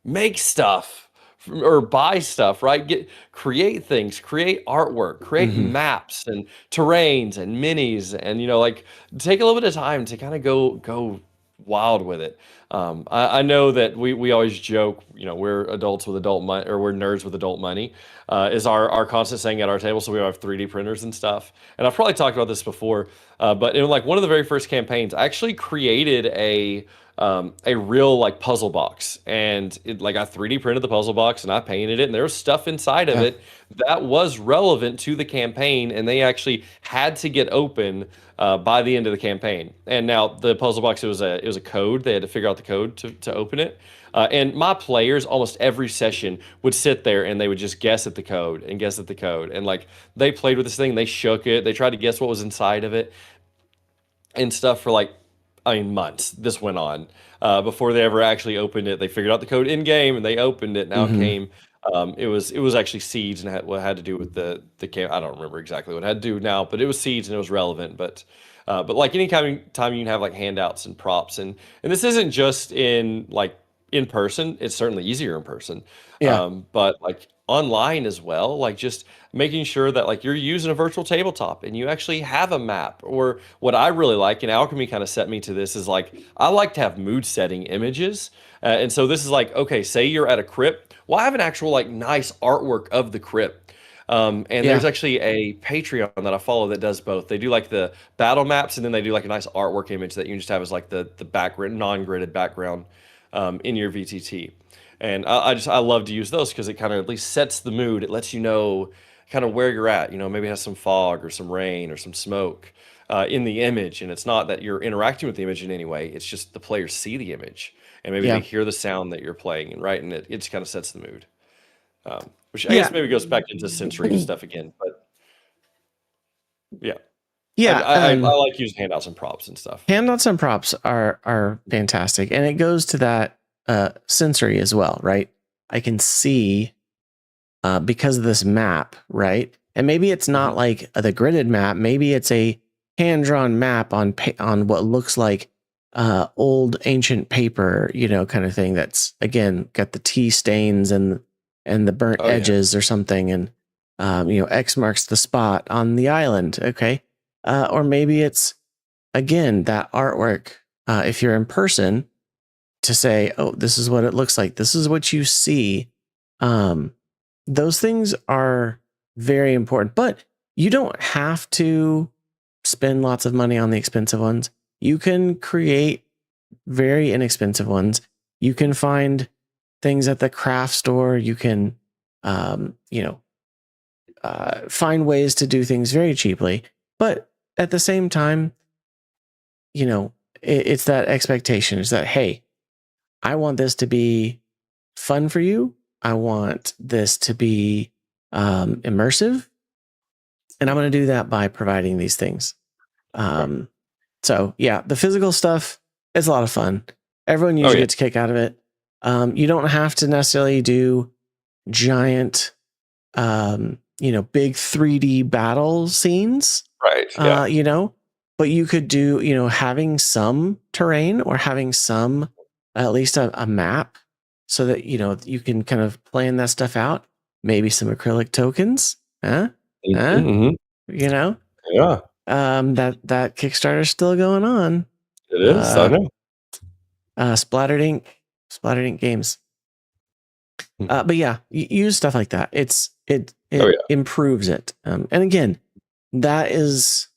make stuff or buy stuff, right? Create things, create artwork, create Mm-hmm. maps and terrains and minis, and like take a little bit of time to kind of go wild with it. I know that we always joke, we're adults with adult money, or we're nerds with adult money, is our constant saying at our table. So we have 3D printers and stuff. And I've probably talked about this before, but in like one of the very first campaigns, I actually created a real like puzzle box, and like I 3D printed the puzzle box and I painted it, and there was stuff inside of Yeah. it that was relevant to the campaign, and they actually had to get open by the end of the campaign. And now the puzzle box, it was a code. They had to figure out the code to open it. And my players, almost every session, would sit there and they would just guess at the code and guess at the code. And like they played with this thing, they shook it, they tried to guess what was inside of it and stuff for like, I mean, months. This went on before they ever actually opened it. They figured out the code in game and they opened it. Now it Mm-hmm. came. It was actually seeds, and what had to do with the game. I don't remember exactly what it had to do now, but it was seeds and it was relevant. But like any time you can have like handouts and props, and this isn't just in like in person. It's certainly easier in person, Yeah. but like online as well. Like just making sure that like you're using a virtual tabletop and you actually have a map. Or what I really like, and Alchemy kind of set me to this, is like I like to have mood setting images. And so this is like, okay, say you're at a crypt. Well, I have an actual like nice artwork of the crypt. And Yeah. there's actually a Patreon that I follow that does both. They do like the battle maps, and then they do like a nice artwork image that you can just have as like the background, non-gridded background in your VTT. And I love to use those because it kind of at least sets the mood. It lets you know kind of where you're at. Maybe it has some fog or some rain or some smoke in the image, and it's not that you're interacting with the image in any way. It's just the players see the image, and maybe they Yeah. hear the sound that you're playing, and right, and it just kind of sets the mood. Which I Yeah. guess maybe goes back into sensory stuff again, but yeah, Yeah. I like using handouts and props and stuff. Handouts and props are fantastic, and it goes to that sensory as well, right? I can see because of this map, right? And maybe it's not like the gridded map. Maybe it's a hand-drawn map on what looks like old ancient paper, kind of thing. That's again got the tea stains and the burnt Oh, yeah. edges or something, and X marks the spot on the island. Okay, or maybe it's again that artwork. If you're in person, to say, oh, this is what it looks like. This is what you see. Those things are very important, but you don't have to spend lots of money on the expensive ones. You can create very inexpensive ones. You can find things at the craft store. You can, find ways to do things very cheaply. But at the same time, it's that expectation. Is that, hey, I want this to be fun for you. I want this to be immersive. And I'm going to do that by providing these things. So yeah, the physical stuff is a lot of fun. Everyone usually gets a kick out of it. You don't have to necessarily do giant, big 3D battle scenes. Right. Yeah. But you could do, having some terrain or having some, at least a map, so that, you can kind of plan that stuff out. Maybe some acrylic tokens. Mhm. Yeah. That Kickstarter's still going on. It is. I know. Splattered Ink Games. But yeah, use stuff like that. It improves it. And again, that is,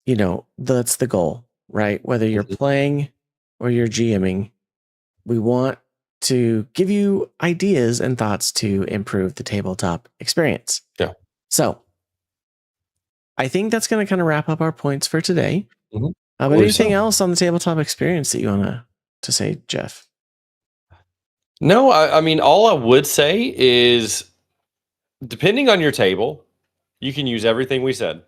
that's the goal, right? Whether you're playing or you're GMing, we want to give you ideas and thoughts to improve the tabletop experience. Yeah. So I think that's going to kind of wrap up our points for today. Mhm. But anything else on the tabletop experience that you want to say, Jeff? No, I mean, all I would say is, depending on your table, you can use everything we said.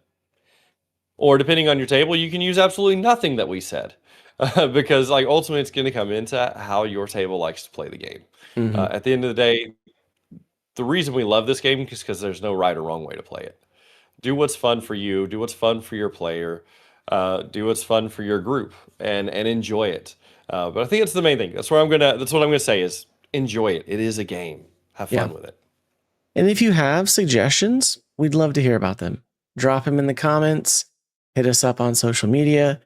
Or depending on your table, you can use absolutely nothing that we said. Because like ultimately it's going to come into how your table likes to play the game. At the end of the day, the reason we love this game is because there's no right or wrong way to play it. Do what's fun for you. Do what's fun for your player. do what's fun for your group, and enjoy it. But I think that's the main thing. That's what I'm gonna say is enjoy it. It is a game. Have Yeah. fun with it. And if you have suggestions, we'd love to hear about them. Drop them in the comments, hit us up on social media.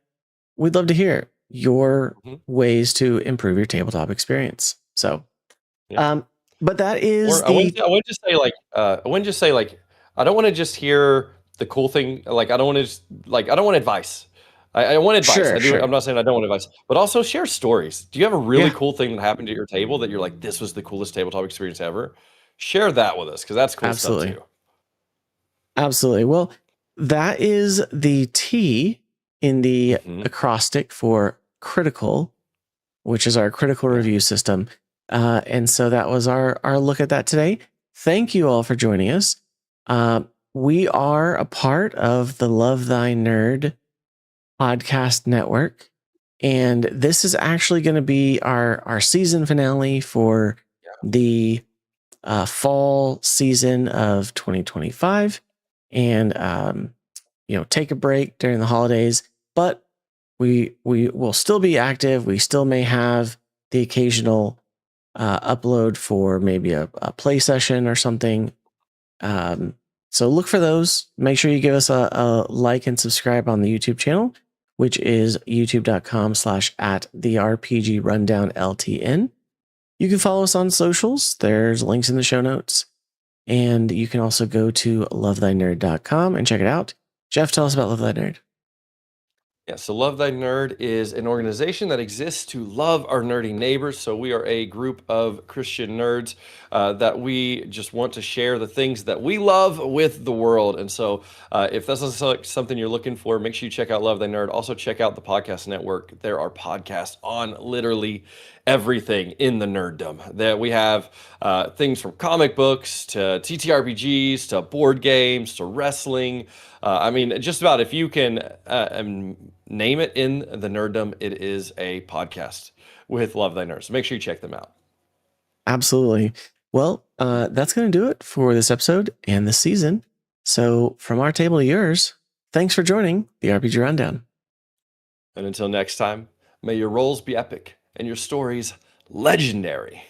We'd love to hear your ways to improve your tabletop experience. So, Yeah. but that is I wouldn't just say like I don't want to just hear the cool thing. Like I don't want to just like I don't want advice. I want advice. Sure, I do. sure. I'm not saying I don't want advice, but also share stories. Do you have a really Yeah. cool thing that happened at your table that you're like, this was the coolest tabletop experience ever? Share that with us because that's cool Absolutely. stuff too. Absolutely. Well, that is the T in the acrostic for critical, which is our critical review system. And so that was our look at that today. Thank you all for joining us. We are a part of the Love Thy Nerd podcast network. And this is actually going to be our season finale for the fall season of 2025. And, take a break during the holidays, but we will still be active. We still may have the occasional upload for maybe a play session or something. So look for those. Make sure you give us a like and subscribe on the YouTube channel, which is youtube.com/@the-RPG-rundown-LTN. You can follow us on socials. There's links in the show notes. And you can also go to lovethynerd.com and check it out. Jeff, tell us about Love Thy Nerd. Yeah, so Love Thy Nerd is an organization that exists to love our nerdy neighbors. So we are a group of Christian nerds that we just want to share the things that we love with the world. And so if that's something you're looking for, make sure you check out Love Thy Nerd. Also check out the podcast network. There are podcasts on literally everything in the nerddom. That we have things from comic books to TTRPGs to board games to wrestling. I mean, just about if you can name it in the nerddom, it is a podcast with Love Thy Nerd. So make sure you check them out. Absolutely. Well, that's going to do it for this episode and this season. So from our table to yours, thanks for joining the RPG Rundown. And until next time, may your rolls be epic and your stories legendary.